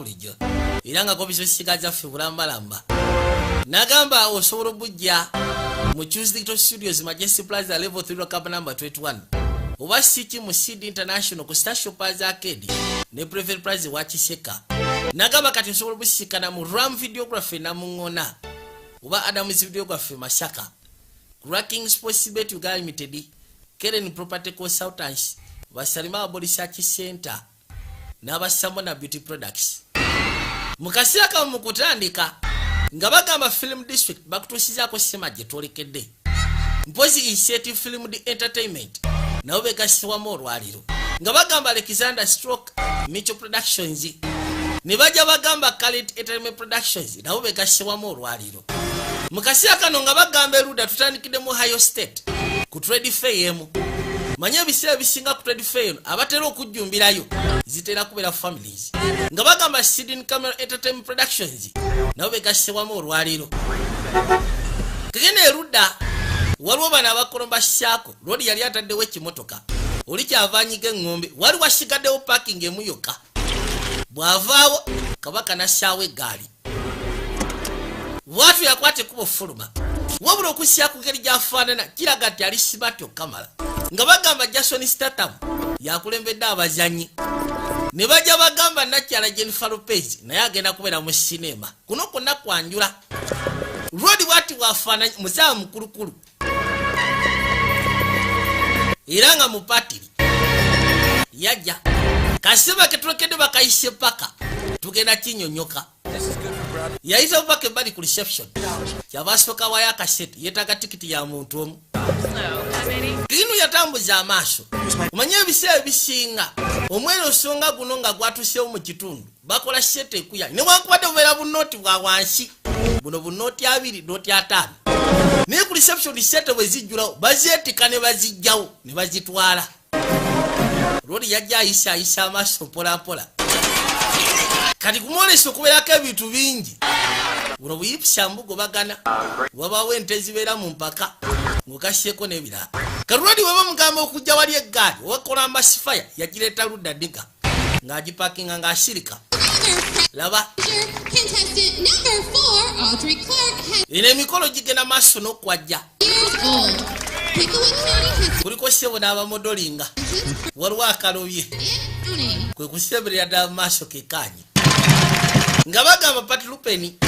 bulijjo era nga kobisosigaza ffe bulambalamba nagamba osobola obujja mu Choose Digital Studios Majestic Plaza level 3 rock number 21 oba siki mu Seed International ku Star Shoppers Arcade ne Private Prize wa Kiseka nagamba kati osobola busikana mu Ram Videography na Mungona oba Adams Videography Masaka Cracking Sports Bet Uganda Limited Keren Property Consultants Basalima Body Research Center n'abasambo na Beauty Products mukasira kama mukutandika nga bagamba Film District bakutusizaako sima gye twolekedde mpozi Initiative Film Entertainment nabo begasiwamu olwaliro nga bagamba Alexander Stroke Mitchell Productions ne bajja bagamba Current Entertainment Productions nabo begasiwamu olwaliro mukasira kano nga bagamba Eruda tutandikidde mu Ohio State ku Trade Fair manya ebiseera bisinga ku Trade Fair abatera okujjumbirayo zitera kubeera families nga bagamba Sydney Camera Entertainment Productions nabo begassewamu olwaliro kagenda Eruda waliwo bana abakolomba Shako lodi yali ataddewo ekimotoka oli kyavanyiga eng'ombe wali wasigaddewo parking emuyoka bw'avaawo kabaka nassaawo eggaali watu yakwate kubo fuluma wabula okusya ku ngeri gy'afaanana kiraga nti ali smart okamala nga bagamba Jason Statham yakulembedde abazanyi ne bajja bagamba nakyala Jennifer Lopez naye agenda kubeera mu sinema kuno kwonna kwanjula Rodi wati wafaananyi musawa mukulukulu era nga mupatiri yajja kaseba ketulekede bakayise paka tugenda kinyonyoka yayita bubaka ebbali ku reception kyabasooka wayo akasete yeetaga tikiti ya muntu omu inu yatambuza amaaso omanye ebiseera ebisinga omwene osonga guno nga gwatuseewo mu kitundu bakola sete ekuya newankubadde bubeera bunooti bwa wansi buno bunooti 2 nooti 5 naye ku reception sete bwe zijjulawo bazeetika ne bazijjawo ne bazitwala lori yajja ayisa amaaso mpolampola kati kumwolesa okubeerako ebintu bingi buno buyipisa mbugo bagana wabaawo ente zibeera mu mpaka ng'okasyeko n'ebirala kalulodi weba mugamba okujja wali eggaali owakola amasifaya yagireeta ludda ddiga ng'agipakinga ng'asirika laba eno emikolo gigenda maaso n'okwajja kuliko ssebo n'abamodolinga waliwo akalobye kwe kuseberera ddala mu maaso kekaanyi nga bagamba Pat Lupeni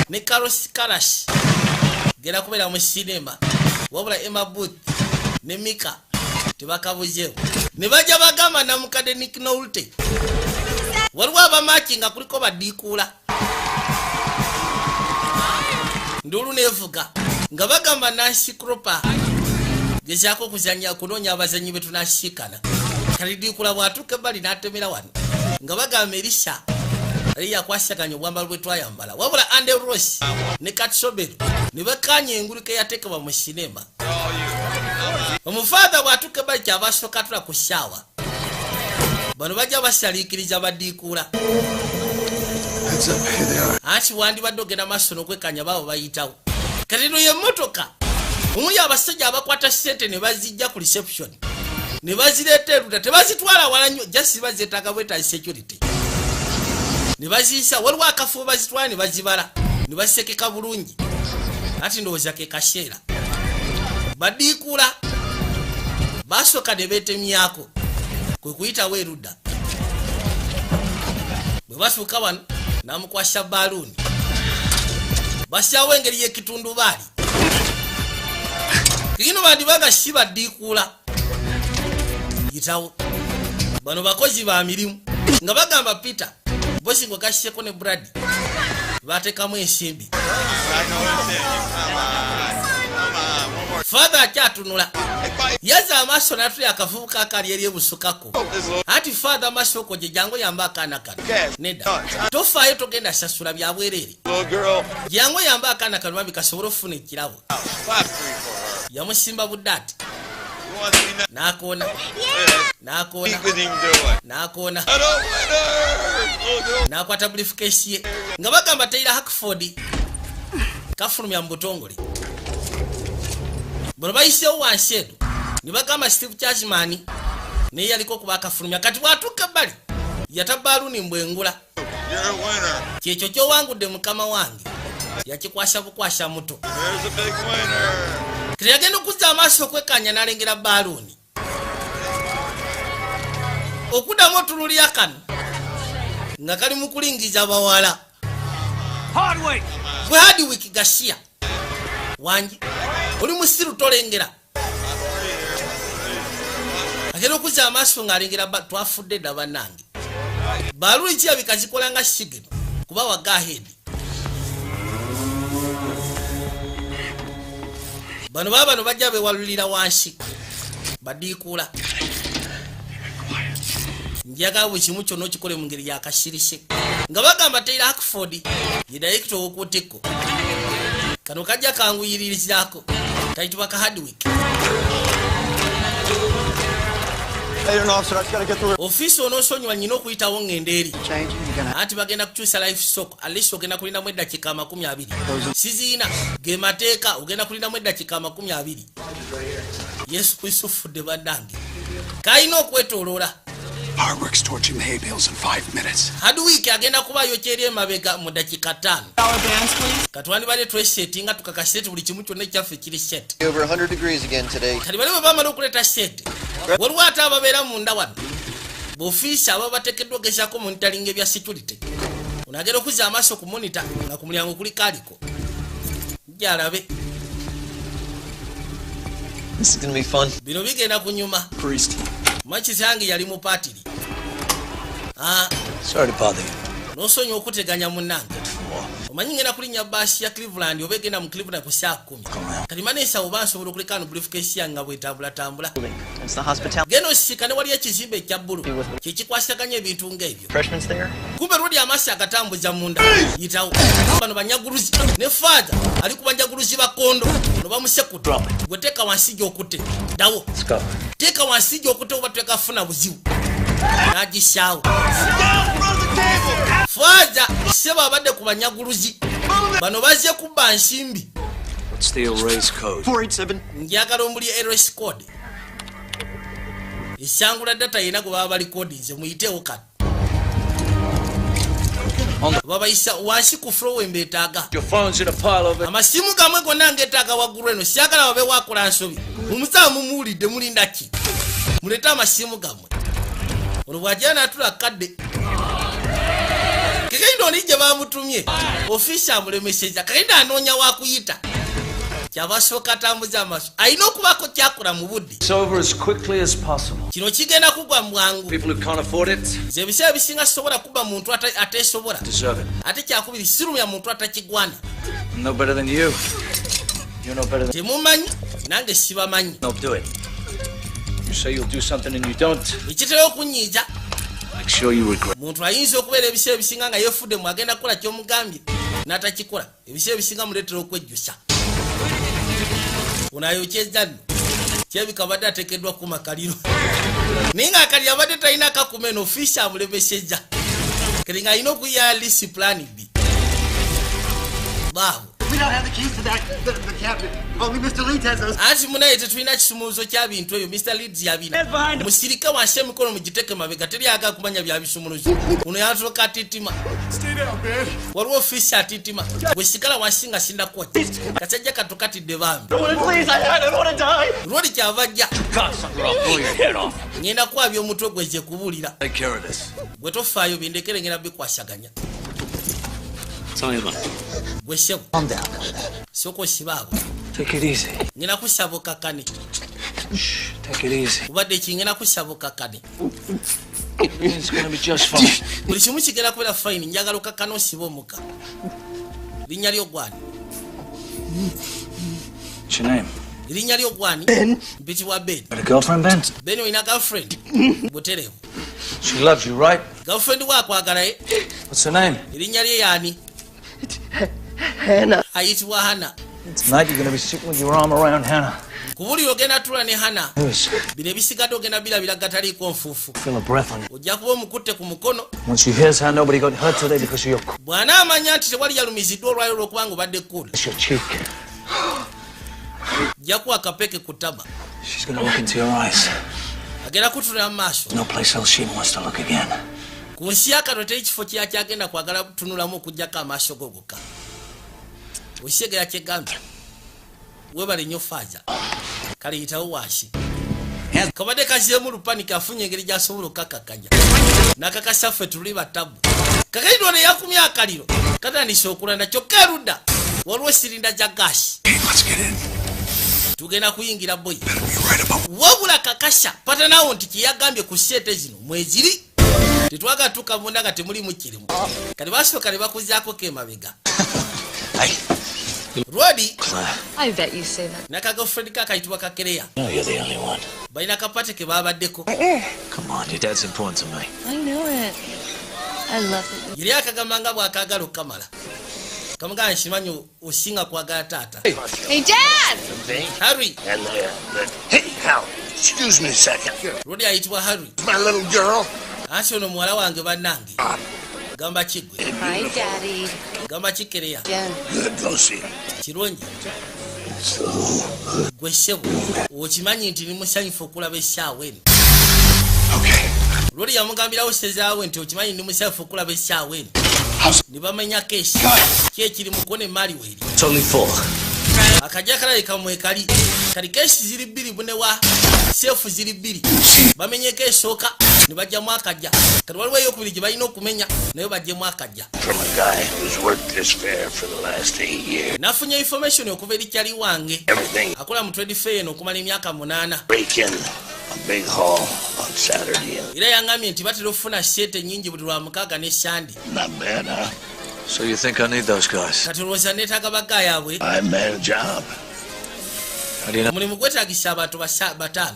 ne Carlos Karash genda kubeera mu sinema wabula Emma Booth ne Mika tebakabuzeewo ne bajja bagamba namukadde Nick Nolte waliwo abamaki nga kuliko badiikuula ndulu nevuga nga bagamba Nancy Cropper gezaako okuzanya kunoonya abazanyi be tunasiikana kalidiikula bwatuuka ebbali n'atemera wano nga bagamba Elisa ali yakwasaganya obwambalo bwe twayambala wabula Andy Ross ne Kat Sobel ne bakanya enguluka eyateekebwa mu sinema omufaada bwatuuka ebbali kyabasooka tula ku ssaawa bano bajja basaliikiriza badiikuula anti wandibadde ogenda maaso n'okwekanya baabo bayitawo kati eno y'emmotoka omuli abasajja abakwata ssente ne bazijja ku reception ne bazireeta Eruda tebazitwala wala nnyo jasi bazeetaaga bwetali security ne baziyisa waliwo akafubo bazitwala ne bazibala ne basekeka bulungi ati ndowooza ke kaseera badiikuula basooka ne beetemyako kwe kuyitawo Eruda bwe basuuka wano n'amukwasa baluuni basyawo engeri y'ekitundu baali kino bandibanga si badiikuula yitawo bano bakozi ba mirimu nga bagamba Peter bosi ngo gashyeko ne Brad bateekamu ensimbi father akyatunula yaza amaaso n'atulya akavubuka akali eri ebusukako ati father amasoko gye jangu yamba akaana kano nedda tofaayo togenda sasula bya bwereere jangu yamba akaana kano babi kasobole okufuna ekirabo yamusimba buddaati n'akoona n'akwata briefcase ye nga bagamba Taylor Hackford kafulumya mu butongole bano bayiseewo wansi edo ne bagamba Steve Chasman naye yaliko okuba akafulumya kati bwatuuka ebbali yata baluuni mbwengula You're a winner. Kyekyo kyowangudde mukama wange. Yakikwasha bukwasha muto. There's a big winner. Yagenda okuzza amaaso okwekkaanya n'alengera baaluuni. Okuddamu otululya kano nga kali mu kulingiza bawala. Hardwick. Gwe Hardwick Garcia. Wangi oli musiru tolengera. Agenda okuzza amaaso ng'alengera twafudde dda bannange. Baaluuni kirabika zikola nga shigeno kuba waga ahead. Bano bano bajja bewalulira wansi badiikula. Njagala buli kimu kyonna okikole mu ngeri yakasirise nga bagamba Taylor Hackford ye director w'okutteko. Kano kajja kanguyiririzako kayitibwa ka Hardwick. Office onoosonyiwa nnyina okuyitawo ng'ende eri anti bagenda kukyusa life stock alisi ogenda kulindamu eddakiika 20 siziina ge mateeka ogenda kulindamu eddakiika 20. Yesu Kristo ufudde bannange kayina okwetooloola. Hardwick's torching the hay bales in 5 minutes. Hardwick agenda kubayo kyeri emabega mu dakiika 5. Katwandibadde twesetinga tukakasete buli kimu kyonna ekyaffe kiri set. Over 100 degrees again today. Kati bali bamala okuleeta sete waliwo ate ababeera munda wano b'ofiisi aba bateekeddwa ogezaako monitoring ebya security. Onagenda okuzza amaaso ku monitor nga ku mulyango kuli kaaliko gyalabe. This is gonna be fun. Bino bigenda kunyuma. Priest. Machis yange yali mu paatiri. Sorry to bother you. Nosonyi okuteganya munnange. Omanyi ngenda kulinnya baasi ya Cleveland oba egenda mu Cleveland ku saa 10. Kati maneesa oba nsobola okulekaano briefcase yange nga bwetambula. It's the hospital. Genda osisinkane wali ekizimbe ekya bbulu kyekikwasaganya ebintu ng'ebyo. Freshman's there. Kumbe lwodi amasi agatambuza munda yitawo bano banyaguluzi ne faada ali ku banyaguluzi bakondo no bamusekudde gwe teeka wansi gy'okutte ddawo teeka wansi gy'okutte oba tekafuna buzibu n'agisaawo. Faada seba abadde ku banyaguluzi bano bazze kubba nsimbi. What's the erase code? 487. Njagala omuli erase code esangula data yena gwe baba balikodinze muyiteewo kati babayisa wansi ku flow embeetaaga. Your phone's in a pile over. Amasimu gamwe gonna ngeetaaga waggulu eno siyagala babe wakola nsobi mumusaa mumuwulidde mulinda ki mulete amasimu gammwe olwo bw'ajja n'atula kadde kekenda oli gye bamutumye ofiisi amulemeseza kekenda anoonya wakuyita kyabasooka atambuza amaaso alina okubaako kyakola mu budde. It's over as quickly as possible. Kino kigenda kugwa mu bwangu. People who can't afford it nze ebiseera bisinga sobola kuba muntu ateesobola deserve it. ate kyakubiri sirumya muntu atakigwana. I'm no better than you. You're no better than. Temumanyi nange sibamanyi. No, do it. You say you'll do something and you don't. Ekitera okunyiiza Make sure you regret. muntu ayinza okubeera ebiseera ebisinga nga yeefudde mu agenda kukola ky'omugambye n'atakikola ebiseera ebisinga muleetera okwejjusa. Unayokyeza nno kyebika badde ateekeddwa ku makaliro naye nga akaliro abadde talina kakuma eno ofiisi amulemeseza kati nga alina okuyiya lisi plan B. Baabo We don't have the keys to that, the cabinet. Only Mr. Leeds has those. anti munaye tetulina kisumuluzo kya bintu ebyo. Mr. Leeds yabina musirika wansi emikono mugiteeke mabega teri aga kumanya bya bisumuluzo uno yatooka atitima waliwo ofiisi atitima bwe sigala wansi nga sindakuwa kasajja katokatidde bambi Please, I don't want to die. lwoli kyava jja God, sucker, I'll blow your head off. ngenda kwabya omutwe gweze kubuulira Take care of this. bwe tofaayo bindekere ngenda bikwasaganya Tell me about. gwe ssebo Calm down. sooka osibaabo Take it easy. ngenda kusaba okakkane Take it easy. kubadde kingenda kusaba okakkane Everything's gonna be just fine. buli kimu kigenda kubeera fayini njagala okakkane osiba omuka linnya ly'ogwani What's your name? linnya ly'ogwani mpitibwa Ben. Got a girlfriend, Ben? Ben olina girlfriend butereevu She loves you, right? girlfriend waakwagala ye What's her name? erinnya lye yaani Hannah. ayitibwa Hana. Tonight you're gonna be sitting with your arm around Hannah. kubulira ogenda tula ne Hana Yes. bino ebisigadde ogenda birabira gataliiko nfuufu Feel a breath on you. ojja kuba omukutte ku mukono When she hears how nobody got hurt today because of your bw'anaamanya nti tewali yalumiziddwa olwaliro lw'okubanga obadde kkulu your cheek, jjakuwa akapeke ku ttama she's gonna look into your eyes. agenda kutula mu maaso No place else she wants to look again. ku nsi yakano teri kifo kyagenda kwagala tunulamu okujjako amaaso gogoka oshegera kyegambye webale nnyo faaza kale yitawo waashi kabadde kazeemu lupanika afunye engeri gy'asobola okukakakanya n'akakasa ffe tuli batabu kakayidwa ne yakumya akaliro katandise okulanda kyokka erudda waliwo sirinda gya gaasi tugenda kuyingira boyi wabula kakasha patanawo nti kyeyagambye ku sente zino mweziri tetwaga tukavunda nga temulimu kirimu kati basooka ne bakuzaako kemabega Roddy, I bet you say that. Naka girlfriend kakayitibwa Kakereya. No, you're the only one. Balina kapate ke babaddeko. Come on, your dad's important to me. I know it. I love it. Yiri akagamba nga bw'akaagala okukamala. Kamugamba nkimanyi osinga kwagala taata. Hey, Dad! Harry. Hey, Hal, excuse me a second. Roddy ayitibwa Harry. My little girl. Anti ono muwala wange bannange. Gamba kigwe. Hi, Daddy. Gamba Kikereya. Jen. Good, go see him. Kirungi. Gwe ssebo okimanyi nti ni musanyufu okulaba essaawa eno. Okay. Roddy yamugambirawo sezaawe nti okimanyi ni musanyufu okulaba essaawa eno. Ne bamenya keesi. Ki ekiri mu kone Maliweri. It's only 4. Akajja kalabika mwekali. Kali keesi ziri bbiri bunewa. Seefu ziri bbiri. Bamenyeko esooka ne bajjamu akajja. Kati waliwo ey'okubiri gye balina okumenya naye bajjemu akajja. From a guy who's worked this fair for the last 8 years. Nafunye information okuva eri kyali wange. Everything. Akola mu trade fair eno okumala emyaka 8. Break in a big haul on Saturday. Era yangambye nti batera okufuna sente nnyingi buli lwa mukaaga ne Sande. Not bad, huh? So you think I need those guys? Kati olowooza neetaaga bagaayaabwe. I man a job. How do you know? Omulimu gwetaagisa abantu 5.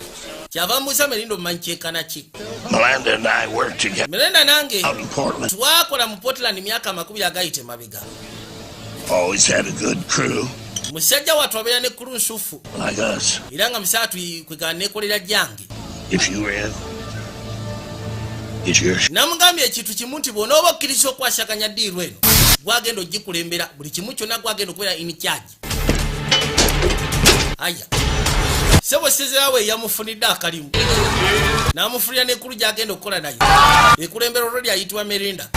Kyava mbuuza Merindo mumanyi kyenkana ki. Melinda and I worked together Merenda nange out in Portland. twakola mu Portland myaka 20 agayite mabega. Always had a good crew Musajja wattu abeera ne kulu nsufu. like us. Era nga musaatu kwegala neekolera jjange. If you were in, it's yours. Namugambye ekintu kimu nti bw'onooba okkiriza okwasaganya ddiiru eno gwagenda ogikulembera buli kimu kyonna gwagenda okubeera in charge. Aya sebo sezerawe yamufunidde akalimu n'amufunira n'ekkulu gy'agenda okukola naye ekulembera olwali ayitibwa Merinda.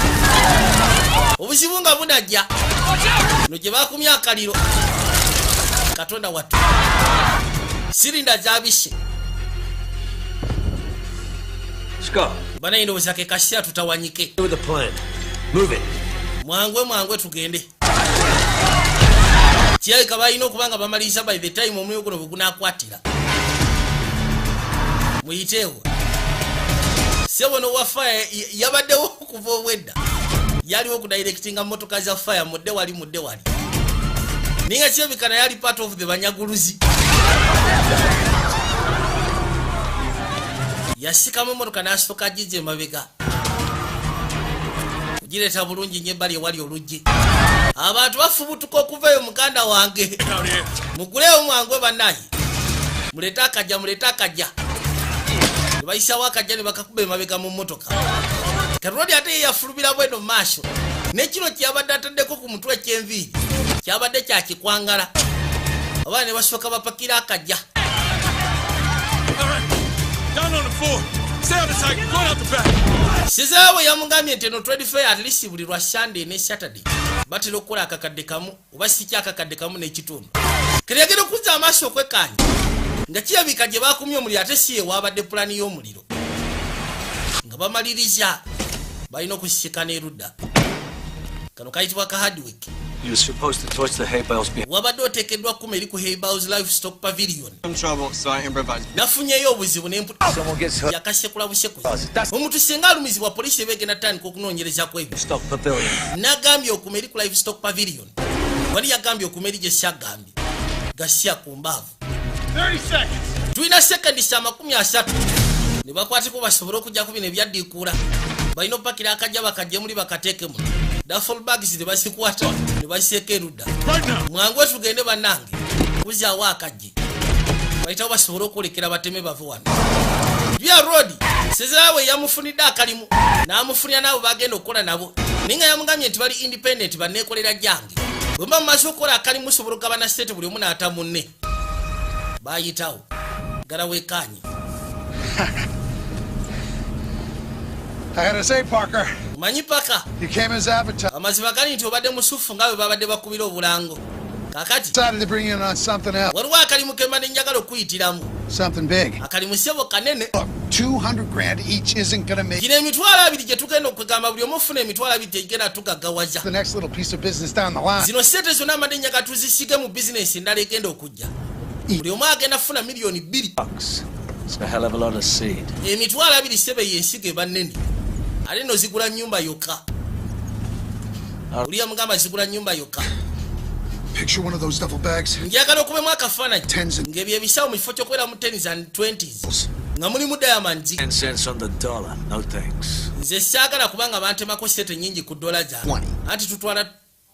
Obuzibu nga bunajja no gye baakumya akaliro Katonda wattu sirinda zabise Scott, banayinda obuzake kasira tutawanyike. with the plan. Move it. Mwangwe tugende. Kirabika balina okubanga bamaliriza by the time omuliro guno bwe gunaakwatira. Muyiteewo. Sebo n'owa fire yabaddewo okuva obwedda. Yaliwo okudirectinga mmotoka za fire mudde wali. Ninga kirabika naye yali part of the banyaguluzi. Yasikamu emmotoka n'asooka agizza emabega. Kugireeta bulungi nnyo ebbali ewali oluggi. Abantu bafubutuka okuvayo muganda wange. Mugulewo mwangwe bannaye. Mulete akajja. Ne bayisawo akajja ne bakakuba emabega mu mmotoka. Roddy ate ye yafulumira bweno mu maaso. N'ekino kyabadde ataddeko ku mutwe ky'enviiri. Kyabadde kya kikwangala. Abaana ne basooka bapakira akajja. Down on the floor. Stay on the side. Going out the back. Sizaawe yamugambye nti eno trade fair at least buli lwa Sunday ne Saturday batera okukola akakadde kamu oba si akakadde kamu n'ekitundu. Kereyagera okuzza amaaso okwekkaanya nga kirabika gye baakumya omuliro ate si ewabadde pulani y'omuliro nga bamaliriza balina okusisikana erudda. Kano kayitibwa ka Hardwick. You're supposed to torch the hay bales behind. Wabadde oteekeddwa kuma eri ku Haybows Livestock Pavilion. Some trouble, so I improvised. Nafunyeyo obuzibu Someone gets hurt. yakasekula busekuzi. Omuntu singa alumizibwa polisi beegenda tandika okunoonyereza ku ebyo. Stock pavilion. Nagambye okuma eri ku Livestock Pavilion. Wali yagambye okuma eri gye syagambye. Gasya ku mbaavu. 30 seconds. Tulina sekondi 30 ne bakwateko basobole okujjako bino ebyaddiikuula. Balina opakira akajja bakajje muli bakateeke muno. Duffel bags ne bazikwata ne baziseeka erudda. Mwangwe tugende bannange kuzaawo akajje. Bayitawo basobole okwolekera bateme bave wano. Bya Roddy sezerawe yamufunidde akalimu n'amufunira n'abo bagenda okukola nabo. Ninga yamugambye nti bali independent banneekolera jjange. Bwe mba mumaze okukola akalimu sobola okugabana sente buli omu n'ata munne. Bayitawo gala weekaanye. I gotta say, Parker, manyi paka you came as advertised. amazima gali nti obadde musufu nga bwe babadde bakubira obulango kakati Decided to bring you in on something else. waliwo akalimu kemane njagala okuyitiramu Something big. akalimu ssebo kanene Look, 200 grand each isn't gonna make gino emitwalo abiri gye tugenda okwegamba buli omu ofuna emitwalo abiri gyegenda tugaggawaza the next little piece of business down the line. zino sente zonna amadde nyaga tuzisige mu bizinesi endala egenda okujja buli omu agenda funa miliyoni 2 Bucks. It's a hell of a lot of seed. emitwalo abiri sebe yensiga ebannene ate no zigula nyumba yokka oliya mugamba zigula nyumba yokka Picture one of those duffel bags. njagala okubemu akafaananyi Tens and ng'ebyo ebisawo mu kifo ky'okwera mu 10s and 20s nga mulimu diamonds 10 cents on the dollar. No thanks. nze saagala kubanga bantemako sente nyingi ku dola zange 20. anti tutwala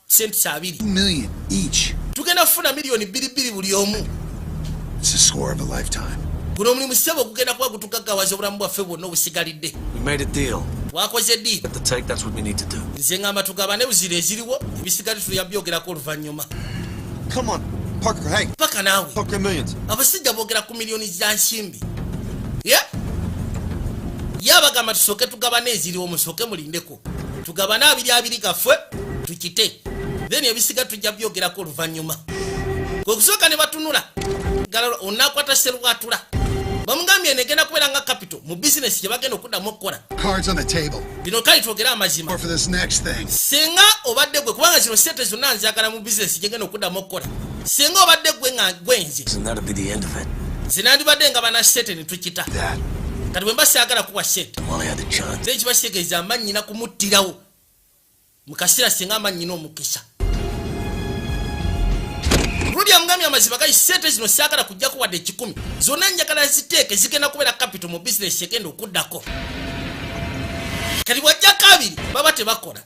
senti 2 $2 million each. tugenda kufuna miliyoni 2 buli omu It's the score of a lifetime. guno omulimu ssebo gugenda kuba gutugaggawaza obulamu bwaffe bwonna obusigalidde We made a deal. twakoze ddiiro At the take, that's what we need to do. nze ngamba tugabane buzire eziriwo ebisigadde tuliyabyogerako oluvannyuma Come on, Parker, hey, paka naawe talk your millions. abasajja boogera ku miliyoni za nsimbi ye abagamba tusooke tugabane eziriwo musooke mulindeko tugabane abiri gaffe tukite then ebisiga tujja byogerako oluvannyuma kwekusooka ne batunula onakwata serwatula bamugambye negenda kubeera nga capital mu bizinesi gye bagenda okuddamu okukola Cards on the table. bino kale twogere amazima Or for this next thing. singa obadde gwe kubanga zino sente zonna nzagala mu bizinesi gyegenda okuddamu okukola singa obadde gwe nga gwenze And that'll be the end of it. nze nandibadde nga bana sente ne tukita That. kati bwe mba saagala kuwa sente While I had the chance. nze kibakitegeeza amannyina kumuttirawo mu kaseera singa amannyina omukisa rudi amugambye amazima gali sente zino saagala kujjako wadde 10 zonna njagala ziteeke zigenda kubeera capital mu bizinesi egenda okuddako kati bwajjako abiri baba tebakola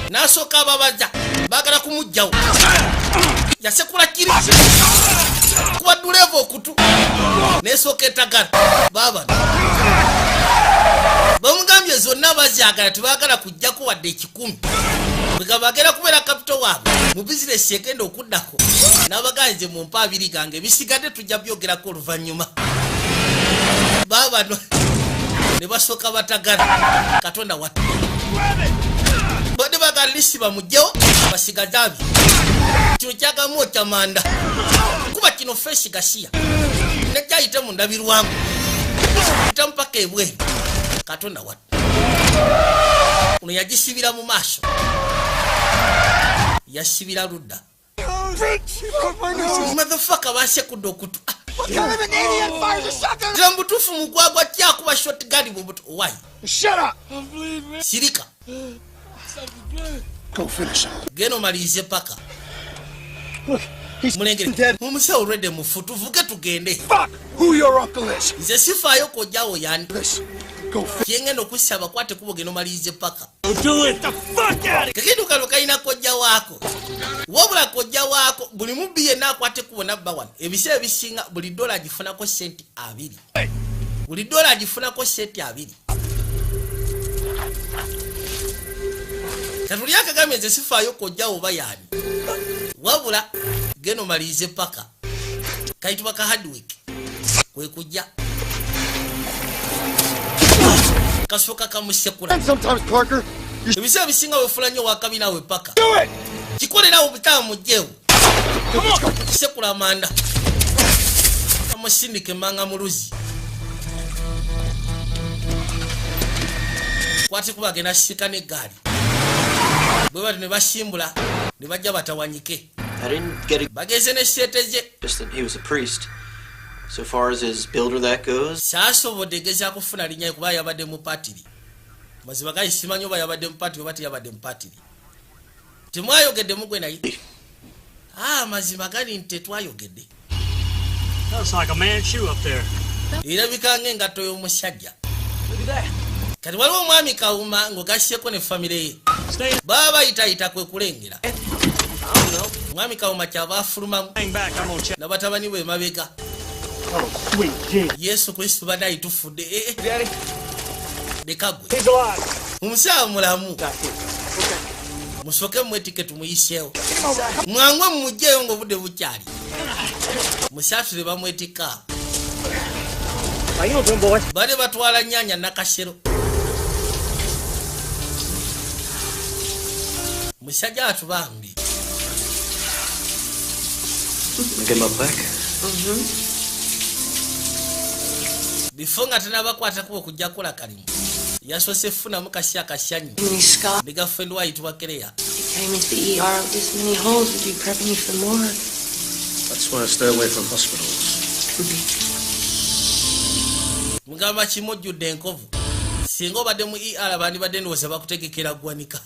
n'asooka ababaza baagala kumugjawo yasekula kiri kuba duleeva okutu n'esooka etagala baaba bamugambye zonna bazyagala tebaagala kujjako wadde 10 bwe bagenda kubeera kapito waabwe mu bizinesi egenda okuddako n'abaganze mu mpa abiri gange bisigadde tujja byogerako oluvannyuma baabano ne basooka batagala katonda wattu bade bagala lisi bamugjewo basigaze abiri kino kyagamu okyamanda kuba kino feesi gasiya nekyayite mu ndabirwamu ita mpaka ebweru katonda wattu ono yagisibira mu maaso yasibira ludda motherfucker basekudde okutu tira mubutuufu mugwagwa kyakuba shotgun bubutu why Shut up! sirika Go finish him. geno malirize paka He's mulengere dead. mumusawo olwedde mufu tuvuge tugende Fuck! Who your uncle is? nze sifaayo kojjawo yani This. Go finish. kyengenda okussa abakwate kubo geno malirize paka Do it the fuck out of kakidukano kalina kojja waako wabula kojja waako buli mubbi yenna akwate kubo nabba wano ebiseera ebisinga buli dola agifunako senti 2 buli dola agifunako senti 2 katuli akagambye nze sifaayo kojja oba yani wabula geno malirize paka kayitibwa ka hardwick kwe kujja kasooka kamusekula Sometimes, Parker, ebiseera bisinga wefula nnyo wakabi naawe paka kikolerawo butaba mugjewo kisekula amanda amusindika emmanga mu luzi kwate kuba agenda sika n'eggaali bwe bati ne basimbula ne bajja batawanyike I didn't get it. bageze n'esseete ze Just that he was a priest. So far as his builder that goes, saasobodde egeza kufuna linnya kuba yabadde mu patiri mazima gali simanyi oba yabadde mu patiri oba teyabadde mu patiri temwayogedde mugwe naye mazima gali nti tetwayogedde Looks like a man's shoe up there. erabika ng'engatto y'omusajja kati waliwo omwami kawuma ng'ogasyeko ne famire ye baba bayitayita kwe kulengera omwami kawuma kyava afulumamu Hang back, I'm gonna check. n'abatabani bwe mabega yesu kristu badayi tufudde dekagwe He's alive. omusawo mulamu musooke mwetike tumuyiseewo mwangwe mumugjeeyo ng'obudde bukyali musaasule bamwetika bade batwala nyanya nakasero musajja atubambi. Get my back. Before nga tenabakwata kuba okujja kukola kalimu yasoose funamu kasya akasyanyu ne girlfriend we ayitibwa Kereya. Came into the ER with this many holes. Would be prepping you for more. That's why I stay away from hospitals. Mugamba kimujjudde enkovu singa obadde mu ER bandi badde ndowooza bakutegekera ggwanika.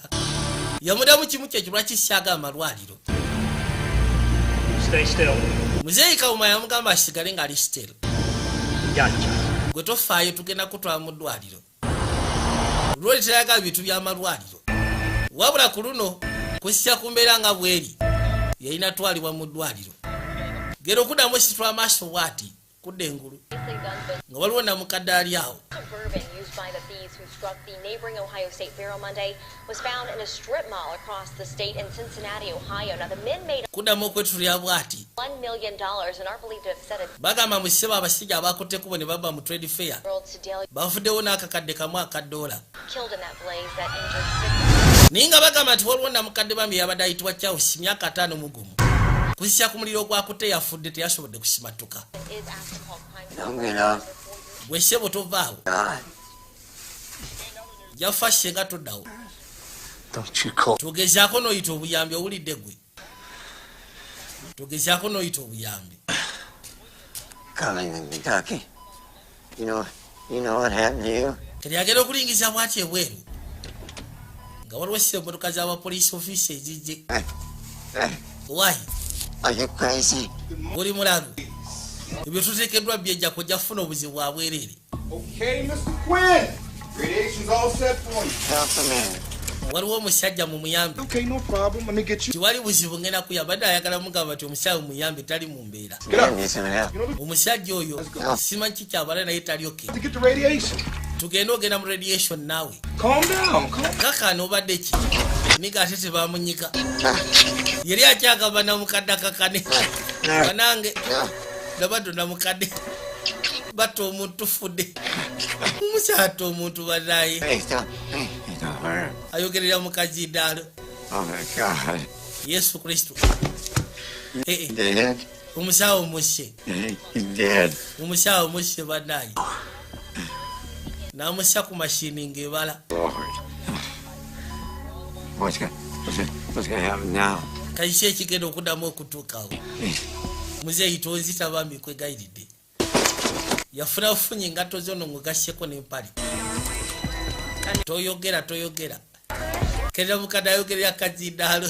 Yamudamu kimu kye kirwa kisyaga amalwaliro. Stay still. Muzeeyi Kawuma yamugamba asigale ng'ali still. Gotcha. Gwe tofaayo tugenda kutwala mu ddwaliro. Lwoli teyagala bintu by'amalwaliro. Wabula ku luno kusya ku mbeera nga bweri yalina twalibwa mu ddwaliro. Gero okuddamu ekitwala maaso bw'ati kudda engulu nga waliwo namukadde ali awo. By the thieves who struck the neighboring Ohio State Fair on Monday was found in a strip mall across the state in Cincinnati, Ohio. Now the men made kuddamu okwetulira bw'ati $1 million and are believed to have set a bagamba mu ssebo abasajja abakutte kubo ne baba mu trade fair bavuddewo n'akakadde kamu $1 killed in that blaze that injured 6. naye nga bagamba nti waliwo namukadde bambi yabadde ayitibwa Charles myaka 5 mu gumu kusisya ku muliro gwakutte yafudde teyasobodde kusimatuka. Gwe ssebo tovaawo jafa nga toddawo. Tugezaako n'oyita obuyambi owulidde gwe. Tugezaako n'oyita obuyambi. You know what happened to you? Teryagera okulingiza bw'ati ebweru nga waliwo emmotoka z'aba police office ezijje. Why? Are you crazy? Oli mulalu. Ebyo tuteekeddwa byejja kujja kufuna obuzibu bwa bwereere. Okay, Mr. Quinn. Radiation's all set for you. Help the man. Waliwo omusajja mu muyambi. Okay, no problem. Let me get you. Tiwali buzibu ngenda kuyamba badde ayagala mugamba nti omusawo muyambi tali mu mbeera. Omusajja oyo simanyi kikyabala naye tali oke. To get the radiation. Tugenda ogenda mu radiation naawe. Calm down. Kakano obadde ki? Niga ate tebamunyika. Yeri akyagamba namukadde akakane. Banange. Nabadde namukadde. Bato omuntu tufudde. Omusaata omuntu banaye. Ayogerera mu kajidaalo. Oh my God. Yesu Kristo. Dead? Umusawo mushe. He's dead. Umusawo mushe banaye. Namusa ku mashini ng'ebala. Lord. What's gonna happen now? Kayise ekigenda okuddamu okutuukawo. Muzeeyi tonzita bambi kwegayiridde. Yafuna ofunye engatto zono ng'ogasseko n'empale. Toyogera. Kera mukadde ayogerera kajidaalo.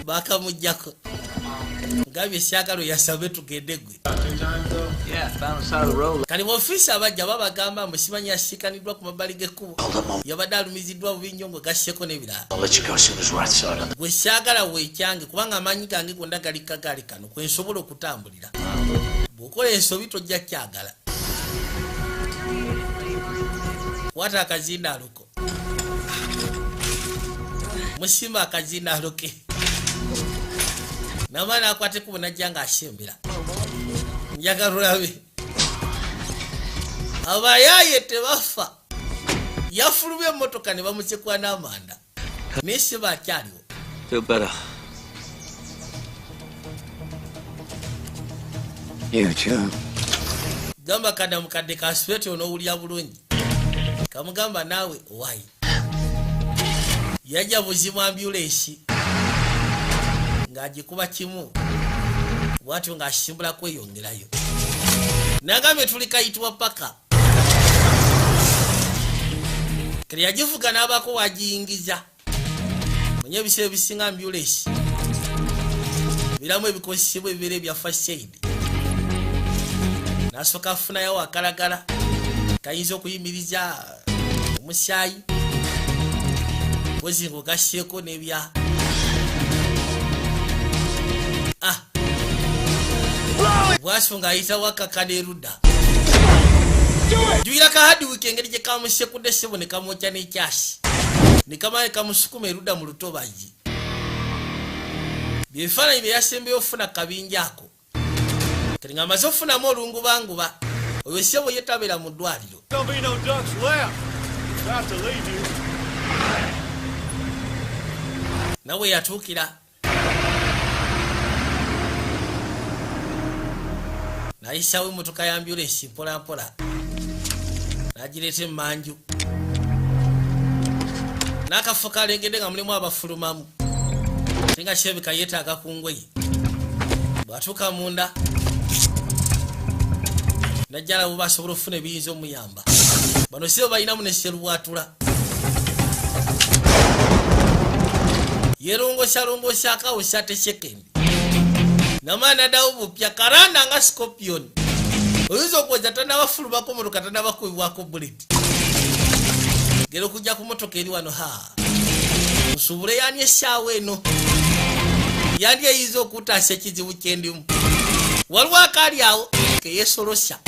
Bakamuggyako. Ngabye syagalo yasabe tugende gwe. Kali ofisi abajja babagamba musimanyi yasiikaniddwa ku mabbali g'ekkubo. Yabadde alumiziddwa bubi nnyo ng'ogasseko n'ebirala. Gwe syagala weekyange kubanga amaanyi gange gonna gali kagaali kano kwe nsobola okutambulira. Bw'okola ensobi tojja kyagala. Kwata akazindaalo ko. Musimba akazindaalo ke. Namana akwate kubo najja ng'asembera. Njagala olabe. Abayaaye tebafa. Yafulumya emmotoka ne bamusekwa n'amanda. Naye ssebo akyaliwo. Feel better. You too. Gamba kadamukadde ka swete onoowulira bulungi. Kamugamba naawe owaayi. Yajja buzimu ambulensi ng'agikuba kimu bw'atyo ng'asimbula kweyongerayo. Nagambye tuli kayitibwa paka. Kale yagivuga n'abaako wagiyingiza. Mwenye ebiseera ebisinga ambulensi biramu ebikozesebwa ebibeera ebya first aid. N'asooka afunayo akalagala kayinza okuyimiriza omusaayi bwezi ng'ogasseeko n'ebya bwasyo ng'ayita wakaka n'erudda. Juyira kahadiwiki engeri gye kamusekudde ssebo ne kamwokya n'ekyasi ne kamala ne kamusukuma erudda mu lutobaji. Byebifaananyi bye yasembeyo ofuna kabinja ako. Kati ng'amaze ofunamu olungubanguba oyo ssebo ye tabeera mu ddwaliro. Don't be no ducks left. About to leave you. nawe yatuukira nayisawo emmotoka ya ambulance mpolampola nagireeta emmanju n'akafo kalengedde nga mulimu abafulumamu singa kirabika yeetaaga ku ngoye bw'atuuka munda najjala bo basobola okufuna ebiyinza omuyamba bano sibo balinamu ne serubwatula yerongoshalongosha akawusa tesekendi namaana addawo bupya karanda nga scorpion oyinza okwoza tanabafulumako motoka tanabakubibwako buleti gera okujja ku motoka eri wano nsuubule yani essaawa eno yandi eyinza okutaasa ekizibu kyendimu waliwo akaali awo keyesolosya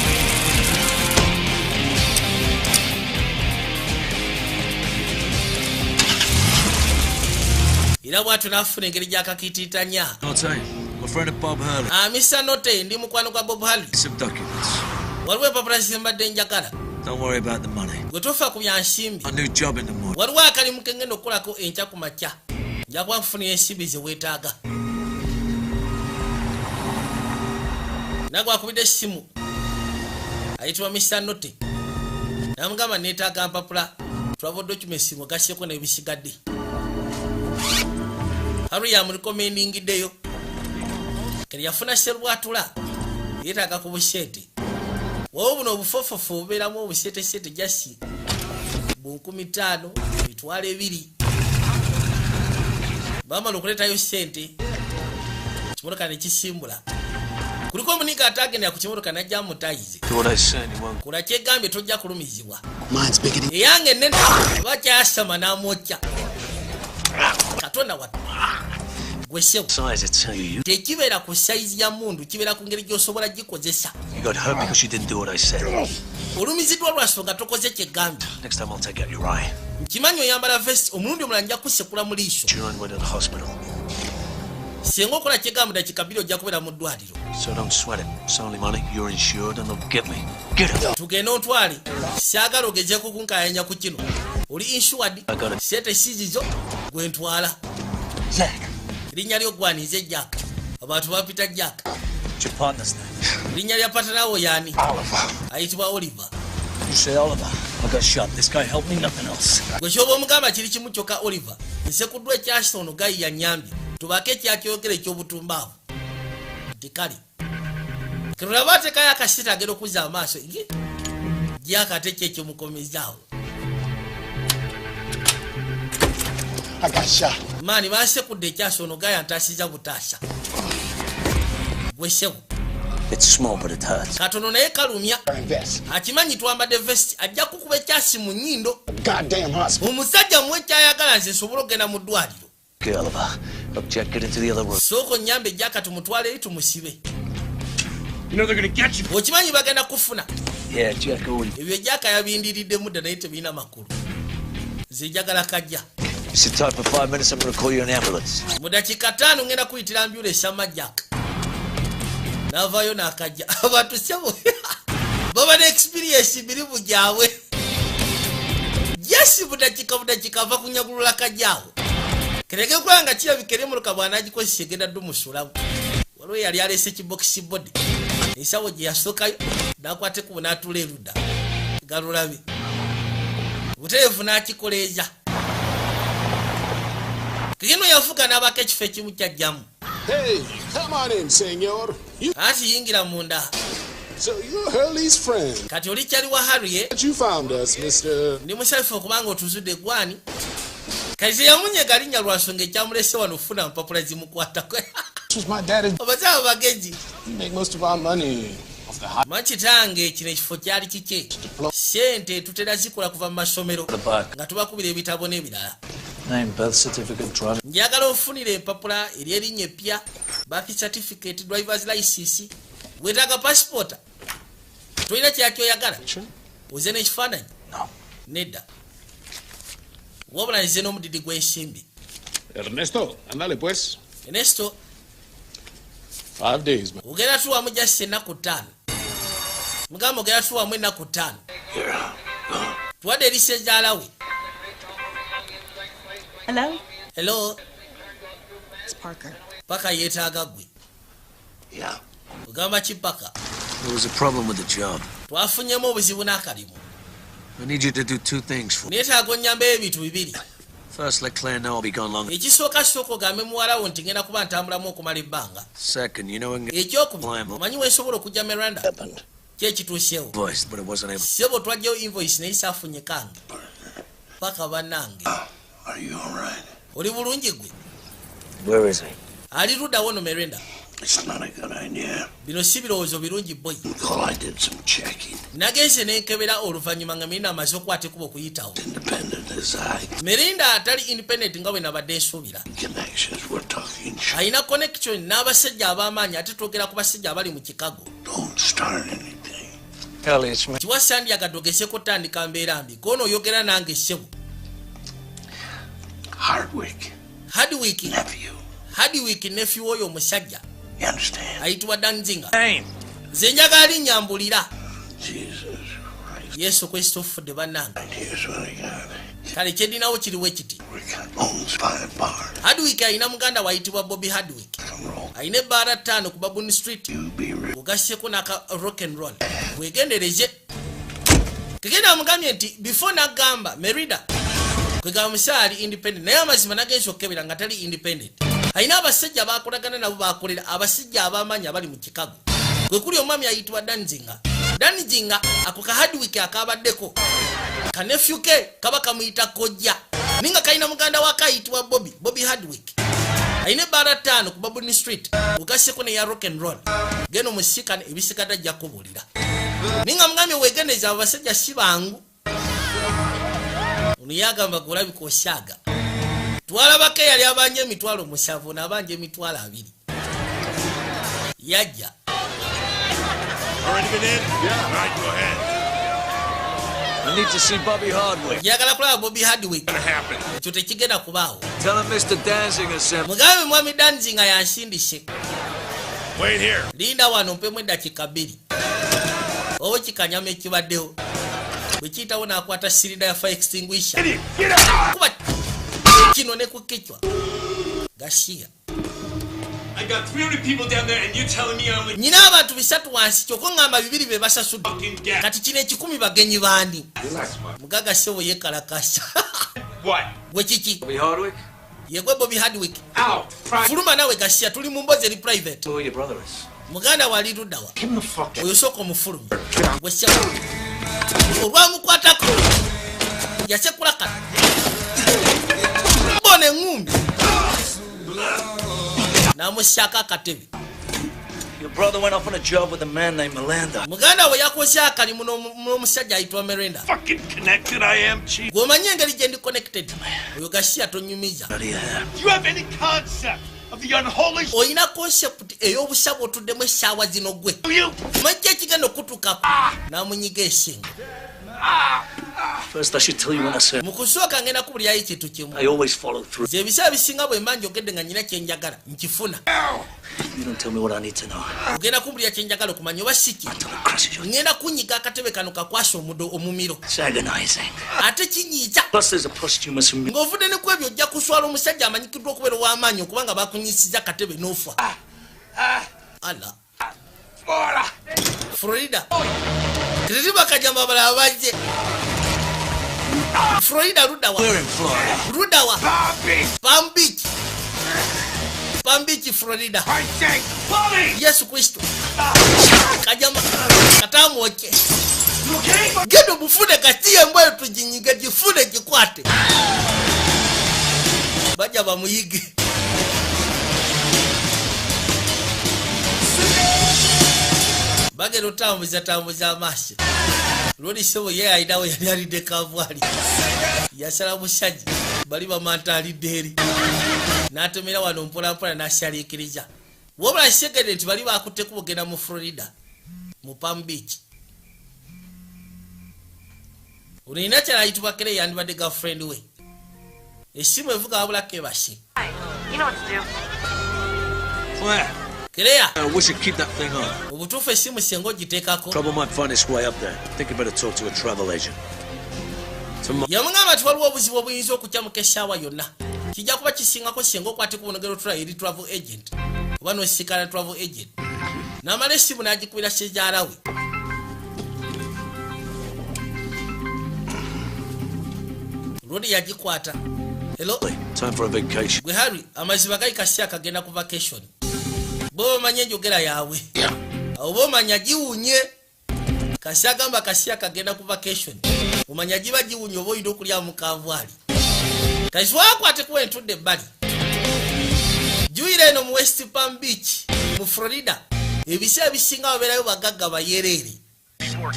era bwatu nafuna engeri gyakakitiitanya Mr. Note ndi mukwano gwa Bob Hurley waliwo empapula zimbadde njagala gwe tofa ku byansimbi waliwo akalimu kengenda okukolako enkya ku makya njakuba nfunira ensimbi ze weetaaga nagwe akubidde essimu ayitibwa Mr. Note namugamba neetaaga mpapula travel documents mugasyeko n'ebisigadde Hurley yamurekomendingiddeyo keri yafuna serubwatula yeetaaga ku buseete wowe buno obufofofu obubeeramu obuseeteseete jasi bu50 mitwalo 2 bamala okuleetayo sente kimotoka nekisimbula kuliko omuniga atagendera ku kimotoka najja mutayize kula kyegambye tojja kulumizibwa eyange enene bakyasama n'amwokya katonda watu gwesewo tekibeera ku sayizi ya mundu kibeera ku ngeri gy'osobola gikozesa olumiziddwa lwasonga tokoze kyegambye nkimanyi oyambala vest omulundi omulala nja kusekula mu liiso singa okola kyegamba dakika 2 ojja kubeera mu ddwaliro tugenda ontwale saagala ogezeeko kunkayanya ku kino oli insured sente sizizo gwentwala linnya ly'ogwanize Jack abantu bapita Jack linnya lya patanawo yani ayitibwa Oliver gwe kyoba omugamba kiri kimu kyokka Oliver nsekuddwa ekyasitono gayi yanyambye tubako ekyakyogera ekyobutumbaavu nti kale kirulaba atekayo akasita agenda okuzza amaaso Jack ate kyekyomukomezaawo mani basekudde ekyasono gaya ntasiza butaasa gwesewo katono naye kalumya akimanyi twambadde vest ajja kukuba ekyasi mu nnyindo omusajja muwe kyayagala nze nsobola okugenda mu ddwaliro sooka onnyambe ejjaka tumutwale eri tumusibe okimanyi bagenda kufuna ebyo ejjaka yabindiridde dda naye tebirina makulu nze njagala kajja mu dakiika 5 ngenda kuyitira ambulance amajjaka navayo nakajja abantu sebo baba ne experience mirimu gyabwe jesi budakiika ava kunyagulula kajjaawo kereke kwanga kirabikere muloka bwanagikozesa egenda ddumusulamu waliwo yali alese ekibokisi body ensawo gye yasookayo nakwateko n'atula erudda galulabe butereevu n'akikoleeza kino yavuga n'abako ekifo ekimu kyajjamu ati yingira munda kati oli kyali wa Hurley ndi musalifu okubanga otuzudde gwani kati yamunyega linnya lwasonga ekyamulese wano ofuna mpapula zimukwatako obazaaba bagenzi makitange kino ekifo kyali kike sente tutera zikola kuva mu masomero nga tubakubira ebitabo n'ebirala njagala ofunira empapula eri erinnya eppya birth certificate drivers license wetaaga passport tolina kyakyoyagala oze n'ekifaananyi nedda wabula nze n'omudidi gw'ensimbi Ernesto, ándale pues. Ernesto 5 days, man. ogenda tuwamu just ennaku 5 mugamba ogenda tuwamu ennaku 5 tuwadde erisezaalawe Hello? hello It's Parker. Paka yeetaaga gwe. Yeah. Ugamba ki Paka? There was a problem with the job. Twafunyemu obuzibu n'akalimu. I need you to do 2 things for me. Neetaaga onnyambe ebintu bibiri. First, let Claire know I'll be gone long. Ekisooka sooka ogambe muwala wo nti ngenda kuba ntambulamu okumala ebbanga. Second, you know, Ekyokubiri, omanyi weesobola okujja Miranda? Ki ekituusewo? voice, but it wasn't able. Sebo twajjayo invoice naye saafunye kange. Paka bannange. Are you all right? Oli bulungi gwe? Where is he? Ali ludda wo no Miranda. It's not a good idea. Bino si birowoozo birungi boy. Well, I did some checking. Nagenze nenkebera oluvannyuma nga Miranda amaze okukwata ekkubo okuyitawo. Independent as I. Miranda atali independent nga bwe nabadde nsuubira. Connections, we're talking. Alina connection n'abasajja ab'amaanyi ate twogera ku basajja abali mu Chicago. Don't start anything. Ellie, it's me. Kiwa Sandyaga dogese tandika mbeera mbi. Kono oyogera nange ssebo. Hardwick. Hardwick. Nephew. Hardwick nephew oyo omusajja. You understand? Ayitibwa Danzinga. Name. Nze njagala linnyambulira. Jesus Christ. Yesu Kristo fudde bannange. Here's what I got. Kale kyendinawo kiriwo ekiti. We got owns 5 bars. Hardwick alina muganda wayitibwa Bobby Hardwick. Alina ebbaala 5 ku Babuni Street. Ugasseko n'aka rock and roll. Bwegendereze. Kegenda amugambye nti before n'agamba Merida. Kwegamba musaali independent. Naye amazima nagenza okukebera nga tali independent. Alina abasajja baakolagana nabo baakolera abasajja ab'amaanyi abali mu Chicago. Kwe kuli omwami ayitibwa Danzinga. Danzinga ako ka Hardwick akabaddeko. Kanefyu ke kaba kamuyita kojja. Ninga kalina muganda wake ayitibwa Bobby Hardwick. Alina ebbaala 5 ku Babuni Street. Ugasseko ne ya rock and roll. Geno musikane ebisikata ajja kubuulira. Ninga mugambye weegendeza abasajja si bangu. Uniyagamba kulabika osyaga. Twalabako yali abanja emitwalo 7 n'abanja emitwalo 2. Yajja. Already been in? Yeah. All right, go ahead. I need to see Bobby Hardwick. Njagala kulaba Bobby Hardwick. What happened? Ekyo tekigenda kubaawo. Tell him Mr. Danzinger sent me. Mugambe mwami Danzinga yansindise. Wait here. Linda wano mpemu eddakiika 2. Oba kikanyama ekibaddewo. Bwe kiyitawo n'akwata cylinder ya fire extinguisher. Kuba kino ne ku kichwa. Gashiya. I got 300 people down there and you telling me I only... Nyina abantu 3 wansi kyokko ngamba 2 be basasudde. Kati kino 10 bagenyi bandi. Mugaga sebo yekalakasa. What? Gwe kiki? Bobby Hardwick? Yegwe Bobby Hardwick. Ow! Fuluma nawe Gashiya tuli mu mbozi eri private. Who your brother is? Muganda wali luddawa. Give him the fuck. Oyo soko omufulumi. Gwe sebo. Olwamukwatako. Yasekulaka. Mbone ngumbi. Namusyaka akatebe. Your brother went off on a job with a man named Miranda. Muganda we yakoze akalimu n'omusajja ayitibwa Miranda. Fucking connected I am, chief. Gwomanyi engeri gye ndi connected. Oyo Gashiya tonyumiza. Do you have any concept of the unholy... Oyina concept ey'obusa bw'otuddemu essaawa zino gwe. Majja ekigenda okutuukako. N'amunyiga esinga. First, I should tell you when I say Mu kusooka ngenda kubulirayo ekintu kimu. I always follow through. Nze ebiseera bisinga bwe mba njogedde nga nyina kye njagala nkifuna. You don't tell me what I need to know. Ogenda kumbulira kye njagala okumanya oba si ki. Ngenda kunyiga akatebe kano kakwasa omumiro. It's agonizing. Ate kinyiiza. Plus, there's a posthumous... Ng'ovudde ne ku ebyo ojja kuswala omusajja amanyikiddwa okubeera ow'amaanyi okubanga bakunyisiza akatebe n'ofa. Ala. Florida. Kiriba kajamba abalala bajje. Florida luddawa. We're in Florida. Luddawa. Palm Beach. Palm Beach, Florida. Yesu Kristo. Kajamba katamwoke. Gendo bufune katiye mbwe tujinyige jifune jikwate. Baja bamuyige. Bagero tambuza amaaso. Lodi sebo ye aidawo yali alidde kavwali. Yasala musajja bali bamanta alidde eri. N'atemera wano mpolampola n'asyaliikiriza. Wabula segede nti bali bakutte kubogenda mu Florida. Mu Palm Beach. Ulina kyala ayitibwa Kere yandibadde girlfriend we. Essimu evuga wabulako ebase. You know what to do. Claire. Kereya. We should keep that thing on. Obutuufu essimu senga ogiteekako. Trouble might find its way up there. Think you better talk to a travel agent. Yamugamba nti waliwo obuzibu obuyinza okukyamuka essaawa yonna. kijja kuba kisingako singa okwate ku bonogero eri travel agent oba nosikala travel agent n'amala essimu n'agikubira sejaala we. Rodi yagikwata. Hello? Time for a vacation. Gwe Harry, amaziba gali Kasya kagenda ku vacation. Bo manye njogera yawe. Obo manya giwunye. Kasya gamba Kasya kagenda ku vacation. Omanya giba giwunye obo yido kulya mu kavwali. Kaswa kwate ku entudde bali. Juire no mu West Palm Beach mu Florida. Ebisa bisinga baberayo bagagga bayerere.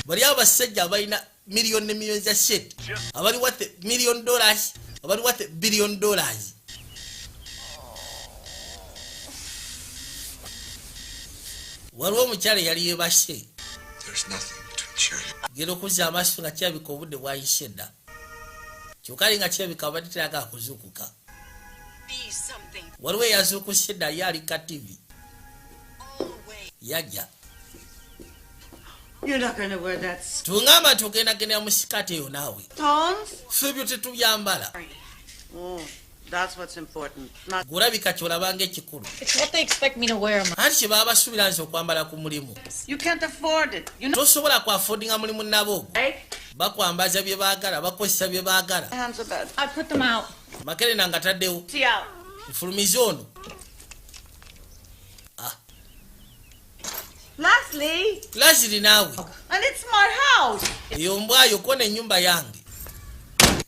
Bali abasajja abalina million ne millions za shit. Abali worth $1 million. Abali worth $1 billion. Waliwo omukyala yali yebashe. There's nothing between Shirley. Gero kuza amaso nga kyabika obudde bwayishe dda. Kyokali nga kyabika abadde teraga kuzukuka. Waliwo eyazuukusse dda yali ka TV. Yajja. You're not going to wear that. Tungamba tugendagenda mu sikati eyo naawe. Tones? Ffe byo tetubyambala. Oh, that's what's important. Not. Gulabika kyolabanga ekikulu. It's what they expect me to wear. Anti kye baba basuubira nze okwambala ku mulimu. You can't afford it. You know. Tosobola kwaffordinga mulimu nabo. Bakwambaza bye baagala, bakozesa bye baagala. Hands are bad. I put them out. Makerena nga taddewo. See out. Mfulumize ono. Leslie naawe. And it's my house. Eyo mbwayo kona ennyumba yange.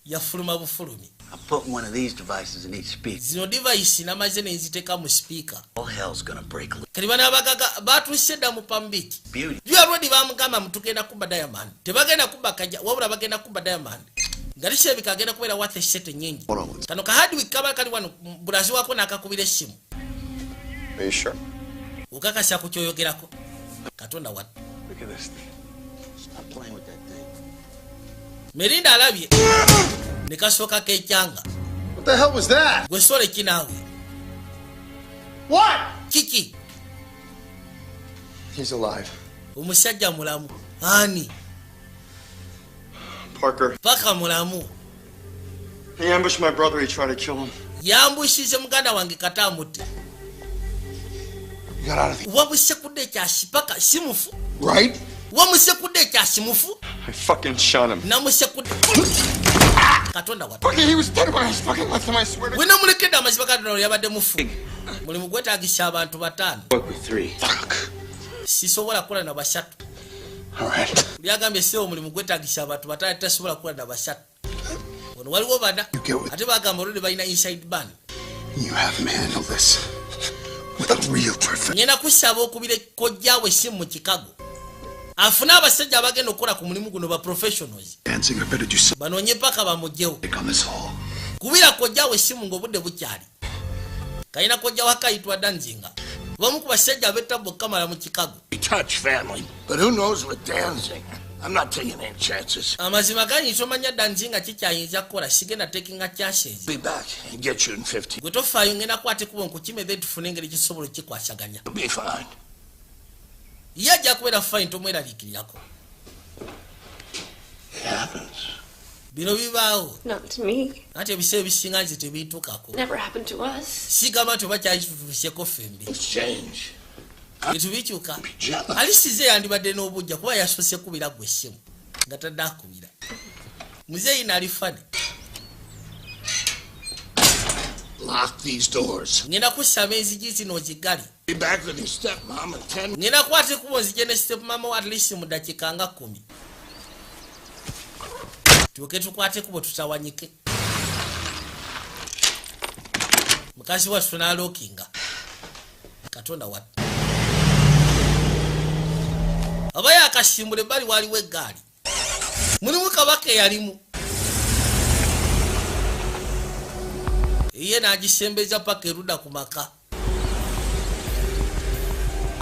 Yafuluma bufulumi. I put one of these devices in each speaker. Zino device namaze ne nziteeka mu speaker. All hell's gonna break loose. Kali bana abagaga batuse dda mu Palm Beach. Beauty. Byo already bamugamba mutugenda kuba Diamond. Tebagenda kuba kajja wabula bagenda kuba Diamond. Ngalishe bikagenda kubeera worth a shit nyingi. Kano ka Hardwick kaba kali wano bulazi wako nakakubira essimu. Are you sure? Ukakasya ku kyoyogerako. Katonda wat. Look at this thing. Stop playing with that thing. Merinda alabye. Nekasoka kekyanga. What the hell was that? Gwe sole kinaawe. What? Kiki. He's alive. Omusajja mulamu. Ani. Parker. Paka mulamu. He ambushed my brother. He tried to kill him. Yambushize muganda wange katamutte. He got out of the... Wabuse kudde kyasipaka simufu. Right? Wamuse kudde kyasimufu. I fucking shot him. Namuse kudde. Katonda wat. Fucking, he was dead when I was fucking with him, I swear to God. Wena mulekedde amaziba Katonda yabadde mufu. Mulimu gwetaagisa abantu bataano. Work with 3. Fuck. Sisobola kukola na basatu. Alright. Byagambye sio mulimu gwetaagisa abantu bataano tasobola kukola na basatu. Ono waliwo bana. Ate bagamba olwo balina inside ban. You have him handle this. With a real perfect. Ngenda kusaba okubira kojjawe simu mu Chicago. Afuna abasajja abagenda okukola ku mulimu guno ba professionals. Dancing, I better do something. Banonye paka bamugyewo. On this hole. Kubira kojjawe simu ng'obudde bukyali. Kayina kojjawo akayitwa Danzinga. Bamu ku basajja ab'ettabbo kamala mu Chicago. Touch family. But who knows with Danzig? I'm not taking any chances. Amazima gani tomanya Danzinga kikyayinza kukola sigenda taking a chances. Be back and get you in 50. Gwe tofaayo ngenda kwate kubo nkukimeze tufune engeri kisobola kikwasaganya. You'll be fine. Yajja kubeera fine tomweraliikirirako. It happens. Bino bibaawo. Not to me. Ate ebiseera ebisinga nze tebituukako. Never happened to us. Sigamba nti oba kyali kitutuuseeko ffembi. It's change. Etubikyuka. Alisize yandibadde n'obujja kuba yasoose kubira gwe essimu. Nga tadde akubira. Muzeeyi n'alifane. Lock these doors. Ngenda kusaba enzigi zino ozigali. Be back with your stepmom in 10. Ngenda kwate kubo nzije ne stepmama at least mu dakiika nga 10. Tuke tukwate kubo tutawanyike. Mukazi wa tuna lookinga. Katonda wat. Abaya akasimbule bali waliwo eggaali. Mulimu kabaka yalimu. Iye n'agisembeza paka eruda ku maka.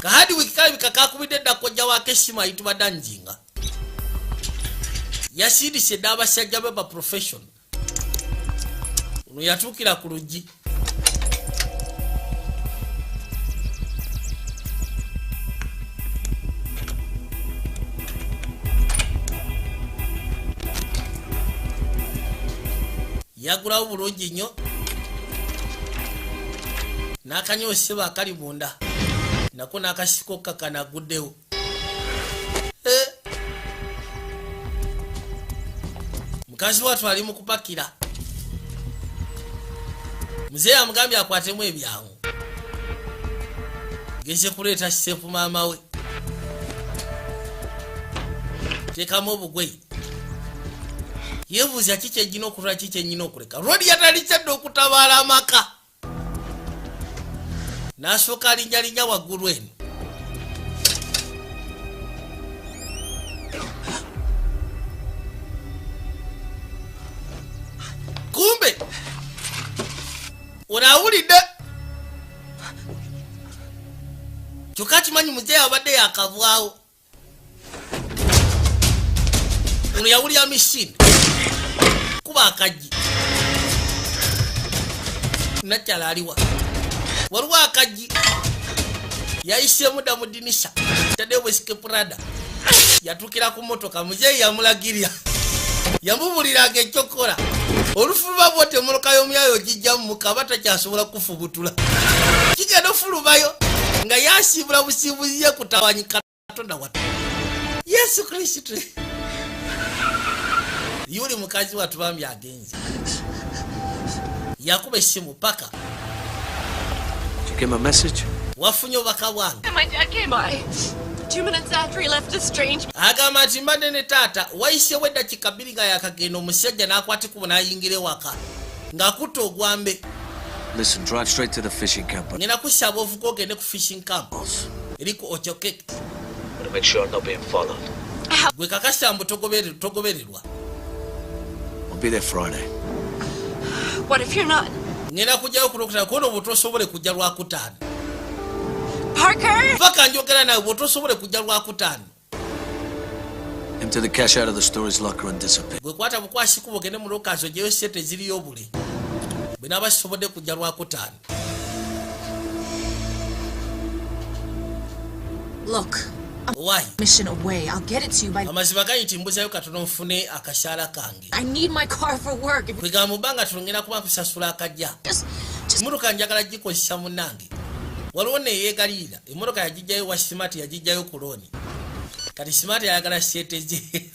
Kahadi wikikabi kakakubidde dda kojja wake essimu ayitibwa Danzinga. Yasiidise dda abasajja be ba profession. Ono yatuukira ku luggi. Yagulawo bulungi nnyo. n'akanyoseba akali munda nako n'akasiko kakanaguddewo. Mukazi watu ali mu kupakira. Mzee amugambye akwatemu ebyangu. Geze kuleeta kisefu maama we. Tekamu obugwe. Yebuuza kiki ejjina okulwa kiki ennyina okuleka. Rodi yatalikyadde okutabaala amaka. N'asooka alinnya waggulu eno. Kumbe unawulidde kyokka kimanyi muzee abadde yakavaawo. Ono yawulira machine kuba akajji nakyala aliwa waliwo akajji yayisemu dda mu dinisha taddewo eskeprada yatukira ku motoka muzee yamulagirira yamubuliranga ekyokola olufuluba bwote muluka y'omyayo gijjamu mukaba takyasobola kufubutula kigenda ofulubayo nga yasiibula busiibuzi ye kutawanyi Katonda watu Yesu Kristo. Yuli mukazi watu bambi agenzi yakuba essimu paka. Did you give him a message? Wafunye obaka bwange. My dad came by 2 minutes after he left a strange. Agamba nti mbadde ne taata wayisewo eddakiika bbiri nga yakagenda omusajja n'akwatikubo n'ayingira ewaka ng'akutte ogwambe. Listen, drive straight to the fishing camp. Ngenda kusaba ovuga ogende ku fishing camp. Eriko Ochokeke. To make sure I'm not being followed. Gwe kakasa mbu togobererwa. I'll be there Friday. What if you're not? Ngenda kujjayo kulokutana kono bwotosobole kujja Lwakutaano. Parker! Paka njogera nawe bwotosobole kujja Lwakutaano. Empty the cash out of the store's locker and disappear. Gwe kwata bukwasikubo gende mu lokazo gyeyo sente ziriyo obule. Bwe naba kisobodde kujja Lwakutaano. Look, Why? Mission away. I'll get it to you by. Amaziba gayiti mbuzayo katono nfune akashaala kange. I need my car for work. Kwegamba mubanga tulongera kuba kusasula akajja. Emmotoka njagala gikozesa munnange. Waliwo neyeegalira emmotoka yagijjayo wa Smart yagijjayo ku looni. Kati Smart ayagala syeteje.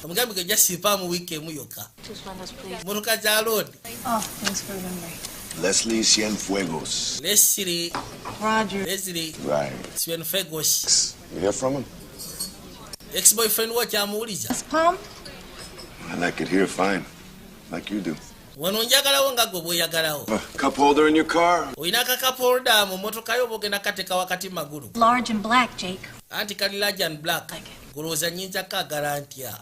Omugambi ge jasipa mu wiiki emu yokka. Emmotoka za looni. Oh, thanks for remembering. Leslie Cienfuegos. Leslie. Roger. Leslie. Right. Cienfuegos. You hear from him? Ex-boyfriend wo kyamuwuliza. Palm? I like it here fine. Like you do. Wano njagalawo nga gwe bweyagalawo. Cup holder in your car? Oyina akakapu holder mu mmotoka yo bwogenda kateeka wakati magulu. Large and black, Jake. Anti kali large and black. Gulowooza nnyinza kaagala ntya.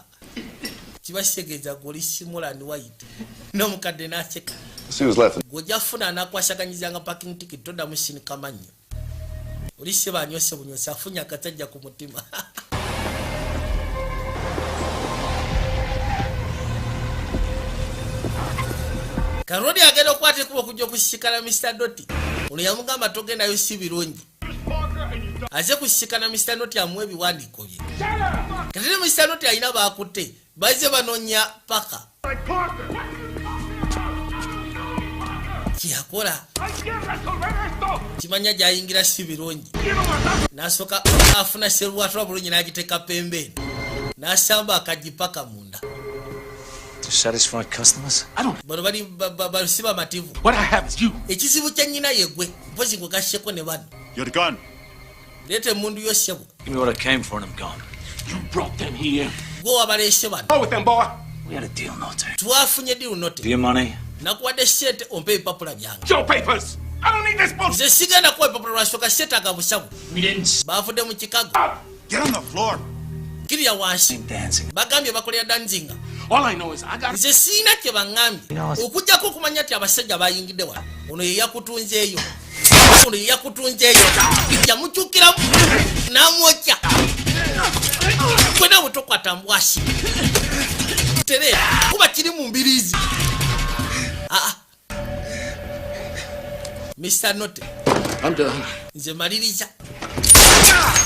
Kiba kitegeeza guli simula and white. N'omukadde n'aseka. See who's laughing. Gojja funa anakwasaganyizanga parking ticket toddamu sinikama nnyo. Oli seba anyose bunyose afunye akatajja ku mutima. Karodi agenda okwata ekuba okujja okusisikana Mr. Doti. Ono yamugamba togendayo si birungi. Aze kusisikana Mr. Doti amuwa ebiwandiiko bye. Kati ne Mr. Doti alina baakutte. Bazze banoonya paka. Kiyakola. Kimanya gyayingira si birungi. N'asooka afuna seruwatula bulungi n'agiteeka pembeni. N'asamba akagipaka munda. To satisfy customers? I don't. Bano bali balusiba mativu. What I have is you. Ekizibu kya nnyina ye gwe. Mpozi gwe gasseko ne bano. You're the gun. Leeta emmundu yo ssebo. Give me what I came for and I'm gone. You brought them here. Gwe wabaleese bano. Go with them, boy. We had a deal, Note. Twafunye deal note. For your money? Nakuwadde ssente ompe ebipapula byange. Show papers. I don't need this bullshit. Nze sigenda kuwa ebipapula lwasooka seetaaga busabu. We didn't. Baafudde mu Chicago. Get on the floor. Kirya wansi. Dancing. Bagambye bakolera danzinga. All I know is I got. Nze siina kye baŋŋambye. Okuggyako okumanya nti abasajja bayingidde wano. Ono ye yakutunzeeyo. Ono ye yakutunzeeyo. Yamukyukiramu n'amwokya. Gwe naawe tokwata mbwasi. Tere kuba kiri mu mbiriizi. Mr. Note. I'm done. Nze maliriza.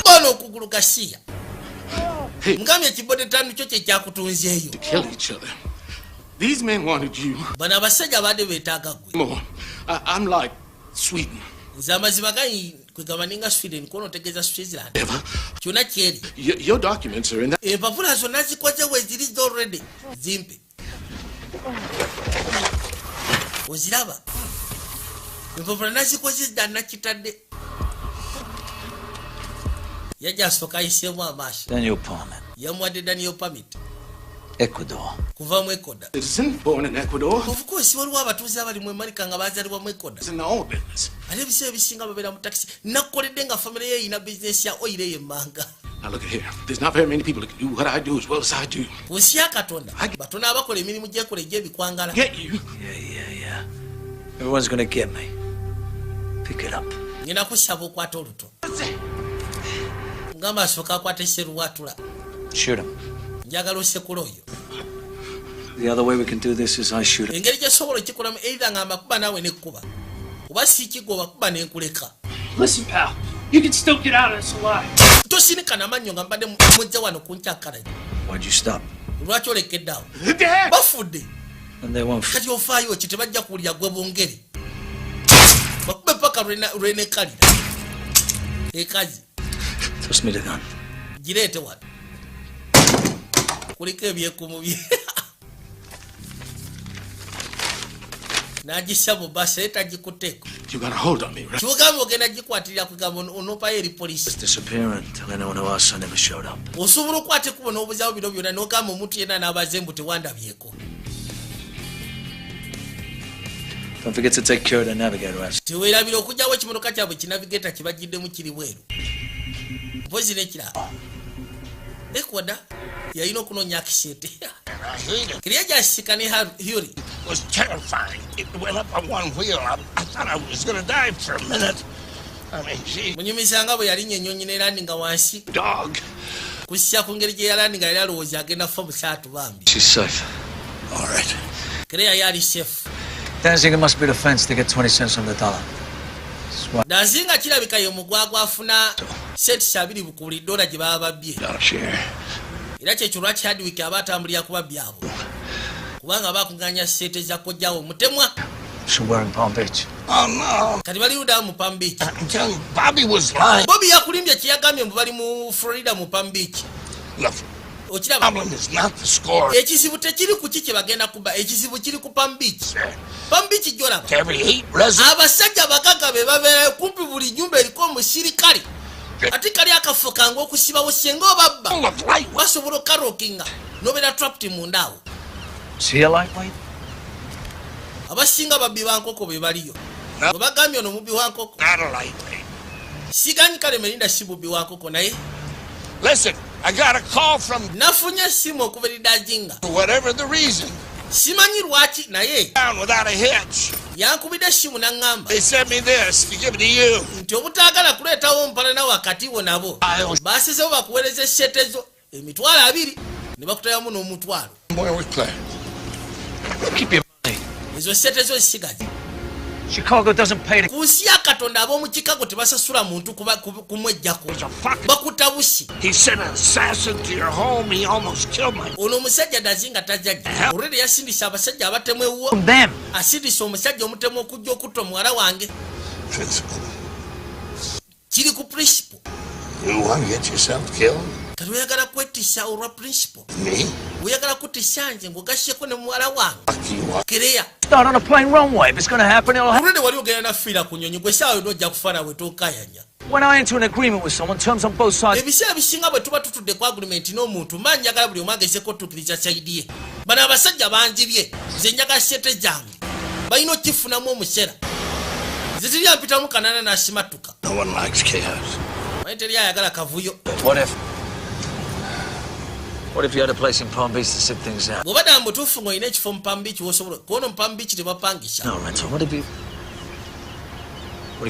Bono okugulu gasiya. Ngambye ekibode tanu kyo kye kyakutunzeeyo. To kill each other. These men wanted you. Bano abasajja baadde beetaaga gwe. More. I'm like Sweden. Zamazima ganyi kwegamba ninga Sweden kono tegeza Switzerland. Kyona kyeri. Your documents are in that. Empapula zonna zikoze weziriza already. Zimpe. Oziraba. Empapula nazikoze dana kitadde. Yaja soka isemu amashi. Daniel Palmer. Yamwade Daniel Permit. Ecuador. Kuva mu Ecuador. Citizen born in Ecuador. Of course, waliwo abatuuze abali mu America nga baazalibwa mu Ecuador. It's in the oil business. Ate ebiseera ebisinga babeera mu taxi. Nakoledde nga family ye erina business ya oil y'emmanga. Now look at here. There's not very many people that can do what I do as well as I do. Kunsi ya Katonda. Batono abakola emirimu gyekola egy'ebikwangala. Get you. Yeah. Everyone's gonna get me. Pick it up. Ngina kusaba okwata oluto. Ngamba asooka akwata esseruwatula. Shoot him. Njagala osekula oyo. The other way we can do this is I shoot him. Engeri gyesobola okikolamu either ngamba kuba naawe nekkuba. Oba siikigoba kuba nenkuleka. Listen, pal. You can still get out of this alive. Tosinikana mannyo nga mbadde mujja wano kunkyakkalanya. Why'd you stop? Lwaki olekeddeawo? Bafudde. And they won't. Kati ofaayo ki tebajja kuwulira gwe bongere. Bakube paka lwenekalira. Ekazi. Toss me the gun. Gireete wano. Kuliko ebyekumu bye. Najisa mu basa etagikuteeko. You got a hold on me, right? Kyogamba ogenda gikwatirira kugamba onopayo eri poliisi. It's disappearing. Tell anyone who asks I never showed up. Osobola okwata ekkubo n'obuzaawo bino byonna n'ogamba omuntu yenna n'abaze mbu tewandabyeko. Don't forget to take care of the navigator. Teweerabira okugyawo ekimotoka kyabwe kinavigeta kibagiddemu kiri bweru. Mpozi n'ekirala. Ekwada yalina okunoonya akisente. Kiriya gyasika ne Huri. It was terrifying. It went up on one wheel. I thought I was going to die for a minute. I mean, she... Munyumisanga bwe yalinnya ennyonyi n'elandinga wansi. Dog. Kussa ku ngeri gye yalandinga yali alowooza agenda kufa busaatu bambi. She's safe. All right. Kiriya yali safe. Danziger must be the fence to get 20 cents on the dollar. Danziger kirabika ye mugwagwa afuna senti 2 ku buli dola gye baba babbye. Era kyekyo lwaki Hardwick aba atambulira ku babbi abo. Kubanga bakunganya sente za kojjawo mutemwa. Somewhere in Palm Beach. Oh no. Kati bali uda mu Palm Beach. I'm telling you, Bobby was lying. Bobby yakulimbye kiyagambye mbu bali mu Florida mu Palm Beach. Look, the problem is not the score. Ekizibu tekiri ku kiki bagenda kuba. Ekizibu kiri ku Palm Beach. Palm Beach gyolaba. Every 8 residents. Abasajja bagaga be babeera kumpi buli nyumba eriko omusirikale. Ati kali akafo kange okusibawo senga obabba. Basobola okarokinga nobeera trapped mundaawo. See a lightweight? Abasinga babbi bankoko be baliyo. Bwe bagambye ono mubbi wa nkoko. Not a lightweight. Siganyi kale Melinda si bubbi wa nkoko naye. Listen, I got a call from... Nafunye simu okuva eri Danziger. Whatever the reason. Simanyi lwaki naye. Down without a hitch. Yankubidde simu n'aŋŋamba. They sent me this to give it to you. Nti obutaagala kuleetawo mpalana wakati wo nabo. Baasizewo bakuweereza essente zo $2,000 ne bakutayamu n'omutwalo. Where we play? Keep your money. Ezo ssente zo zisigaze. Chicago doesn't pay the... Ku nsi ya Katonda ab'omu Chicago tebasasula muntu kumwejjako. Bakuta busi. He sent an assassin to your home. He almost killed my... Ono omusajja Danziger tajjajja. Olwedde yasindisa abasajja abatemu ewuwo. Asindisa omusajja omutemu okujja okutta omuwala wange. Kiri ku principle. You want to get yourself killed? Kati oyagala kwetisa olwa principle. Me? Oyagala kutisa nze ng'ogasseko ne muwala wange. Kereya. Start on a plane runway. If it's going to happen, it'll happen. Olwedde wali ogenda nafiira ku nnyonyi gwe saawa yonna ojja kufa nawe tookayanya. When I enter an agreement with someone, terms on both sides... Ebiseera bisinga bwe tuba tutudde ku agreement n'omuntu mba njagala buli omu agezeko otuukiriza sayidi ye. Bano abasajja banjibye. Nze njagala ssente zange. Balina okifunamu omusera. Nze teri ampitamu kanaana n'asimattuka. No one likes chaos. Naye teri ayagala kavuyo. What if you had a place in Palm Beach to sit things out? Bw'obadde mu butuufu ng'olina ekifo mu Palm Beach w'osobola kuwona mu Palm Beach tebapangisha. No, rental. What if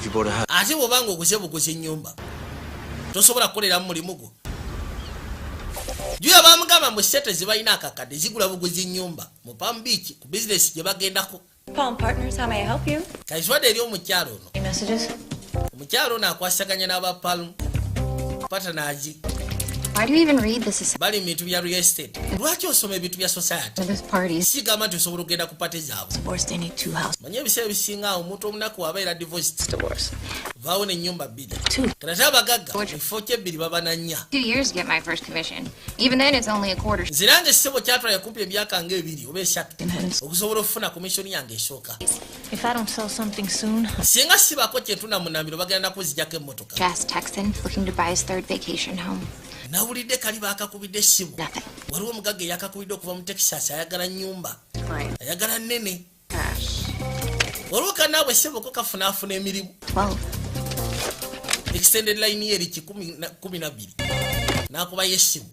you bought a house? Ate bw'obanga oguze buguzi ennyumba tosobola kukoleramu mulimu gwo. Juya bamugamba mu ssente ze balina akakadde zigula buguzi ennyumba mu Palm Beach ku bizinesi gye bagendako. Palm Partners, how may I help you? Kayiswadde eri omukyalo ono. Any messages? Omukyalo ono akwasaganya n'aba Palm Partners Why do you even read this? Bali bintu bya real estate. Lwaki osoma ebintu bya society? This parties. Sigamba nti osobola okugenda ku party zaabwe. Divorce, they need 2 houses. Manye ebiseera ebisinga omuntu omunaku abeera divorced. Divorce. Vaawo n'ennyumba 2. 2. Kati abagagga ekifo ky'ebbiri baba na 4. 2 years to get my first commission. Even then it's only a quarter. Nzirange essebo kyatwala yakumpa emyaka nga 2 oba 3 okusobola okufuna komishoni yange esooka. If I don't sell something soon. Singa sibako kyentuna mu nnambiro bagenda nakuzijjako emmotoka. Jazz Texan looking to buy his 3rd vacation home. Nawulidde kali baakakubidde essimu. Waliwo omugagga eyakakubidde okuva mu Texas ayagala nnyumba. Ayagala nnene. Waliwo kanaabwe esseboko kafunaafuna emirimu. 12. Extended line ye eri 12. N'akubayo essimu.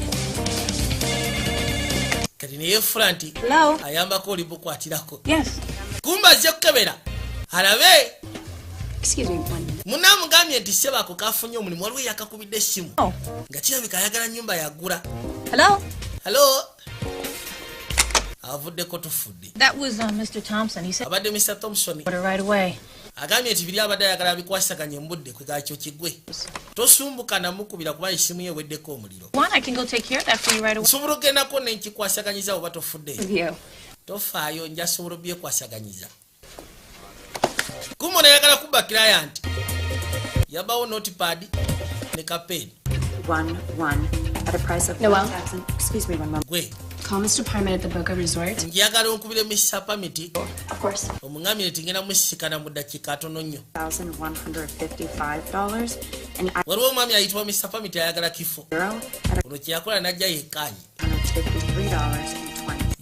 Kati ne yeefula nti ayambako olibukwatirako. Kumba azze kukebera alabe. Munamugambye nti sebako kafunye omulimu waliwo yakakubidde essimu nga kirabika ayagala nnyumba yagula. Hello. Avuddeko tufudde. That was Mr. Thompson. He said abadde Mr. Thompson right away. agambye nti biri abadde ayagala bikwasaganya embudde kwe gakyo kigwe. Tosumbuka namukubira kuba essimu ye weddeko omuliro. I can go take care of that for you right away. Nsobola ogendako nenkikwasaganyiza oba tofudde. Tofaayo nja sobola byekwasaganyiza. Kumo nayagala kuba client. Yabawo notepad ne kapeni. 1 at a price of $1,000. Excuse me one moment. Gwe. Call Mr. Parmet at the Boca Resort. Njagala onkubire Mr. Parmet. Of course. Omungambye tingena musikana mu dakiika tono nnyo. $1,155 and waliwo omwami ayitibwa Mr. Parmet ayagala kifo. Ono kyeyakola najja yekkaanye. $53.20.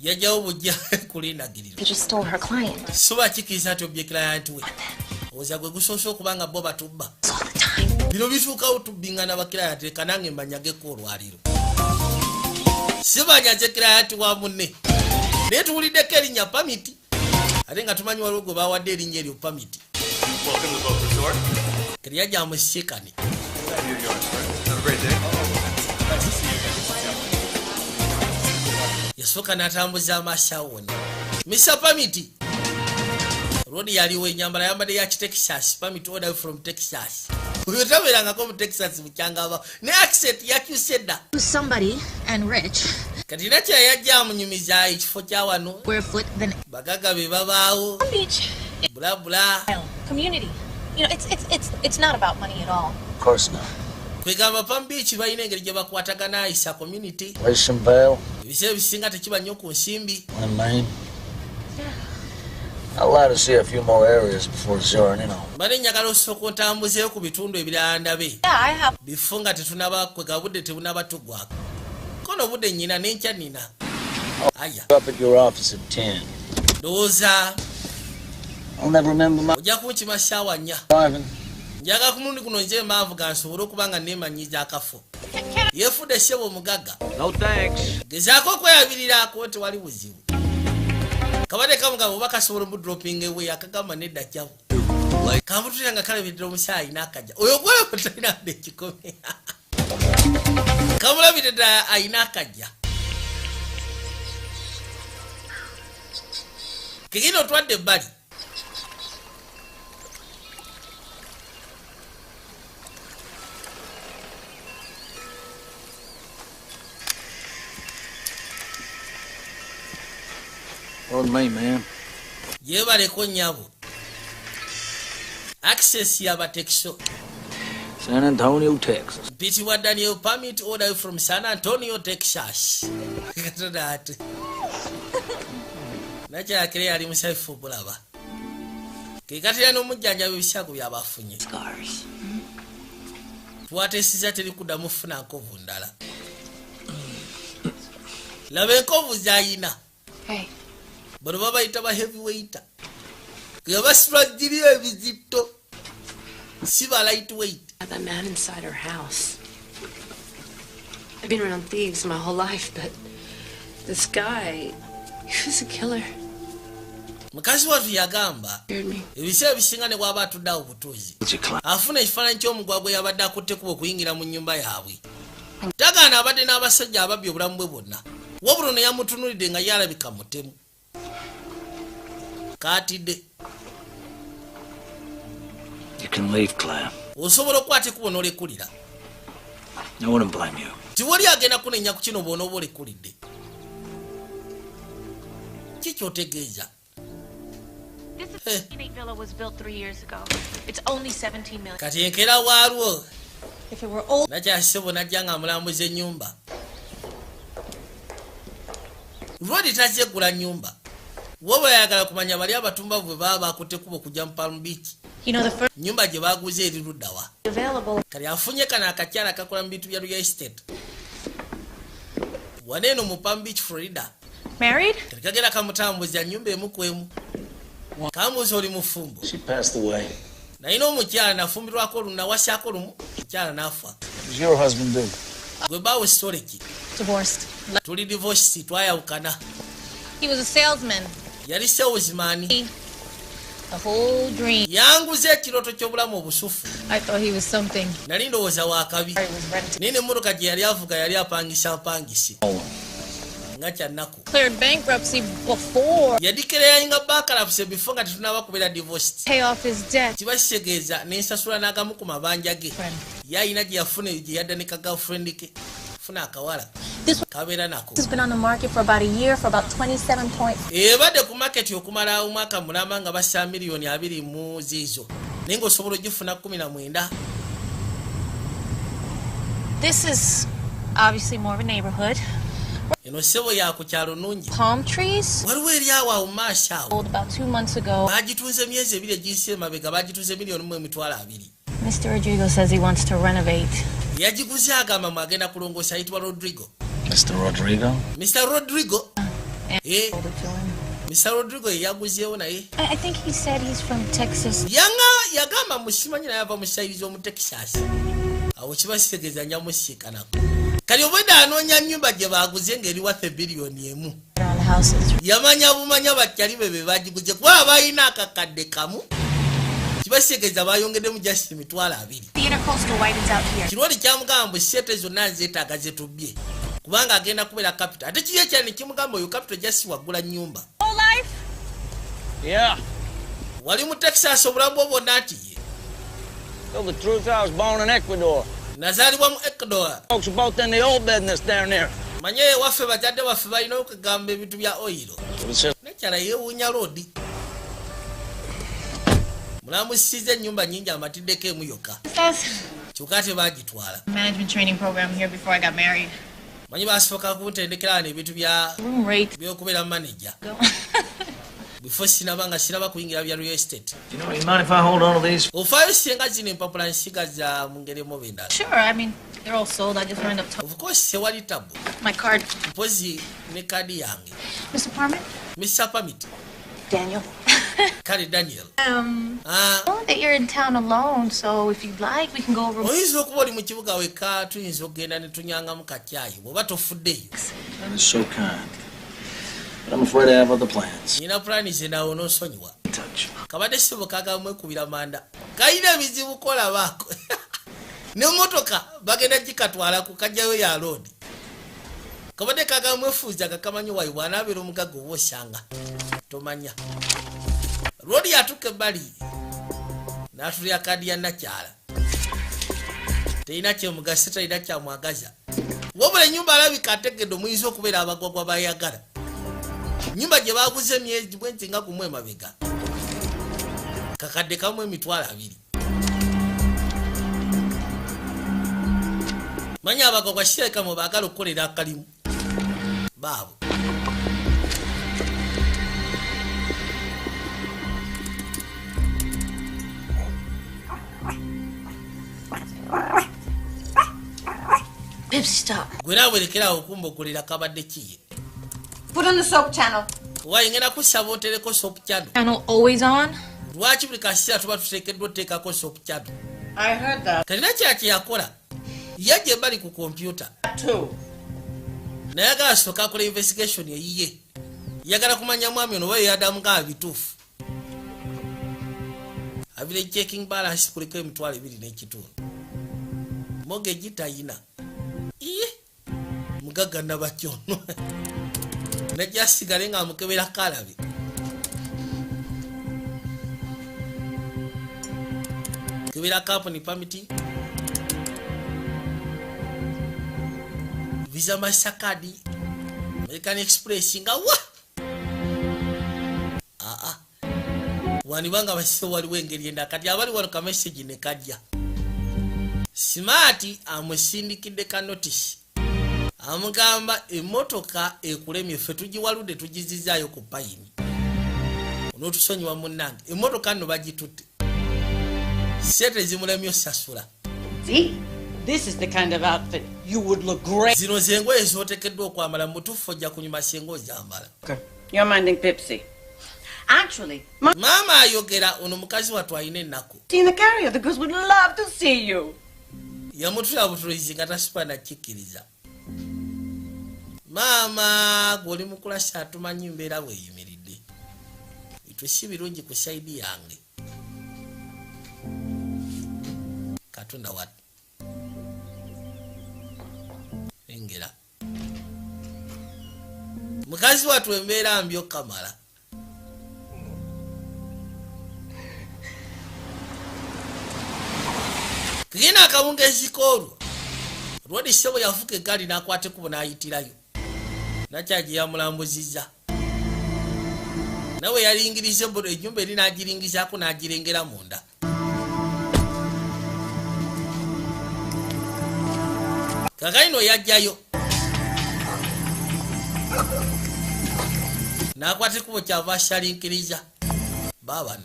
Yajjawo bujja kulindagiriro. He just stole her client. Soba kikiriza nti obye client we. Oza gwe gusoose okubanga bo batubba. Bino bituukawo tubbingana bakirayati leka nange mbanyageko olwaliro. Sibanyaze kirayati wa munne. Naye tuwuliddeko erinnya Parmet. Ate nga tumanyi waliwo gwe bawadde erinnya eryo Parmet. Kati yajja amusikane. Yasooka n'atambuza amaaso awona. Mr. Parmet. Rodi yaliwo enyambala yambadde ya Texas. Parmet order from Texas. Oyo tabeerangako mu Texas bukyangaba. Ne accent yakyusedda. Somebody and rich. Kati nakya yajja amunyumiza ekifo kya wano. Barefoot then. Bagaga be babaawo. Beach. Bula bula. Community. You know, it's not about money at all. Of course not. Kwegamba Palm Beach balina engeri gye bakwatagana isa community. Western Vale. Ebiseera bisinga tekiba nnyo ku nsimbi. On Maine. I'd like to see a few more areas before zeroing in on. Bale njagala osooka ontambuzeeyo ku bitundu ebirala ndabe. I have. Bifo nga tetunaba kwega budde tebunaba tugwako. Kono budde nnyina n'enkya nina. Aya. Up at your office at 10. Ndowooza. I'll never remember my ojja kunkima ssaawa 4. driving. Njagala ku mulundi guno nze emaavu ga nsobole okuba nga neemanyiza akafo. Yeefudde ssebo omugagga. No thanks. Gezaako okweyabiriraako tewali buzibu. Kabadde kamugamba oba kasobola omudroping ewe akagamba nedda kyabo. Kamutulira nga kalabirira omusaayi n'akajja. Oyo gwe talina nde ekikome. Kamulabirira ddala ayina akajja. Kigino otwadde ebbali. Pardon me, man. Yebaleko nnyabo. Access y'abatekso. San Antonio, Texas. Mpitibwa Daniel Parmet order from San Antonio, Texas. Katonda ate. Nakyakire yali musaifu bulaba. Kekatira n'omujjanjabi ebisaago byabafunye. Twateesiza teri kuddamu funa nkovu ndala. Laba enkovu z'ayina. Bano babayita ba heavyweight. Nga basitulagirira ebizitto. Si ba lightweight. That man inside her house. I've been around thieves my whole life, but this guy, he was a killer. Mukazi watu yagamba ebiseera bisinga ne bw'aba atudde obutuuzi afuna ekifaananyi ky'omugwagwe yabadde akutte kuba okuyingira mu nnyumba yaabwe. Tagaana abadde n'abasajja ababbi obulamu bwe bwonna. Wabula ono yamutunuulidde nga yalabika mutemu. Kaatidde. You can leave, Claire. Osobola okukwata ekkubo n'olekulira. I wouldn't blame you. tiwali agenda kunenya ku kino bw'onooba olekulidde. Kikyotegeeza. This innate villa was built 3 years ago. It's only 17 million. Kati enkera waalwo. If it were old, nakyasebo najja nga amulambuza ennyumba. Lwali tazeggula nnyumba. Woba yagala kumanya bali abatumba bwe baba bakutte kubo kujja mu Palm Beach. You know the first Nyumba gye baaguze eri luddawa. available. Kali afunye kana akakyala kakola mu bintu bya real estate. Waneeno mu Palm Beach, Florida. Married? Kali kagenda kamutambuza nnyumba emu ku emu. Kamuuza oli mufumbo. She passed away. Nalina omukyala nafumbirwako olumu nawasyako lumu mukyala n'afa. What does your husband do? Gwe baawe story ki? Divorced. Tuli divorced twayawukana. He was a salesman. Yali salesman. The whole dream. Yanguze ekirooto ky'obulamu obusufu. I thought he was something. Nali ndowooza waakabi. Nini emmotoka gye yali avuga yali apangisi. Nga kyannaku. Cleared bankruptcy before. Yadikereya bankruptcy before nga tetunaba kubeera divorced. Pay off his debt. Kiba kitegeeza n'ensasula n'agamu ku mabanja ge. Yayina gye yafuna gye yadda ne ka girlfriend ke. Funa akawala. Kabeera nako. This has been on the market for about a year for about 27 points. Ebadde ku market okumala omwaka mulamba nga bassa miliyoni 2 mu ziizo. Naye ng'osobola ogifuna 19. This is obviously more of a neighborhood. Eno sebo ya ku kyalo nungi. Palm trees. Waliwo eri awo awo maaso awo. Sold about 2 months ago. Bagitunze emyezi 2 egiyise emabega bagitunze miliyoni 1.2. Mr. Rodrigo says he wants to renovate. Yagiguze agamba mwagenda kulongoosa ayitibwa Rodrigo. Mr. Rodrigo? Mr. Rodrigo? Mr. Rodrigo yaguzeewo naye. I think he said he's from Texas. Yagamba musimanyi naye ava mu sayiri z'omu Texas. Awo kiba kitegeeza nyamusiikanako. Kali obwedda anoonya nnyumba gye baaguze ng'eri wathe biliyoni 1. Yamanya bumanya bakyali be bagiguze kuba balina akakadde kamu. Kiba kitegeeza bayongeddemu just 2. The intercoastal widens out here. Kirwali kyamugamba mbu sente zonna nzeetaaga zetubbye. Kubanga agenda kubeera capital. Ate kiri ekyani kimugamba oyo capital just waggula nnyumba. Whole life? Yeah. Wali mu Texas obulamu bwo bwonna ati ye. Tell the truth, I was born in Ecuador. Nazaalibwa mu Ecuador. Folks both in the oil business down there. Manye waffe bazadde baffe balina okugamba ebintu bya oyiro. Nekyala yeewuunya loodi. Mulamusize ennyumba nnyingi amatiddeko emu yokka. Kyokka tebagitwala. Management training program here before I got married. Manyi basooka kuntendekera n'ebintu by'okubeera manager. Before sinaba kuyingira bya real estate. You know, you mind if I hold on to these? Ofaayo singa zino empapula nsiga za mu ngeri emu bendala. Sure, I mean, they're all sold. I just wind up Of course, sewali tabu. my card. Mpozi ne kadi yange. Mr. Parmit? Mr. Permit. Daniel. Kale Daniel. I know that you're in town alone, so if you'd like, we can go over. Oyinza okuba oli mu kibuga wekka tuyinza okugenda ne tunyangamu kakyayi bw'oba tofuddeyo. That is so kind. But I'm afraid I have other plans. Nina pulani ze naawo n'onsonyiwa. Kabadde sibo kaagala mwekubira manda. Kayina ebizibu kolabaako. N'emmotoka bagenda gikatwalaku kajjayo ya loodi. Kabadde kaagala mwefuuza kakamanyi wayi bw'anaabeera omugagga oba osanga. Tomanya. Loodi yatuuka ebbali. N'atulya kadi ya nakyala. Terina kyemugasa terina kyamwagaza. Wabula ennyumba alabika ategedde omuyinza okubeera abagwagwa bayagala. Nyumba gye baaguze emyezi bwenti nga gumu emabega. Kakadde kamu 2. Manya abagwagwa kirabika mwe baagala okukolera akalimu. Baabo. Pepsi, stop. Gwe naawe werekerawo okumba okolera kabadde kiye. Put on the soap channel. Wayi ngenda kusaba otereko soap channel. Channel always on? Lwaki buli kaseera tuba tuteekeddwa oteekako soap channel? I heard that. Talina kyaki yakola. Yajja ebbali ku kompyuta. Naye agala asooka akola investigation eyiye. Yagala kumanya mwami ono oba yeyadamu nga bituufu. Abire checking balance kuliko 2.2. Mortgage tayina. Iye. Mugagga nabakyono. Najja asigale nga amukebera kalabi. Kebera company permit. visa Mastercard American Express nga wa wani banga basiso wali wengeri enda kati abali wano ka message ne kajja Smart amusindikidde ka notice amugamba emotoka ekulemye fe tugiwalude tugizizaayo ku payini onotusonyiwa munnange emotoka nno bagitutte sente zimulemye osasula. See, this is the kind of outfit you would look great. Zino zengoye zotekeddwa okwambala mutuufu ojja kunyuma sengo ozambala. You're minding Pipsy. Actually, Mama ayogera ono mukazi watu ayine ennaku. In the carrier, the girls would love to see you. Yamutula butulizi nga tasipa nakikkiriza. Mama goli mukula shatumanyi mbeera weeyimiridde. Itwe si birungi ku side yange. Katonda wat. Engera. Mukazi watu embeera mbyo kamala. Kigina akawungezi kolwo. Rwadi sebo yafuka egali nakwate kubona ayitirayo. Nachaji ya mulambuziza. Nawe yalingirize bodo ejumbe eri nagiringizako nagirengera munda. Kakaino yajjayo. Nakwate kubo kyava shalinkiriza. Babano.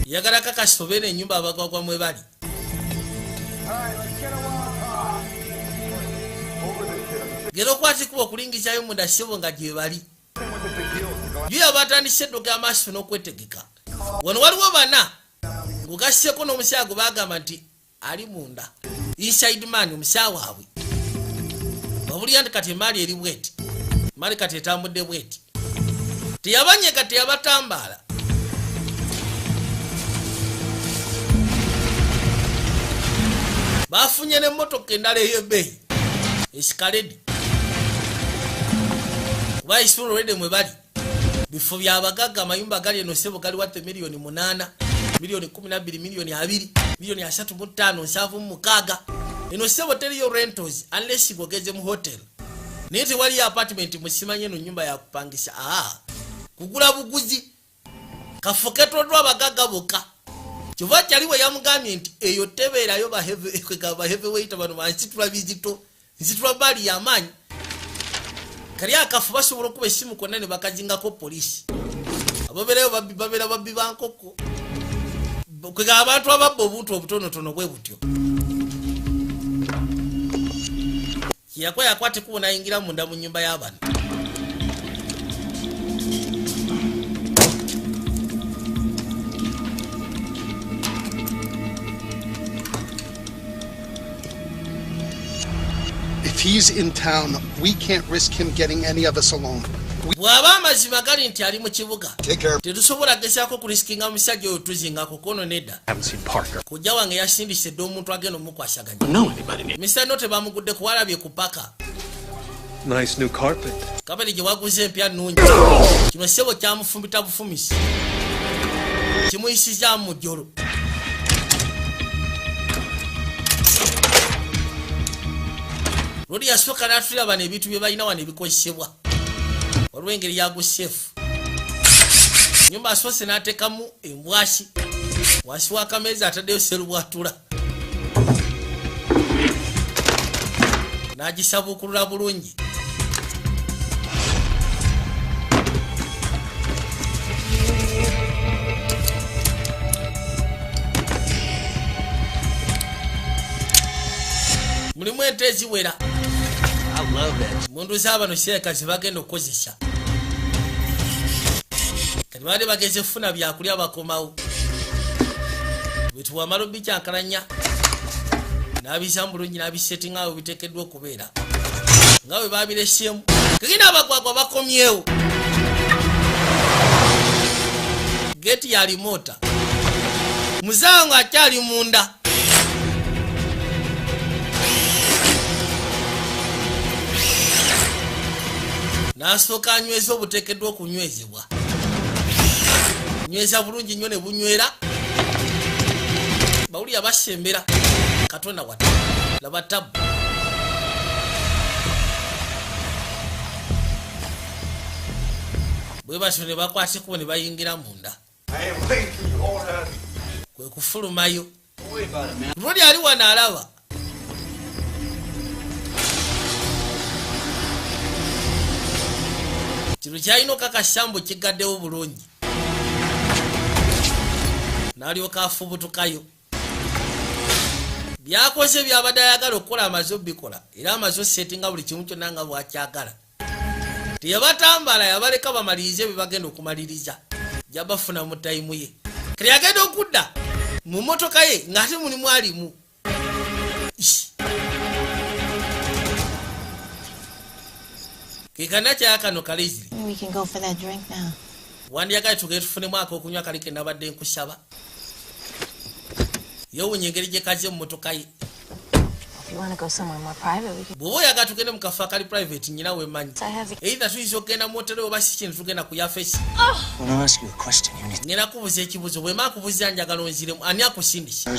Yagala kakasobere nyumba abagwagwa mwe bali. Gero kwati kubo kulingizayo munda sebo nga gye bali. Yuya batandise doga amaso n'okwetegeka. Wano waliwo bana. Ngugaseko n'omusyago bagamba nti ali munda. Inside man omusyawo waabwe. Wabulya nti kati mali eri bweti. Mali kati etambudde bweti. Teyabanyega teyabatambaala. Bafunye ne motoka endala ey'ebbeeyi esikaledi kuba isuro rede mwe bali bifo byabagagga amayumba gali eno sebo gali wate milioni 8 milioni 12 milioni 2 milioni 3.5 7 eno sebo teriyo rentals unless igogeze mu hotel niti wali apartment musimanye no nyumba ya kupangisha kugula buguzi kafoketo dwa bagagga boka Chiva chaliwe yamugambye nti eyo tebeerayo ba heavyweight bano bansitula bizito nzitula bali yamanyi kali akafu basobola kuba esimu konna ne bakajingako polisi abobereyo babira babbi bankoko kwega abantu ababbo obuntu obutonotono bwe butyo yakwa yakwate kubona yingira munda mu nyumba y'abana. If he's in town, we can't risk him getting any of us alone. Bwaba mazima gali nti ali mu kibuga. Tetusobola gezaako kuriskinga musajja oyo tuzingako kono nedda. Kujja wange yasindise ddo omuntu agenda omukwasaganya. Mr. Note bamugudde kuwalabye ku paka. Nice new carpet. Kapeti gye waguze empya nnungi. Kino sebo kyamufumbita bufumisi. Kimuyisiza mu jjolo. Rodi yasoka natulira bano ebintu bye balina wano ebikozesebwa. Olw'engeri yagusefu. Nyumba asoose n'ateekamu embwashi. Wansi w'akameeza ataddeyo serubwatula. N'agisabuukulula bulungi. Mulimu ente eziwera. I love that. Mundu z'abano sheeka zibagenda okukozesa. Kati baali bageze funa byakulya bakomawo. Bwetu wamala obikyankalanya. N'abizaamu bulungi n'abisettinga awo biteekeddwa okubeera. Nga bwe baabireseemu. Kagina abagwagwa bakomyewo. Geti yali moota. Muzango akyali munda. Nasooka anyweza obuteekeddwa okunywezebwa. Nyweza bulungi nnyo ne bunywera. Bawulira basembera. katonda watu laba tabu bwe batyo ne bakwateko ne bayingira munda kwe kufulumayo luli ali wano alaba kino kyalina okakashambo kigaddewo bulungi n'alyoka afubutukayo byakoze byabadde ayagala okukola amaze obikola era amaze osetinga buli kimu kyonna nga bwakyagala teyabatambala yabaleka bamalirize bye bagenda okumaliriza jabafuna mu tayimu ye kati yagenda okudda mu motoka ye ng'ate mulimu alimu kekana kyakano kalezire wandiyagala tugere tufunemu ak'okunywa kali ke nabadde nkusaba yewunya engeri gye kaze mu motoka ye bw'oba oyagala tugende mu kafo akali private nyina wemanyi eitha tuyinza okugenda mu hotero oba si kintu tugenda ku yafesi ngenda kubuuza ekibuuzo bwe maa kubuuza njagala onziremu ani akusindisa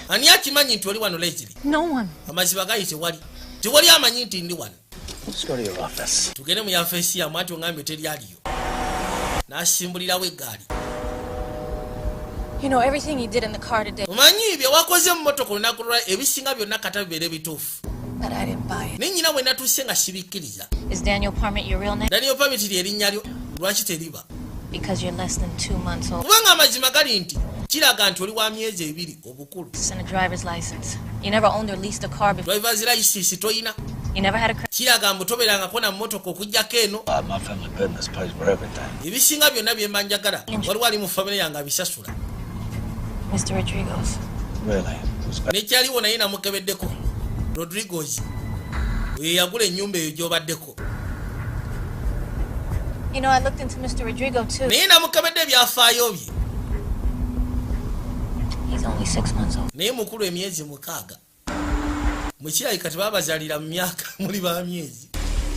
ani akimanyi nti oli wano Leslie amaziba gali tewali amanyi nti ndi wano tugende mu yafesi yamu ati ongambe teryaliyo n'asimbulirawo eggaali You know everything you did in the car today. Umanyi bye wakoze mu motoka olunaku lwa ebisinga byonna kata bibeere bituufu. But I didn't buy it. Ninnyina bwe natuuse nga sibikkiriza. Is Daniel Parmit your real name? Daniel Parmit ly'erinnya lyo lwaki teriba? Because you're less than 2 months old. Kubanga amazima gali nti kiraga nti oli wa myezi 2 obukulu. And a driver's license. You never owned or leased a car before. Driver's license toyina. You never had a credit. Kiraga mbutoberangako na mmotoka okujjako eno. My family business pays for everything. Ebisinga byonna bye mbanjagala waliwo ali mu famire yange abisasula. Mr. Rodriguez. Really? Nekyaliwo naye namukebeddeko. Rodriguez. Oyo yagula ennyumba eyo gy'obaddeko. You know, I looked into Mr. Rodrigo too. Naye namukebedde ebyafaayo bye. He's only 6 months old. Naye mukulu emyezi 6. Mukirabika tebabazaalira mu myaka muli ba myezi.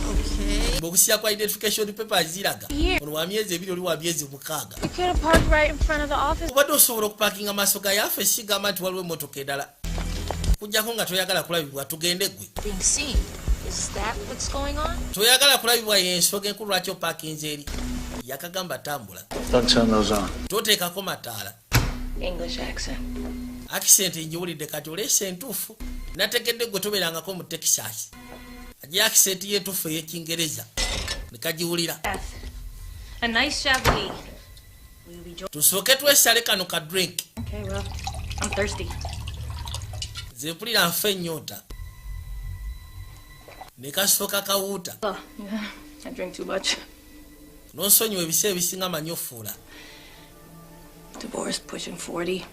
Okay. Bokusiya kwa identification papers ziraga. Ono wa myezi 2 oli wa myezi 6. You could have parked right in front of the office. Obadde osobola okupakinga maaso ga yaffe sigamba nti waliwo emmotoka endala. Kujjako nga toyagala kulabibwa tugende gwe. Being seen. Is that what's going on? Toyagala kulabibwa y'ensonga enkulu lwaki opakinze eri. Yakagamba tambula. Don't turn those on. Toteekako mataala. English accent. Accent njiwulidde kati oleese entuufu. Nategedde gwe toberangako mu Texas. Ajja accent y'entuufu ey'Ekingereza. Nekagiwulira. A nice Chablis. Tusooke twesale kano ka drink. Okay, well, I'm thirsty. Ze mpulira nfe ennyota. Ne kasooka kawuuta. Oh, yeah, I drink too much. N'onsonyiwa ebiseera ebisinga manyofuula. Divorce pushing 40.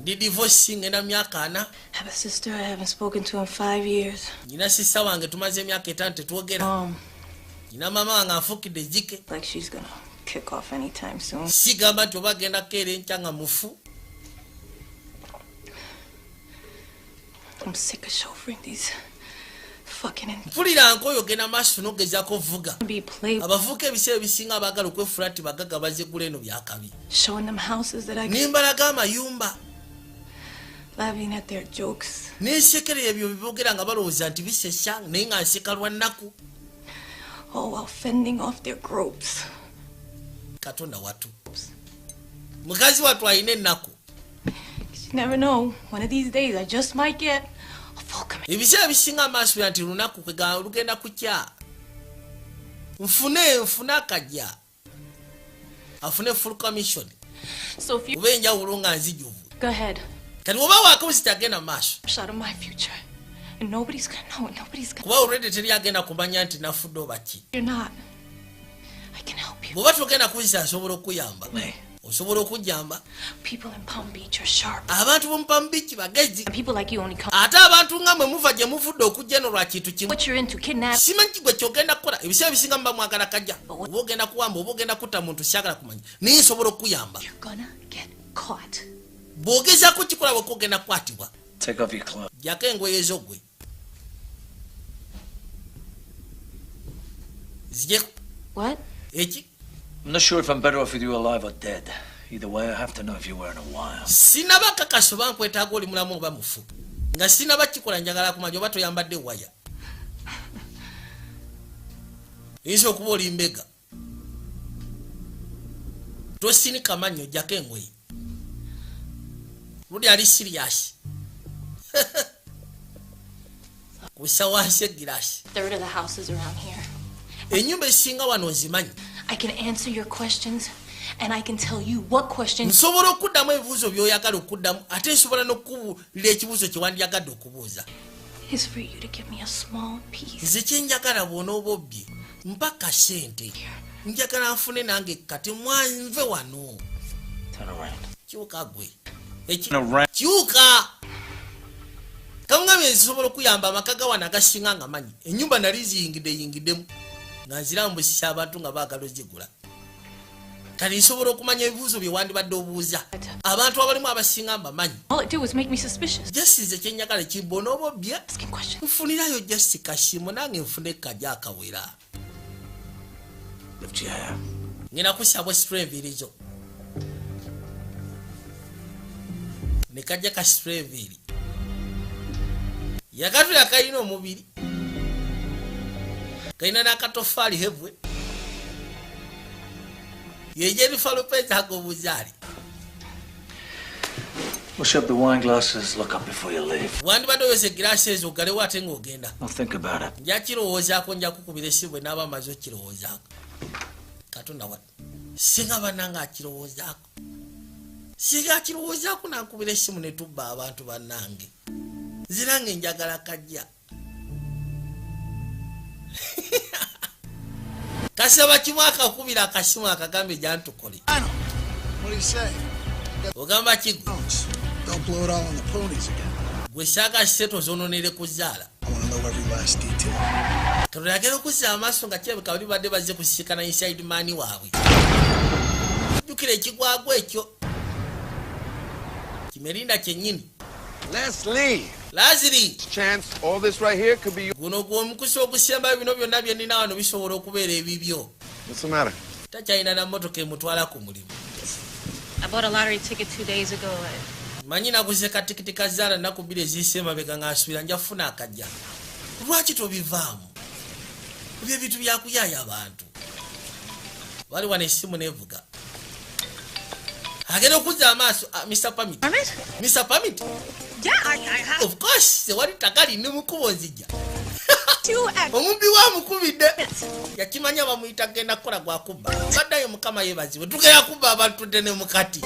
Ndi divorce ngenda myaka 4. Have a sister I haven't spoken to in 5 years. Nina sissa wange tumaze emyaka 5 tetwogera. Nina mama wange anfukidde jike. Like she's gonna kick off anytime soon. Sigamba nti oba agenda kukeera enkya nga mufu. I'm sick of chauffeuring these fucking... Mpulira nkoyo genda maaso n'ogezaako vuga. Abavuka ebiseera ebisinga abaagala okwefuula nti bagaga bazeggula eno byakabi. Showing them houses that I... Nimbalaga amayumba. Laughing at their jokes. Nensekera ebyo bibogera nga balowooza nti bisesa naye nga nseka lwa nnaku. Oh, while fending off their gropes. Katonda watu. Mukazi watu alina ennaku. You never know. One of these days I just might get a full commission. Ebiseera bisinga amaaso nti lunaku lugenda kukya. Nfune akajja. Afune full commission. So if you... Ube enjawulo nga nzijuvu. Go ahead. Kati oba wakozi tagenda maaso. Shot of my future. And nobody's gonna know. Nobody's gonna... Kuba already teri agenda kumanya nti nafudde oba ki. You're not. I can help you. Bw'oba togenda kuzisa asobola okuyamba. Osobola okujjamba. People in Palm Beach are sharp. Abantu b'omu Palm Beach bagezi. People like you only come... Ate abantu nga mwe muva gye muvudde okujja eno lwa kintu kimu. What you're into, kidnap... Simanyi gwe kyogenda kukola. Ebiseera bisinga muba mwagala kajja. Oba ogenda kuwamba, oba ogenda kutta muntu syagala kumanya. Naye nsobola okuyamba. You're gonna get caught. Bw'ogezaako kikola bw'oka ogenda kukwatibwa. Take off your clothes. Jjako engoye zo gwe. Zijeko. What? Eki? I'm not sure if I'm better off with you alive or dead. Either way, I have to know if you're wearing a wire. Sinaba kakaso bankwetaaga oli mulamu oba mufu. Nga sinaba kikola njagala kumanya oba toyambadde waya. Yinza okuba oli mbega. Tosinika manyo ojjako engoye. Ludi ali serious. Kusa wansi egiraasi. Third of the houses around here. Ennyumba esinga wano nzimanyi. I can answer your questions and I can tell you what questions. Nsobola okuddamu ebibuuzo by'oyagala okuddamu ate nsobola n'okubuulira ekibuuzo kye wandyagadde okubuuza. Is for you to give me a small piece. Nze kye njagala bw'onooba obbye mpaka sente. Njagala nfune nange kati mwanve wano. Kyuka gwe. Kyuka. Kamugambye nsobola okuyamba amaka ga wano agasinga nga manyi. Ennyumba nali ziyingiddemu nga nzirambusisa abantu nga baagala ozigula. Kati nsobola okumanya ebibuuzo bye wandibadde obuuza. Abantu abalimu abasinga mbamanyi. All it did was make me suspicious. Just nze kye njagala kimbona oba obbye. Nfunirayo just kasimu nange nfune kajja akawera. Ngina kusabwa strevirizo. Nekajja ka streviri. Yakatu yakalina omubiri. Kaina n'akatofaali hevwe. Jennifer Lopez agobuzaali. Wash up the wine glasses, look up before you leave. Wandibadde oyose glasses ogalewo ate ng'ogenda. I'll think about it. Nja kirowoozaako nja kukubira essimu bwe naaba amaze okirowoozaako. Katonda wa singa bannanga akirowoozaako. Singa akirowoozaako nankubira essimu ne tubba abantu bannange. Zirange njagala kajja. Kasaba kimu akakubira akasimu akagambe jantukole. What do you say? Ogamba kigu. Don't blow it all on the ponies again. Gwe saga seto zononere kuzaala. I want to know every last detail. Tulagera okuza amaaso nga kyebeka bali badde bazze kusikana inside mani waabwe. Jukire ekigwagwa ekyo. Kimerinda kyennyini. Lazarus. Chance, all this right here could be. Guno gw'omukusa okusemba bino byonna bye nnina wano bisobola okubeera ebibyo. What's the matter? Takyalina na mmotoka emutwala ku mulimu. I bought a lottery ticket 2 days ago. Manyi naguze katikiti ka zaala nnaku bbiri eziyise emabega ng'asubira nja kufuna akajja. Lwaki tobivaamu? Ebyo ebintu byakuyaaya abantu. Wali wano essimu nevuga. Agenda okuzza amaaso. Mr. Permit. Mr. Permit? Yeah, I have. Of course, tewali ttaka lino mukubo nzija. Omubbi wamukubidde. Yakimanya bamuyita genda kukola gwakubba. Baddayo mukama yeebazibwe. Tugenda kubba abantu tudde ne mukati.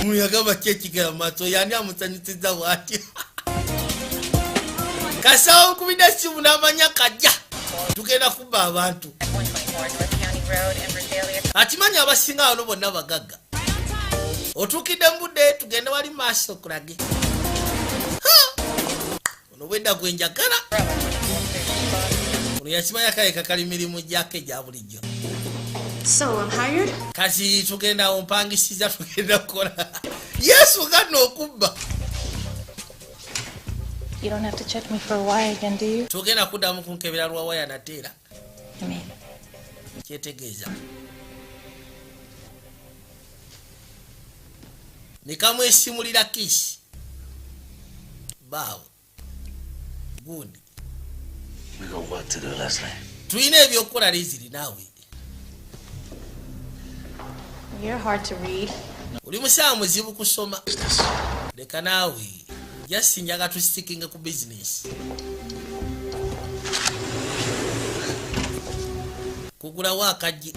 Muyagamba kyekigera maaso yani amusanyusiza bw'atyo. Kasawo mukubidde essimu n'amanya kajja. Tugenda kubba abantu. Akimanya abasinga wano bonna bagagga. Otuukidde mu budde tugende wali maaso okulage. Ono bwedda gwe njagala. Ono yakimanya kale kakali mirimu gyake gya bulijjo. So, I'm hired? Kati tugenda ompangisiza tugenda kukola. Yesu gano okubba. You don't have to check me for a wire again, do you? Tugenda kuddamu kunkebera lwa waya nateera. I mean. Kyetegeeza. Nikamwesimulira kisi. Bawo. Gundi. We got what to do, Leslie. Tulina ebyokukola Leslie naawe. You're hard to read. Oli musawo muzibu kusoma. Leka naawe. Just njaga tu sticking ku business. Kugula wakaji.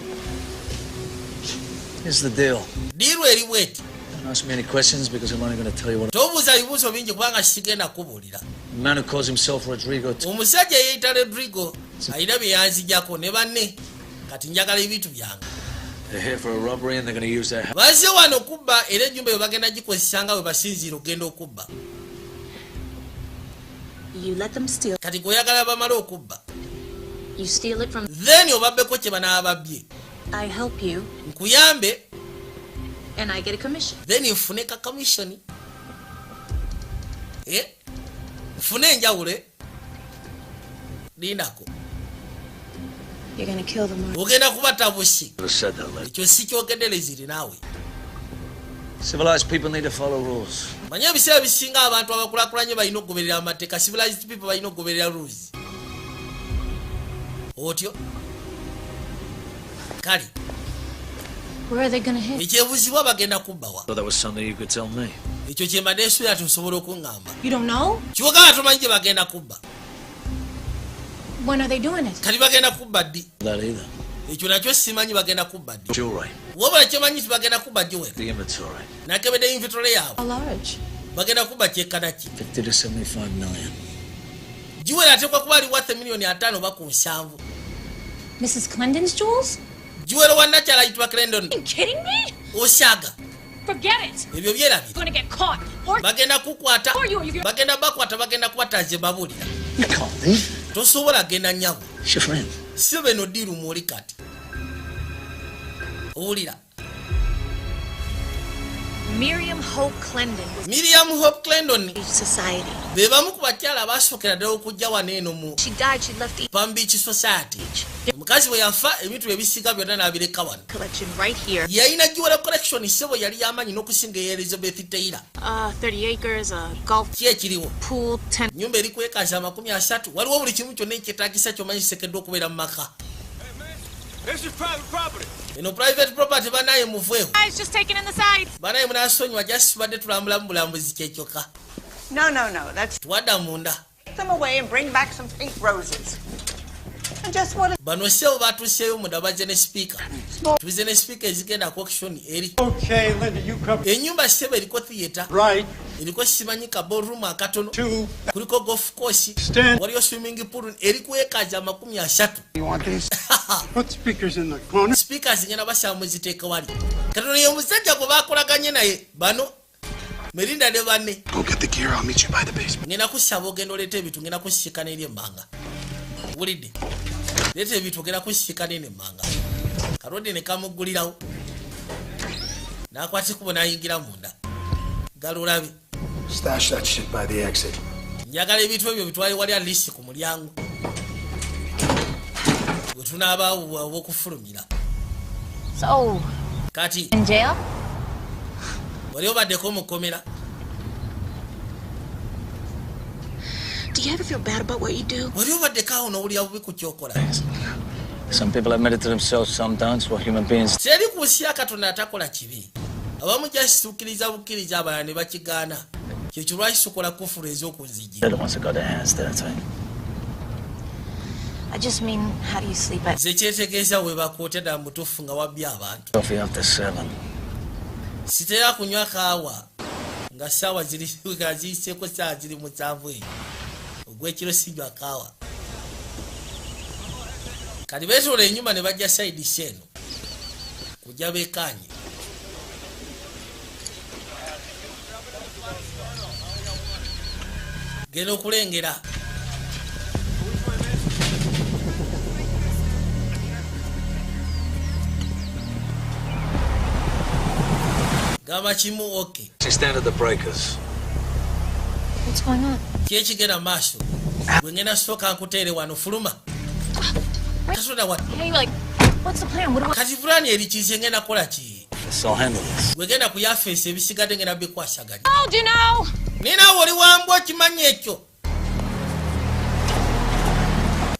Here's the deal. Deal eri bweti. Don't ask me any questions because I'm only going to tell you what. Tobuuza bibuuzo bingi kubanga sigenda kubuulira. The man who calls himself Rodrigo. Omusajja yeeyita Rodrigo alina bye yanzijjako ne banne kati njagala ebintu byange. They're here for a robbery and they're going to use their. Bazze wano kubba era ennyumba yo bagenda gikozesanga we basinziira ogenda okubba. You let them steal. Kati goyagala bamala okubba. You steal it from. Then obabbeko kye banaababye. I help you. Nkuyambe. And I get a commission. Then nfune ka commission. Nfune enjawulo. Lindako. You're gonna kill them. Ogenda kubata busi. Who said that, Leslie? Ekyo si kyogedde Leslie naawe. Civilized people need to follow rules. Manya biseera bisinga abantu abakulakulanye balina okugoberera amateeka. Civilized people balina okugoberera rules. Otyo kali Where are they gonna hit? ekyebuzibwa bagenda kubbawa. So that was something you could tell me. Ekyo kyembadde nsuubira tusobola okuŋŋamba. You don't know? Kiwogala tomanyi gye bagenda kubba. When are they doing it? Kati bagenda kubba ddi? That either. Ekyo nakyo simanyi bagenda kubba ddi. Jewelry. Wabula kyemanyi bagenda kubba jewelry. The inventory. Nakebedde inventory yaabwe. How large? Bagenda kubba kyekkana ki. 50 to 75 million. Jewelry ateekwa kuba ali worth million 5 oba ku 7. Mrs. Clendon's jewels? Jewelry wa nakyala ayitibwa Clendon. Are you kidding me? Oshaga. Forget it. Ebyo byerabye. You're gonna get caught. Or Bagenda kukwata. Bagenda bakwata bagenda kukwata gye babulira. You can't leave. Tosobola genda nnyabo. It's your friend. Si beno diru mwoli kati. Owulira. Miriam Hope Clendon was Miriam Hope Clendon society. be bamu ku bakyala abasookera ddala okujja wano eno mu She died, she left the Palm Beach Society. Omukazi bwe yafa ebintu ebisiga byonna n'abireka wano. collection right here. Yalina jewelry collection sebo yali y'amaanyi n'okusinga eya Elizabeth Taylor. 30 acres, a golf Ki ekiriwo? pool, 10. Nyumba eri kwekaaza 30. Waliwo buli kimu kyonna ekyetaagisa ky'omanyi kisekeddwa okubeera mu maka. This is private property. Eno private property banaye muveewo. Guys, just taking in the sides. Banaye munaasonyiwa just tubadde tulambula mu bulambuzi kyekyoka. No. That's Tuwadda munda. take them away and bring back some pink roses. And just what? Bano sebo batuuseeyo munda bazze ne speaker. Tubize ne speaker ezigenda ku auction eri. Okay, Linda, you cover. Ennyumba sebo eriko theatre. Right. Eriko simanyika ballroom akatono. 2. Kuliko golf course. Stand. Waliyo swimming pool eri kwekaaza 30. You want these? Put speakers in the corner. Speakers ngenda basaba muziteeka wali. Katono ye musajja gwe baakolaganye naye bano Melinda ne banne. Go get the gear. I'll meet you by the basement. Ngenda kusaba ogenda oleeta ebintu ngenda kusisikana eri emmanga. Wulidde? Leeta ebintu ogenda kusisikana eri emmanga. Kalodi ne kamuggulirawo. N'akwata ekkubo n'ayingira munda. Galulabe. Stash that shit by the exit. Njagala ebintu ebyo bitwale wali at least ku mulyango. Bwe tunaabaawo obw'okufulumira. So, Kati in jail? wali obaddeko mukomera. Do you ever feel bad about what you do? Wali obaddeko awo n'owulira bubi ku kyokola. Some people admit it to themselves, some don't. We're human beings. Teri ku nsi ya Katonda atakola kibi. Abamu jasituukiriza bukkiriza abalala ne bakigaana. Kyekyo lwaki tukola kufulu ez'okunzigi. They're the ones that got their hands dirty. I just mean, how do you sleep at Nze kyetegeeza we bakootera mu butuufu nga wabbya abantu. Coffee after 7. Sitera kunywa kaawa nga ssaawa nga ziyiseeko ssaawa ziri 7 eyo. Ogw'ekiro sinywa kaawa. Kati beetoola ennyumba ne bajja sayidi seeno. Kujja beekaanye. Genda okulengera. Gamba kimu okay. Stand at the breakers. What's going on? Kyekigenda maaso. Gwe ngenda sooka nkuteere wano fuluma. Kasoda wa. Hey, like, what's the plan? What do I... Kati fulani erikiise ngenda kola ki? So I'll handle this. Gwe genda ku yafeesi ebisigadde ngenda bikwasaganya. How do you know? Nina oli wambwa okimanyi ekyo.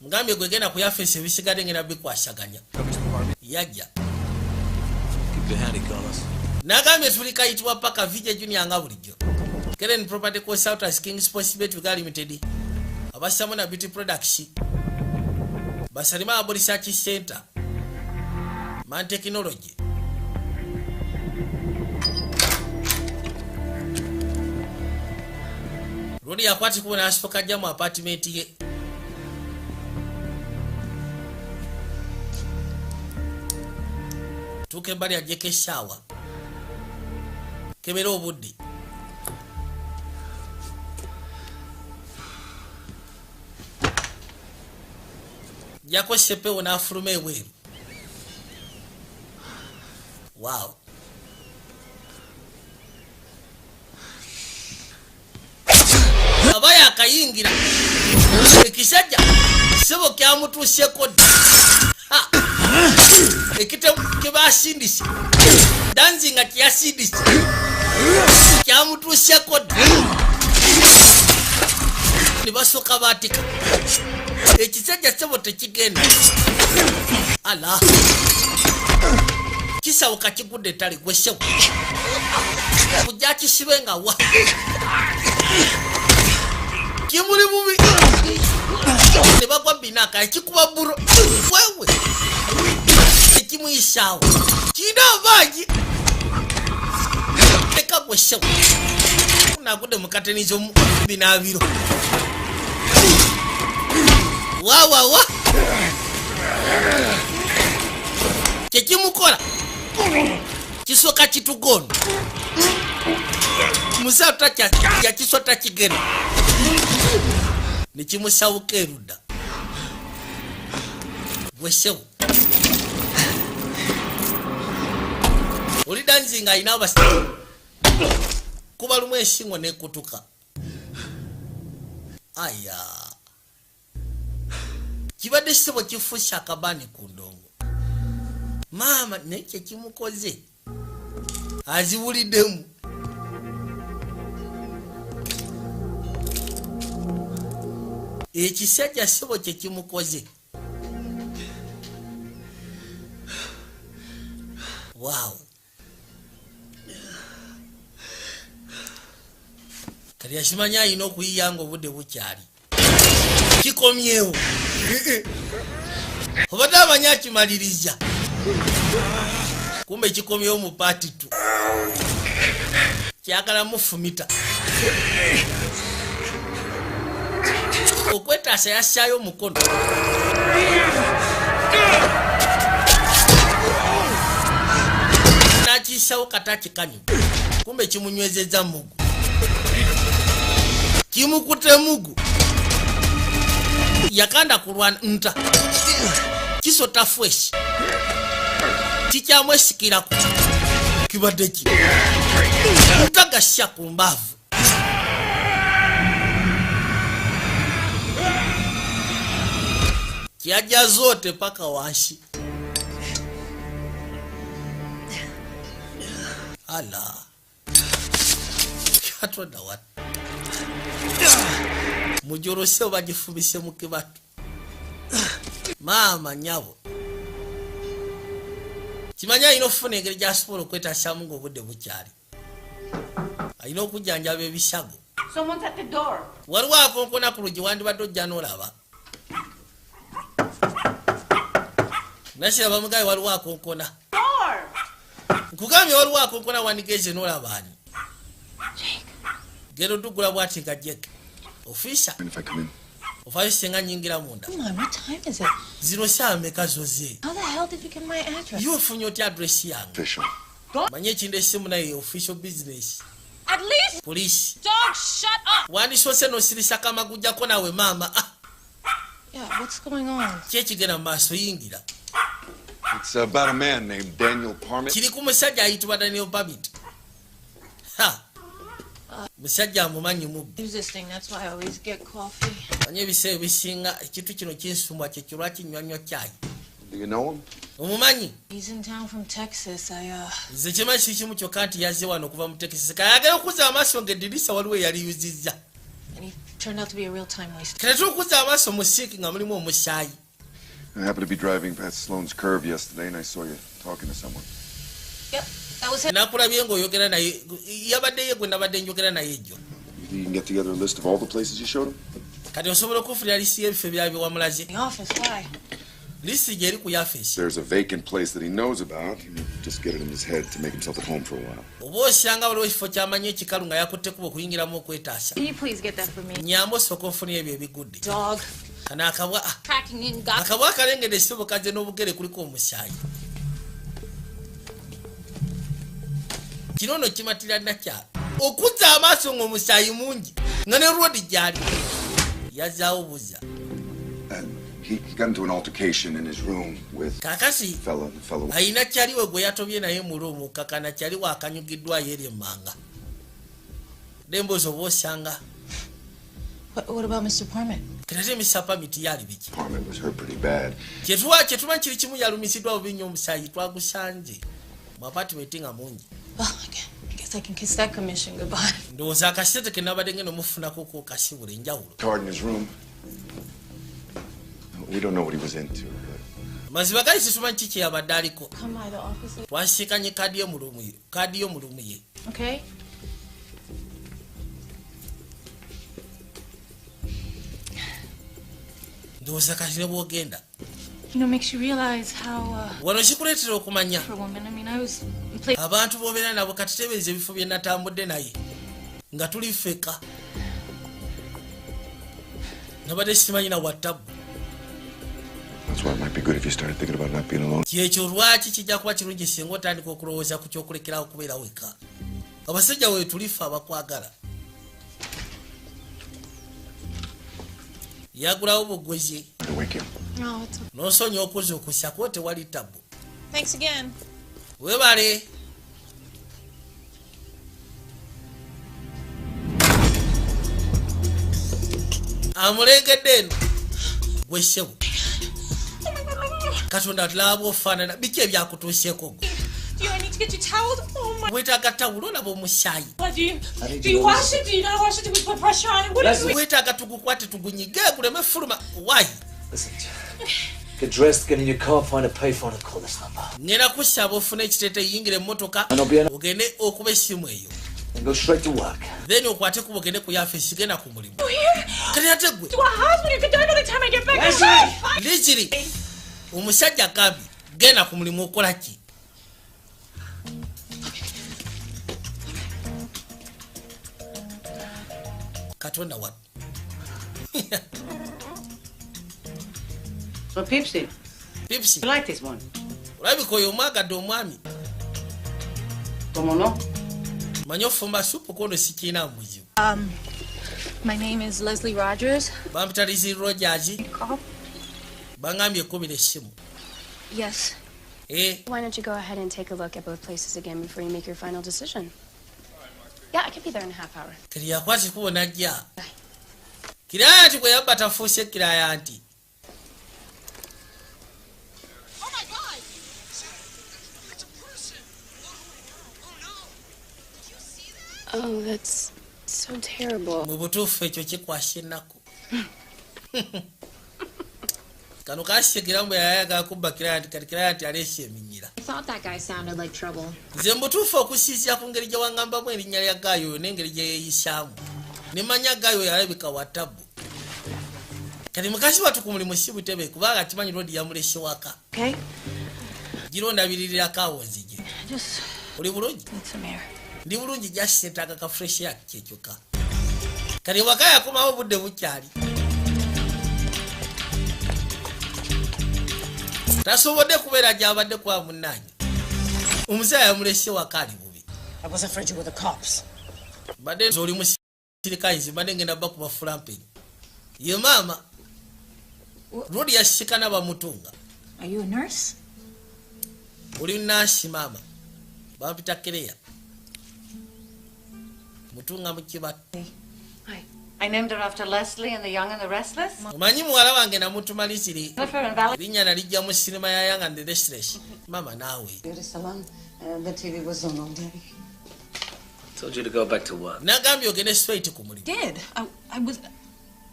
Ngambye gwe genda ku yafeesi ebisigadde ngenda bikwasaganya. Yajja. Keep your handy, Carlos. Nagambye tuli kayitibwa paka Vijay Junior nga bulijjo. Keren Property Consultants Kings Possibility Limited. Abasamu na Beauty Products. Basalima Abo Research Center. Man Technology. Rodi yakwati kubona asoka jja mu apartment ye. Tuke bali ajeke shawa. Kebera obudde. Jako sepe wona fulume weru. Wow. Abaya akayingira. Ekisajja sebo kyamutuuseeko dda. ekitemu kebasindise Danzinga kyasindise kyamutuusyako ne basooka baatika ekisajja ssebo tekigenda ala kisawuka kigudde ettale gwe ssebo kujja kisibe nga wa kimuli bubi ne bagwa binaka ekikuba buro wewe ekimuyisaawo kiina abangi eka gwe ssebo nagudde mu katenizo binaabiro wawawa kyekimukola kisooka kitugono musatu yakiswa takigenda nekimusawuka erudda gwesewo oli Danzinga ayina abasi kuba lumu ensingo nekutuka aya kibadde ssebo kifuusa akabaani ku ndongo maama naye kyekimukoze azibuliddemu ekisajja ssebo kyekimukoze wow kati yakimanya alina okuyiya nga obudde bukyali kikomyewo obadde amanya akimaliriza kumbe kikomyewo mu paati 2 kyagala mufumita okwetaasa yassaayo omukono nakiisawo kata kikanyu kumbe kimunywezezza mugu kimukute mugu yakanda kulwana nta kisota fresh kikyamwesikirako kibadde ki ntagasya ku mbaavu kiaja zote paka wanshi ala katonda wat mujorose bagifubise mu kibatu maama nyabo kimanya ino fune engeri gy'asobola okwetaasyamu ng'obudde bukyali alina okujjanjaba ebisago waliwo akonkona ku lugi wandibadde ojja n'olaba nasiraba mugabe waliwo akonkona nkugambye waliwo akonkona wandigeze n'olaba ani genda oddugula bw'ati nga jeke ofisa ofayo senga nyingira munda zino saa meka zoze yo ofunye otya adresi yange manye ekindi essimu naye official business police wandisoose nosirisa kamagujjako nawe maama kyekigenda mu maaso yingira It's about a man named Daniel Parmit. kiri ku musajja ayitibwa Daniel Parmit musajja amumanyi mubbi anye ebiseera ebisinga ekintu kino kinsumbwa kyekirwa kinywanywa kyayi omumanyi nze kimanyi kikimu kyokka nti yazze wano okuva mu Texas kayagala okuza amaaso ng'eddirisa waliwo eyaliyuzizza kati okuza amaaso mu siiki nga mulimu omusaayi I happened to be driving past Sloan's Curve yesterday and I saw you talking to someone. nakulabye ng'oyogera naye yabadde ye gwe nabadde njogera naye ejjo You can get together a list of all the places you showed him? kati osobola okufunira lisi y'ebifo ebirala bye wamulaze lisi gyeri ku yafeesi There's a vacant place that he knows about. He just get it in his head to make himself at home for a while. oba osanga waliwo ekifo ky'amanyi ekikalu nga yakutte kuba okuyingiramu okwetaasa nyamba osooka onfunira ebyo ebigudde kano akabwa akalengedde essibo kaze n'obugere kuliko omusaayi kino no kimatira nakyalo okuzza amaaso ng'omusaayi mungi nga ne rodi gyali yazaawo buza He got into an altercation in his room with kakasi fellow. ayina kyaliwe gwe yatobye naye mu luumu kakana kyaliwe akanyugiddwayo eri emmanga dembozi oba osanga What about Mr. Parment? Kati Mr. Parment yali biki? Parment was hurt pretty bad. Kyetuma kiri kimu yalumiziddwa obubinya omusayi twagusanje mu apartment nga mungi. Well, I guess I can kiss that commission goodbye. Ndowooza akasente ke nabadde ngenda omufunako ko kasibula enjawulo. Card in his room. We don't know what he was into. Maziba gali situmanyi kiki yabadde aliko. Come by the office. Twasiikanye kaadi y'omulumu ye. Okay. Ndowooza kati ne bw'ogenda. You know, makes you realize how wano kikuleetera okumanya for a woman. I mean, I was abantu b'obeera nabo kati tebeeza ebifo bye natambudde naye nga tuli feka nabadde simanyi na watabu. That's why it might be good if you started thinking about not being alone. Kyekyo lwaki kijja kuba kirungi singa otandika okulowooza ku kyokulekerawo kubeera weka. Abasajja we tulifa abakwagala. Yagulawo bugozi. No, it's okay. N'osonyiwa okuza okusya kuba tewali tabu. Thanks again. Weebale. Amulengedde eno gwe ssebo. Katonda tulaba ofaanana biki ebyakutuuseeko gwe. Do you need to get your towels? Oh my. Weetaaga tawulo olaba omusaayi. Do you wash it? Do you not wash it? Do we put pressure on it? What is it? Weetaaga tugukwate tugunyige guleme fuluma. Why? Listen, get dressed, get in your car, find a payphone and call this number. Ngenda kusaba ofune ekiteete yingire emmotoka ogende okuba essimu eyo. And go straight to work. Then okwate kuba ogende ku yafeesi genda ku mulimu. Kati ate gwe. To a hospital, you can die by the time I get back. Lijiri. Omusajja agambye genda ku mulimu okola ki? Katonda wa. So Pipsy. Pipsy. You like this one? Olabika oyo omwagadde omwami. Como no? Manyi ofumba supu kono sikiina muzibu. My name is Leslie Rogers. Bampita Lizzie Rogers. Bangambye ekkubira essimu. Yes. Eh. Why don't you go ahead and take a look at both places again before you make your final decision? Yeah, I could be there in a half hour. Kiri yakwati kubo najja. Kiraya nti bwe yabba tafuuse kiraya nti. Oh, that's so terrible. Mu butuufu ekyo kikwasya ennaku. Kano kaasigira mbu yayagala kubba kiraya nti kati kiraya nti aleese eminyira. I thought that guy sounded like trouble. Nze mu butuufu okusiisira ku ngeri gye waŋŋambamu erinnya lya Gaayo n'engeri gye yeeyisaamu. Ne manya Gaayo yalabika wa tabu. Kati mukazi wattu ku mulimu si butebe kubanga kimanyi loodi yamulese waka. Okay. Giro ndabiririrako awo nzige. Oli bulungi? Ndi bulungi just seetaaga ka fresh air kyekyoka. Kati waka yakomawo budde bukyali. Tasobodde kubeera gy'abadde kwa munnaanyi. Omuzeeyi yamulese waka ali bubi. I was afraid you were the cops. Badde nze oli musirikale badde ngenda bakuba fulampeni. Ye maama. Rodi yashikana bamutunga. Are you a nurse? Oli nurse maama. Bampita Kereya. Mutunga mu kibatu. I named her after Leslie and the Young and the Restless. Omanyi muwala wange namutuma Lizzie. Linnya nalijja mu sinema ya Young and the Restless. Mama naawe. Beauty salon. The TV was on all day. Told you to go back to work. Nagambye ogende straight ku mulimu. Did. I was.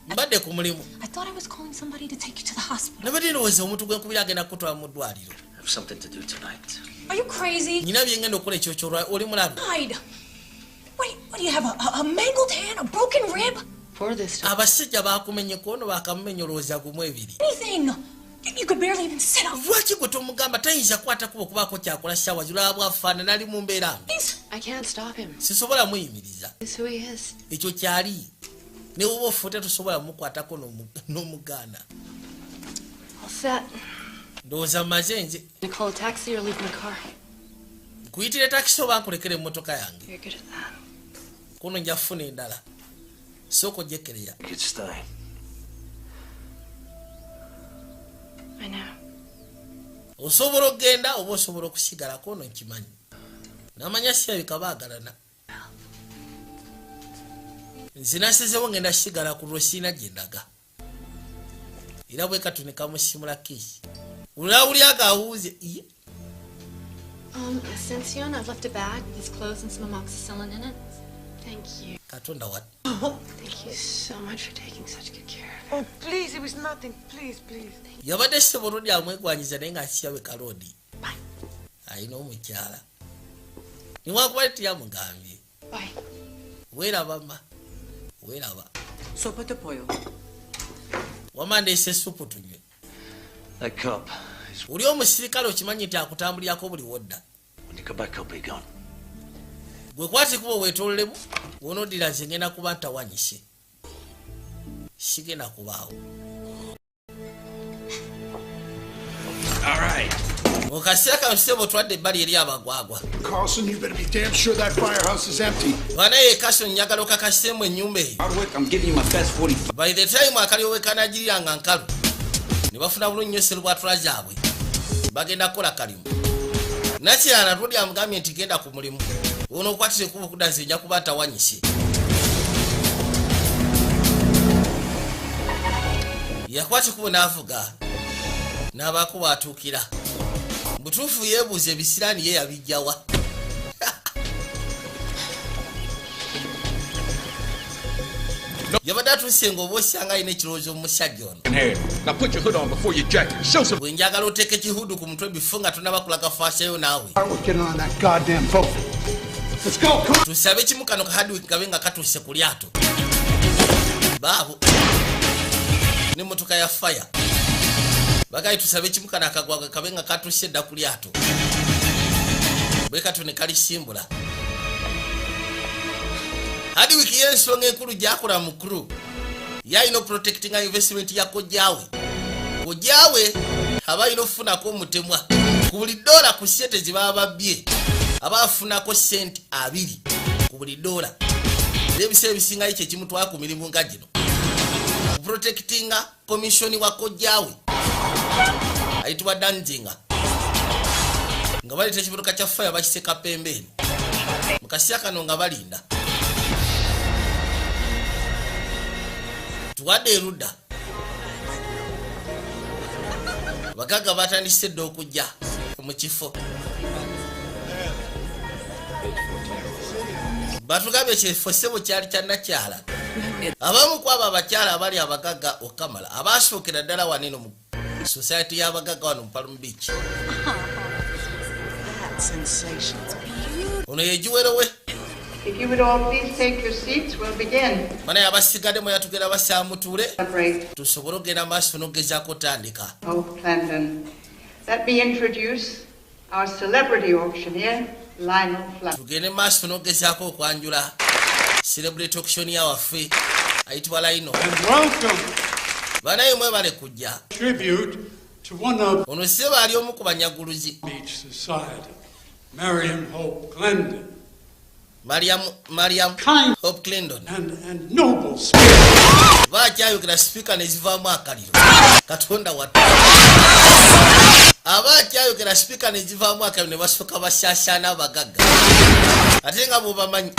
Mbadde ku mulimu. I thought I was calling somebody to take you to the hospital. Nabadde ndowooza omuntu gwe nkubira agenda kutwala mu ddwaliro. I have something to do tonight. Are you crazy? Nina bye ngenda okukola ekyo kyolwa oli mulalu. Hide. What do you have? A mangled hand? A broken rib? For this time. Abasajja baakumenye kono baakamumenya olowooza gumu ebiri. Anything. You could barely even sit up. Lwaki gwe tomugamba tayinza kukwata kuba okubaako kyakola ssaawa ziraba bwafaanana ali mu mbeera mbi. I can't stop him. Sisobola muyimiriza. It's who he is. Ekyo kyali. Ne woba ofuute tosobola mukwatako n'omugaana. All set. Ndowooza mmaze nze. Can I call a taxi or leave my car? Nkuyitire takisi oba nkulekere emmotoka yange. You're good at that. Kuno nja kufuna endala. Sooka ojje Kereya. You could stay. I know. Osobola okgenda oba osobola okusigalako ono nkimanyi. Namanya sirabika baagalana. nzinasizewo ngenda sigala ku Rosina gyendaga era bwe katune kamusimula kishi ulawuli akawuze iye Ascension, I've left a bag, these clothes and some amoxicillin in it. Thank you. Katonda what? Thank you so much for taking such good care of Oh, please, it was nothing. Please, please. yabadde ssebo lyamwegwanyiza naye ng'asiyawe kalodi ayina omukyala niwakuba tiyamugambye weeraba ma weeraba Sopa de pollo. wama ndeese supu tunywe That cup. oli omusirikale okimanyi nti akutambulyako buli wodda When you come back, I'll be gone. gwe kwati kuba weetoololemu wonoddira nze ngenda kuba ntawanyise sigenda kubaawo mu kaseera kano tusebo twadde ebbali eri abagwagwa Carlson, you better be damn sure that firehouse is empty. bwana ye Carson njagala okakaseemu ennyumba eyo I'm giving you my best 45. by the time akaliwo wekanagirira nga nkalu ne bafuna bulungi nnyo serubwatula zaabwe bagenda kukola kalimu nakirala todi amugambye nti genda ku mulimu ono okwatire kuba okudda nze nja kuba ntawanyise yakwate kubo n'avuga n'abaako bwatuukira butuufu yeebuuza ebisiraani ye yabijjawa yabadde atuuse ng'oba osanga alina ekirowoozo mu musajja ono Now put your hood on before you jack. Show some. bwe njagala oteeka ekihudu ku mutwe bifo nga tonnaba kulaga faashayo naawe We're getting on that goddamn boat. Let's go, come on. tusabe kimu kano ka Hardwick kabe nga katuuse ku lyato baabo n'emmotoka ya faya bagayi tusabe kimu kano akagwaga kabe nga katuuse edda ku lyato bwe kato ne kalisimbula Hardwick y'ensonga enkulu gy'akola mu crew yalina protectinga investment ya kojjaawe aba alina okufunako omutemwa ku buli dola ku sente ze baba babbye aba afunako sente 2 ku buli dola n'ebiseera ebisingayo kye kimutwala ku mirimu nga gino protectinga komishoni wa kojjaawe ayitibwa Danzinga nga baleeta ekimotoka kya faya bakiseka pembeeni mu kaseera kano nga balinda tuwadde erudda abagagga batandise dde okujja mu kifo batugambye ekifo ssebo kyali kya nakyala abamu ku abo abakyala abali abagagga okamala abaasookera ddala waneno mu society y'abagagga wano mu Palm Beach ono yegiwerowe If you would all please take your seats, we'll begin. mana yabasigaddemu yatugenda basaamutuule tusobole ogenda maaso n'ogezaako otandika Oh, Clandon. Let me introduce our celebrity auctioneer, Lionel Flack. tugende maaso n'ogezaako okwanjula celebrity auction yawaffe ayitibwa Lino banaye mwebale kujja Tribute to one of ono seba ali omu ku banyaguluzi each society, Mariam Hope Glendon, Mariam Hope Clinton and noble baakyayogera sipiika ne zivaamu akaliro katonda watta abaakyayogera sipiika ne zivaamu akaliro ne basooka basaasaana abagagga ate nga bwobamanyi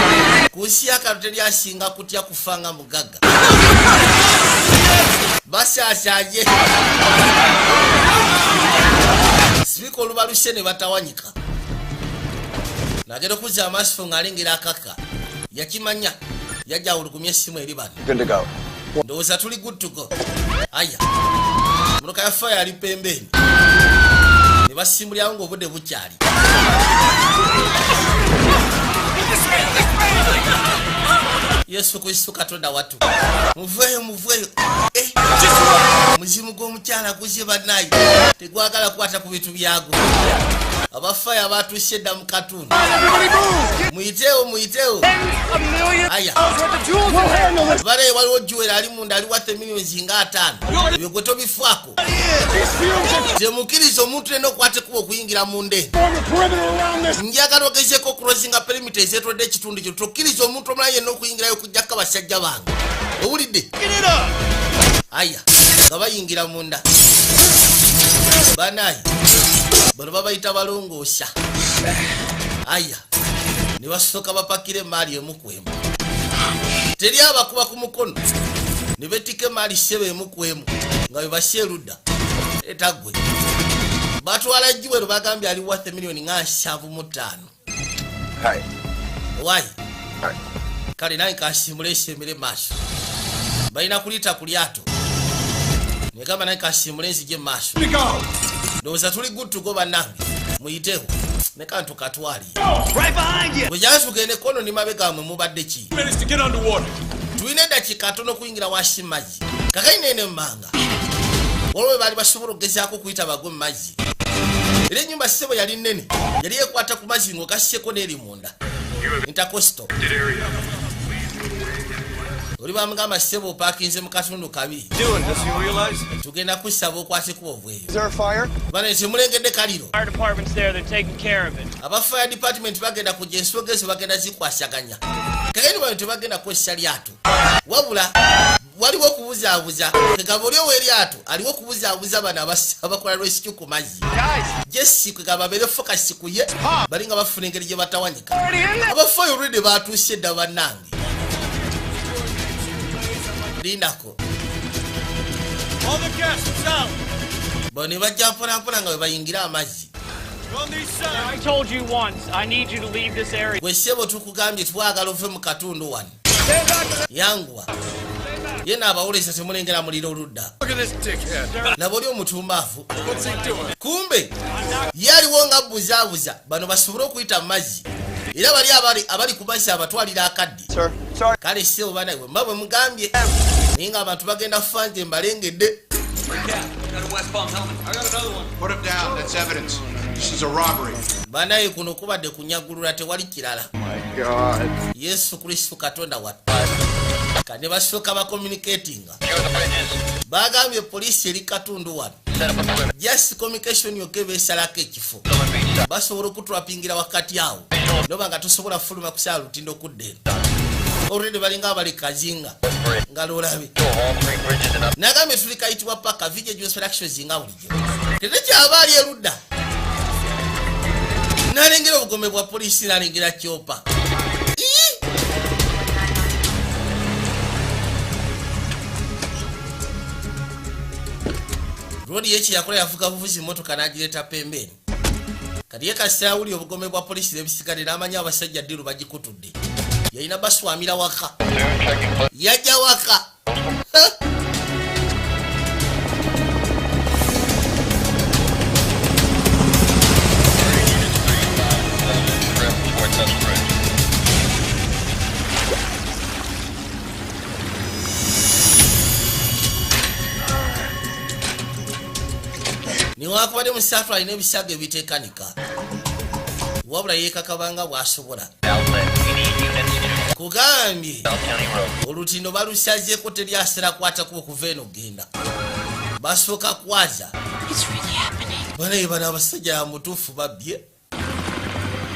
ku nsi y'akaliro teryasinga kutya kufanga mugagga basaasaanye sipiika olubaluse ne batawanyika nagenda okuzza amaaso ng'alengera akaka yakimanya yajja awulukumya essimu eri bano ndowooza tuli good to go aya munoka ya faya ali pembeeni ne basimbulyawo ng'obudde bukyali Yesu Kristo katonda watu muveeyo muzimu gw'omukyala guze bannayi tegwagala kukwata ku bintu byago abafaya batuuse edda mu katundu muyiteewo aya bale waliwo juwera ali munda ali wathe millions nga 5 ebyo gwe tobifaako temukkiriza omuntu yenna okwate kuba okuyingira mu nde njagala ogezeeko okulozinga perimita ezeetodde ekitundu kyo tokkiriza omuntu omulala yenna okuyingirayo okujjako abasajja bange owulidde aya nga bayingira munda banayi bano babayita balongoosa aya ne basooka bapakira emaali emu ku emu teri abakuba ku mukono ne betika mali sebe emukwemu nga bebasye ludda etagwe batwala jiwe bagambye ali worth million nga 75. Hi. Why? Hi. Kale naye kasimule semere maso balina kulita kulyato negamba naye kasimule nzije maso ndowooza tuli good to go bannange muyiteho ne kantu katwali Right behind you. bwejansugende kono ni mabega mwe mubadde ki Minutes to get underwater. tulina eddakiika tono kuyingira wasi mazzi kakainene mmanga olwo bali basobola okugezaako kuyita bagwe mu mazzi era ennyumba ssebo yali nnene yali yekwata ku mazzi ng'ogasseko n'eri munda intercoastal oli bamugamba ssebo opaakinze mu katundu kabi tugenda kusaba okwatekuba obweyo bane temulengedde kaliro aba fire department bagenda kujja ensonga ezo bagenda zikwasaganya kakaini bano tebagenda kwessa lyato wabula waliwo okubuzaabuza kegaba oli ow'eryato aliwo okubuzaabuza bano abakola rescue ku mazzi jesi kwegaba babeere focus ku ye bali nga bafuna engeri gye batawanyika abafayo olwedde batuuse edda bannange lindako bo ne bajja mpolampola nga bwe bayingira amazzi I told you once, I need you to leave this area. gwe ssebo tukugambye twagala ove mu katundu wano yanguwa ye naabawolesa temulengera muliro oludda naba oli omutumbaavu kumbe ye aliwo nga buzaabuza bano basobole okuyita mu mazzi era bali abali ku mazzi abatwalira akaddi kale ssebo banawe mba bwe mugambye naye nga abantu bagenda kufa nti mbalengedde banaye kuno kubadde kunyagulula tewali kirala yesu kristo katonda wattu kane basooka bakommunikatinga bagambye poliisi eri katundu wano just communication yokka beesalako ekifo basobola okutwapingira wakati awo noba nga tosobola fuluma kusaala lutindo okudda eno olwedde balinga abali kazinga nga lolabe nagambye tuli kayitibwa paka vigil actions nga bulijjo tetekyaba ali erudda nalengera obugome bwa poliisi nalengera kyopa rodi yechi yakola yavuga buvuzi motoka nagireeta pembeni kati ye kasita awuli obugome bwa poliisi n'ebisigadde n'amanya abasajja ddiru bagikutudde yalina baswamira waka yajja waka niwakubadde musatu alina ebisago ebiteekanika wabula yeekakabanga bw'asobola kugambye olutindo balusazeeko teryasera kwataku okuva eno genda basooka kwaza banaye bano abasajja yamutuufu babbye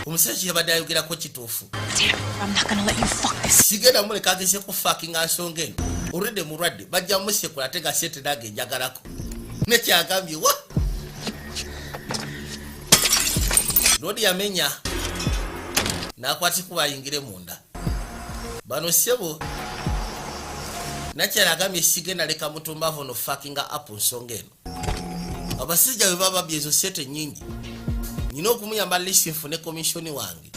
omusajja yabadde ayogerako kituufu sigenda muleka ageze kufakinga nsonga eno olwedde mulwadde bajja musekula ate nga setenaga enjagalako nekyagambye wa lodi yamenya nakwatikuba ayingire munda bano ssebo nakyala agambye sigenda leka mutumbavo no fakinga apu nsonga eno abasajja bwe baba byezo sete nyingi nina okumuyamba lisi nfune komishoni wange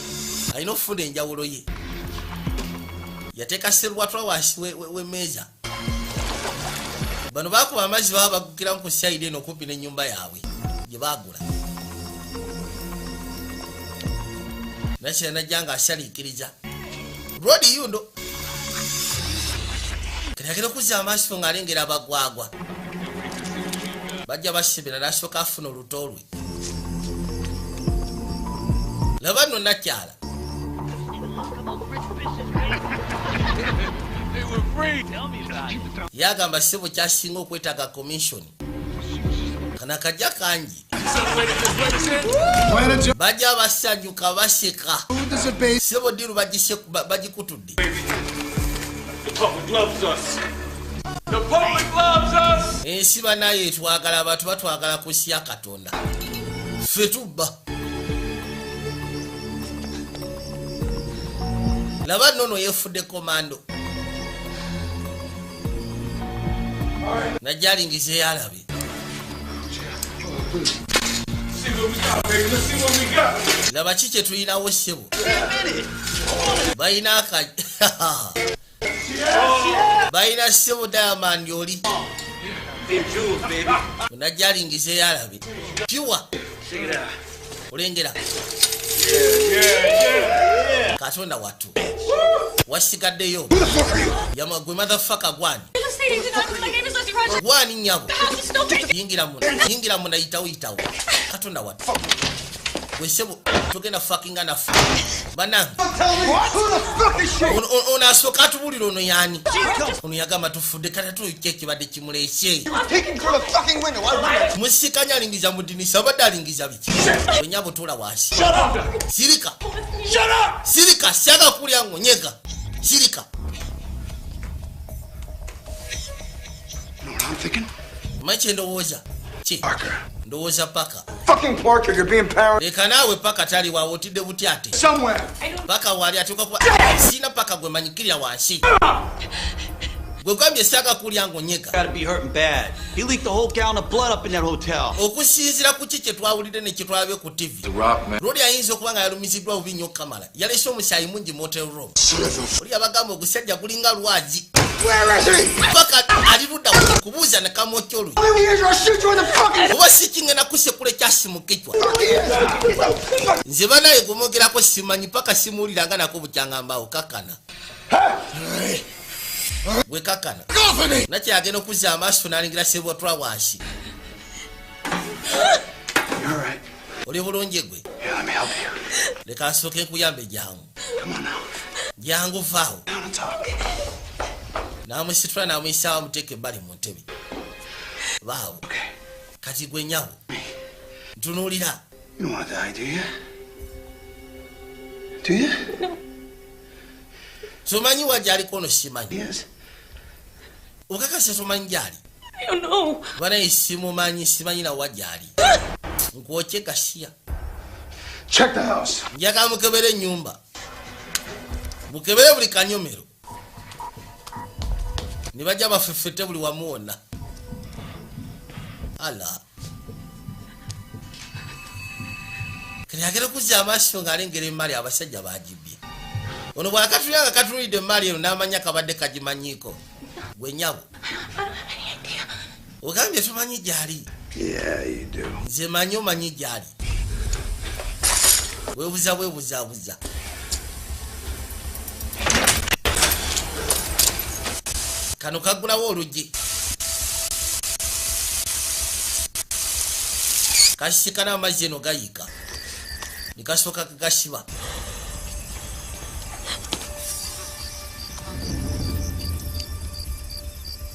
alina okufuna enjawulo ye yateeka serwatwa wansi w'emmeeza bano bakuba amazzi baba bagukiramu ku sayidi eno okumpi n'ennyumba yaabwe gye baagula nakyala najja nga asaliikiriza rodi yundo kayagera okuzza amaaso ng'alengera abagwagwa bajja basibira n'asooka afuna oluto lwe laba nno nakyala yagamba ssebo kyasinga okwetaaga komishoni kana kajja kangi bajja basanyuka baseka ssebo ddiru bagikutudde ensi banaye twagala abantu batwagala kusya katonda ffe tubba laba nnono yeefudde komando Najalingize yalabe. Laba chiche tulinawo ssebo. Bayina aka. Bayina ssebo Diamond oli. Najalingize yalabe. Pure. Olengera. Katonda watu. Wasigaddeyo. Yamagwe motherfucker gwani. Gwani nyabo. Yingira muna itawo. Katonda watu. Wesebo togenda fucking anafu. Bana. Ona soka tubuliro no yani. Ono yagamba tufude kata tu keki bade kimuleshe. Musikanya lingiza mudinisa badalingiza biki. Wenyabo tola wasi. Sirika. Shut up. Sirika syaga kulya ngonyeka. Sirika. You know what I'm thinking? Machi ndowooza. Chi. Parker. Ndowooza paka. Fucking Parker, you're being paranoid. Leka nawe paka tali wa otide butyate. Somewhere. Paka wali atuka kwa sina paka gwe manyikirya wansi. Gwe kwambye syaga kulya ngonyeka. Gotta be hurting bad. He leaked a whole gallon of blood up in that hotel. Okusinzira ku kike twawulidde ne kitwabe ku TV. The Rock, man. Rodi ayinza okuba nga yalumiziddwa bubi nnyo kamala. Yalese omusaayi mungi motel room. Oli abagamba ogusajja gulinga lwazi. Paka alirudda kubuuza ne kamokyolu. Oba sikinge nakuse kule kyasi mu kichwa. Nze banaye gumogerako simanyi paka simuwuliranga nako bukyangambaawo kakana. Gwe kakana. Nakyagenda okuzza amaaso n'alingira sebwatwa wansi. Oli bulungi gwe. Leka nsooke nkuyambe jangu. Jangu vaawo. Namusitula namuyisaawo amuteeke ebbali mu ntebe. Vaawo. Kati gwe nyawo. Ntunuulira. You don't want to die, do you? Do you? No. Somanyi wajaliko ono simanyi. Yes. Ukakase somanyi jali. I don't know. Bwana isimumanyi simanyi na wajali. Nkuoche kashia. Check the house. Njaga mukebere nyumba. Mukebere buli kanyomero. Nibaja bafefete buli wamuona. Ala. Kanyagera kuzza amaaso ng'alengera emmali abasajja baagibye. Ono bw'akatulanga katulidde emmali eno n'amanya kabadde kagimanyiiko. Gwe nyabo. Ogambye tumanyi gyali. Yeah, you do. Nze manyi omanyi gyali. Weebuzaabuza. Kano kaggulawo oluggi. Kasisikana amazzi eno gayika. Nikasooka kagasiba.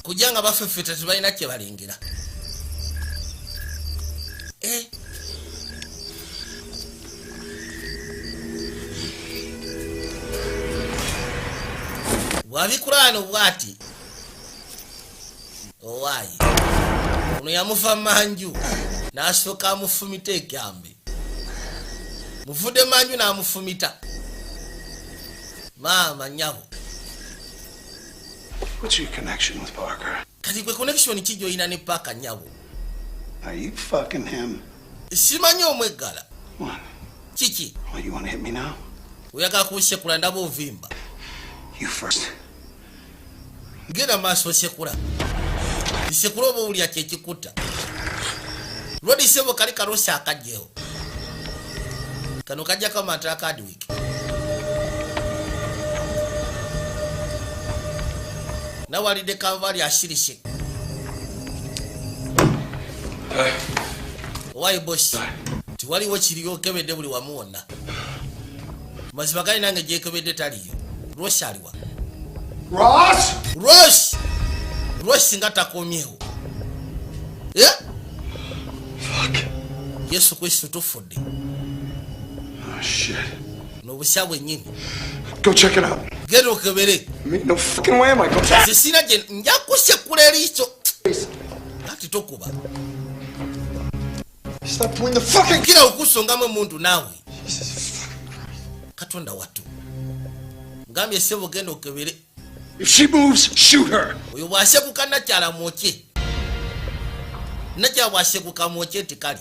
Kujanga bafefeta tebalina kye balengera. Wabikulano bwati. Owaayi. Ono yamufa manju. N'asooka amufumita ekyambe. Muvudde manju n'amufumita. Maama nyabo. What's your connection with Parker? Kati kwe connection kijo ina ne Parker nyabo. Are you fucking him? Simanyi omweggala. What? Kiki. What, you want to hit me now? Oyagala kunsekula ndaba ovimba. You first. Genda maaso sekula. Sekula oba owulira kyekikuta. Rodi sebo kali karosi akajjewo. Kano kajjako amata akadwiki. Nawalidde kanvaali asirise. Owaayi bosi. Tiwaliwo kiriyo okebedde buli wamu wonna. Mazima gali nange gyekebedde taliyo. Ross aliwa. Ross nga takomyewo. Yesu Kristo tufudde. Oh shit. N'obusya bwennyini. Go check it out. Genda okebere. No fucking way am I going to. Sina gye nja kusekula eriiso. Kati tokuba. Stop doing the fucking. Kila okusongamu emuntu naawe. Katonda watu. Ngambye sebo genda okebere. If she moves, shoot her. Oyo bwase kukana kyala mwoke. Nacha bwase kukamwoke tikali.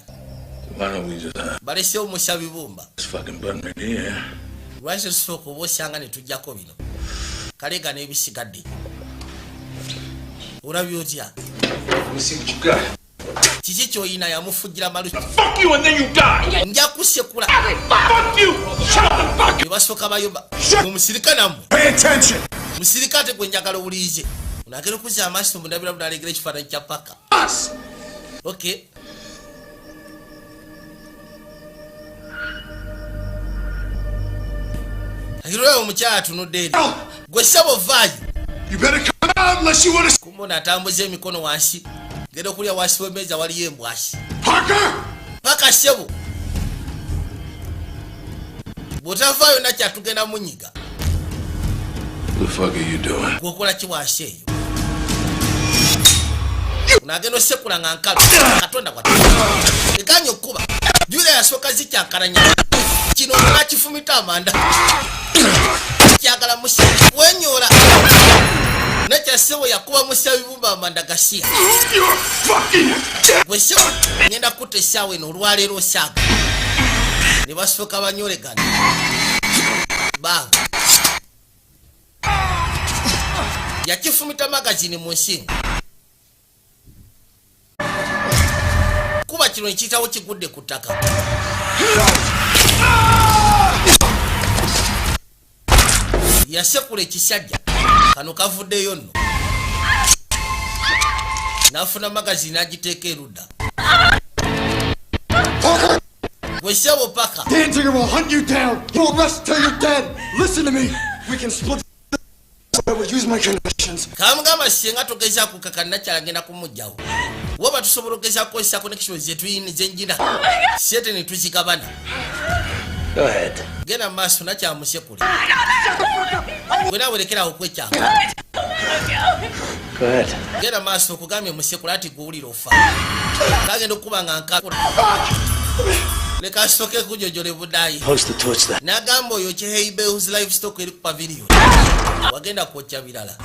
Why don't we just balese omushabi bumba. This fucking button right here. Lwase soko boshanga ne tujjako bino. Kalega ne bisigadde. Olabyo otya? Let me see what you got. Kiki kyoyina yamufujjira malu. Fuck you and then you die. Nja kusekula. Fuck you. Shut up and fuck you. Basoka bayomba. Mumusirika namwe. Pay attention. Musirika te kwenjagala ulize. Unagera kuza amaso mundabira budalegere kifaananyi kya paka. Okay. Hiro omukyala atunudde eri. Gwe sabo vaayo. You better come out unless you want to. Kumbona atambuza emikono wansi. Genda okulya wansi w'emmeeza waliyo embwasi. Parker! Paka sebo. Bw'otavaayo nakya tugenda munyiga. What the fuck are you doing? Gwokola ki wansi eyo? Unagenda osekula nga nkalu. Katonda kwata. Eganya okkuba. Jula yasooka zikyankalanya. Kino nga kifumita amanda. Kyagala musi. Wenyola. Nakya sebo yakuba musi bibumba amanda gasiya. Gwe sebo ngenda kutta essaawa eno olwaleero osaaga. Ne basooka banyolegana. Banga. Yakifumita magazini mu nsinga. Kuba kino ekiyitawo kigudde ku ttaka. Yasekula ekisajja. Kano kavuddeyo nno. N'afuna magazini agiteeka erudda. Gwe sebo paka. Danziger will hunt you down. He won't rest till you're dead. Listen to me. We can split. I will use my connections. Kamugamba singa togeza kukakana nakyala genda kumujjawo. Woba tusobola okugeza kukozesa connections zetuyini zenjina. Sete ne tuzigabana. Go ahead. Genda maaso nakyamusekule. Wena werekera okwekyanga. Go ahead. Genda maaso okugambye musekule ati guwulira ofa. Kagenda okuba nga nkakula. Leka soke kujojole budaayi. Post the torch there. Nagamba oyo kyeheibe whose livestock eri ku pavilion. Wagenda kwokya birala.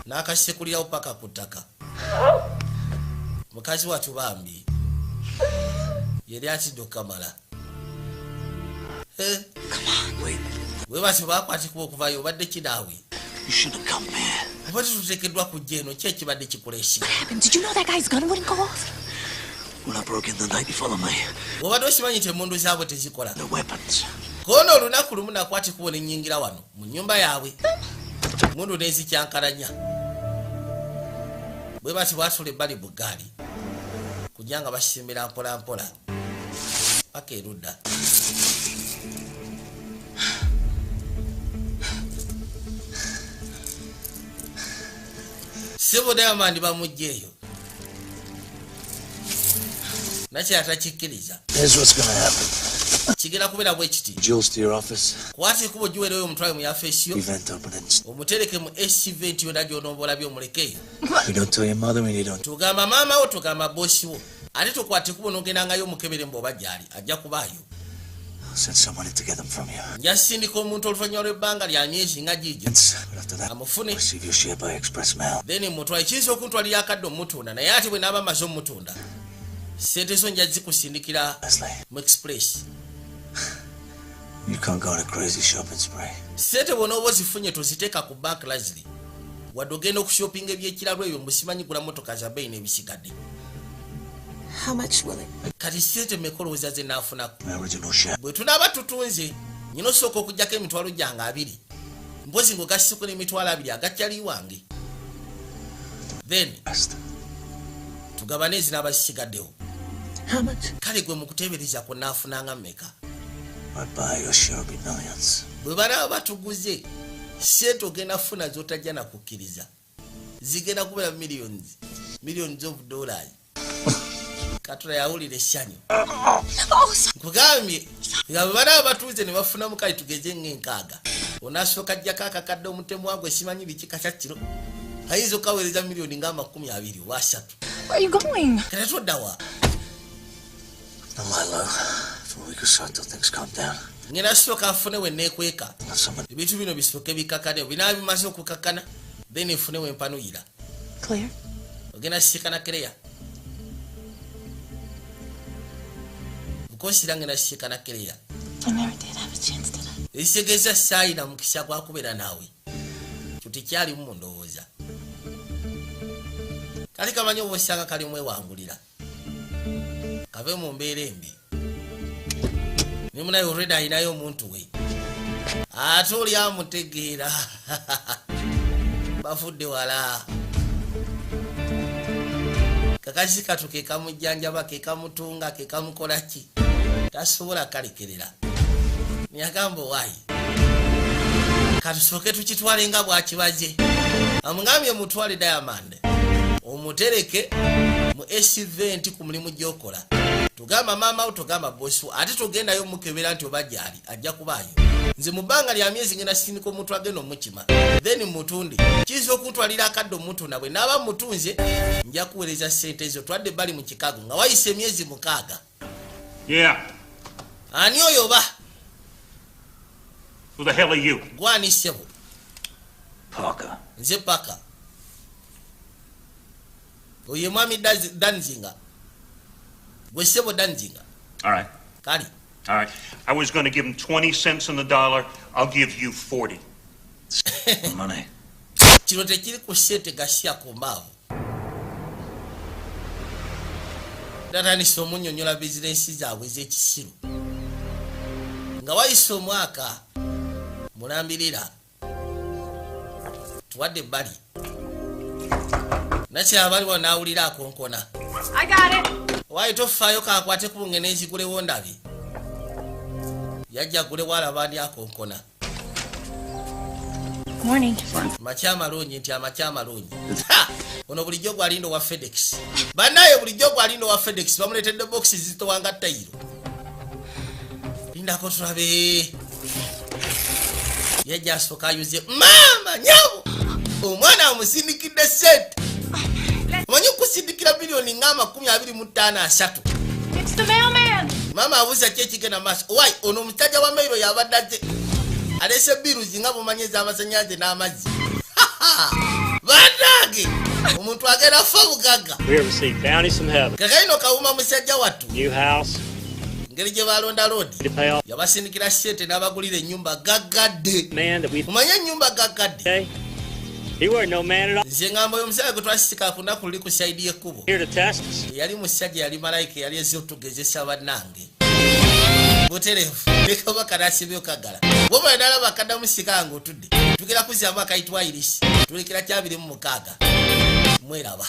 N'akasekulirawo paka ku ttaka. Mukazi watu bambi. Yeri atidde okamala. Come on, wait. We basi bakwatikuba okuvayo obadde kinaawe. You should have come, man. Obadde tuteekeddwa kujja eno ki ekibadde kikulesi. Did you know that guy's gun wouldn't go off? When I broke in the night, you follow me. Obadde okimanyi nti emmundu zaabwe tezikola. The weapons. Kono olunaku lumu nakwatikuba ne nnyingira wano mu nnyumba yaabwe. Mundu nezikyankalanya. Bwe basi bwatula ebbali bugaali. Kujja nga basimbira mpola mpola. Paka erudda. Sebo Diamond bamujja eyo. Nakyo atakikkiriza. Here's what's gonna happen. Kigenda kubeera bwe kiti. Jules to your office. Kwati kubo juweereyo omutwale mu yafeesi yo. Event openings. Omutereke mu event yonna gy'onooba by'omulekeyo. You don't tell your mother when you don't. Tugamba maama wo, tugamba bosi wo. Ate tukwate kubo n'ogendangayo omukebere mb'oba gyali. Ajja kubaayo. I'll send someone to get them from you. Njasindika omuntu oluvannyuma lw'ebbanga lya myezi nga giigyo. Amufune. Receive your share by express mail. Then mutwale kiyinza okuntwalira akadde omutunda naye ate bwe naaba amaze omutunda. Sente zo nja zikusindikira mu express. You can't go on a crazy shopping spree. Sente bw'onooba ozifunye toziteeka ku bank Leslie. Wadde ogenda okushopinga ebyekirabo ebyo musimanyi gula motoka za bbeeyi n'ebisigadde. How much will it? Kati sente mekolowooza ze naafunako. My original share. Bwe tunaaba tutunze nyina osooka okugjako emitwalo gyange 2. Mpozi ng'ogasisiku n'emitwalo 2 agakyali wange. Then tugabane ezinaaba zisigaddewo. How much? Kale gwe mu kuteebereza kwo naafunanga mmeka? I buy your share will be millions. Bwe banaaba batuguze sente ogenda funa z'otajja na kukkiriza. Zigenda kubeera millions of dollars. Katonda yawulira essanyu. Nkugambye nga bwe banaaba batuuze ne bafuna mu kale tugeze ng'enkaaga. Onaasooka ajjako akakadde omutemu wagwe simanyi biki kata kiro. Ayinza okaweereza millioni nga 20 oba 3. Where are you going? Kale toddawa. Not my love. For a week or so until things calm down. Ngenda sooka afune we neekweka. Ebintu bino bisooke bikakane. Binaaba bimaze okukakana. then ifune wempanuyira Claire? ogenda sisinkana Claire mukosira ngenda sisinkana Claire I never did have a chance, did I? ekitegeza sayina mukisa gwakubera naawe kyo tekyali mu ndowooza kali kamanyi obosanga kali mwewangulira kave mu mbeera embi nimunaye already ayinayo omuntu we ate oli amutegeera bafudde wala kakasi katu ke kamujjanjaba ke kamutunga ke kamukola ki tasobola kalekerera niyagamba waayi katusooke tukitwale nga bwakibaze amugambye mutwale Diamond omutereke mu event ku mulimu gyokola tugamba mama tugamba boss ate tugendayo mukebera nti obajali ajja kubayo nze mubanga lya myezi ngena siniko omuntu agenda omukima then mutunde kizo okutwalira akaddo omuntu nabwe naba mutunze nja kuweereza sente ezo twadde bali mu Chicago nga wayise emyezi 6 Yeah. ani oyo ba Who the hell are you? gwani sebo Parker. nze Parker oye mwami Danzinga gwe sebo Danzinga All right. kali All right. I was going to give him 20 cents on the dollar. I'll give you 40. Money. kino tekiri ku sente gasya ku mbaavu datandise omunnyonnyola bizinensi zaabwe ez'ekisiru nga wayise omwaka mulambirira tuwadde ebbali nakyabali wa naawulira akonkona waayi tofaayo kakwate ku ngene ezigulewo ndabi yajja gulewo alaba ndi akonkona Morning. makya amalungi nti amakya amalungi ono bulijjo gwalindo wa FedEx bannaye bulijjo gwalindo wa FedEx bamuletedde boxi zitowanga tayiro lindako tulabe yajja asooka ayuze mama nyabo omwana amusindikidde sente omanyi okusindikira biliyoni nga 25 It's the mailman. mama abuuza ki ekigenda maaso wayi ono omusajja wa mairo yabadde ate alese biruzi nga bumanyi ez'amasannyalaze n'amazzi bannange omuntu agenda fa bugagga We have received bounties from heaven. kakaino kawuma musajja wattu New house. ngeri gye balonda loodi To pay off. yabasindikira sente n'abagulira ennyumba gaggadde Man that we. omanye ennyumba gaggadde Okay. He wasn't no man at all. nze ngamba oyo omusajja gwe twasisika ku nnaku luli ku saidi y'ekkubo Here to test us. yali musajja yali malayika yali ezze otugezesa bannange buterefu nekabaka nasibyo kagala bwoba nalaba akaddamusika nga otudde tugera kuzyamu akayitwa irisi tulekera 26 mweraba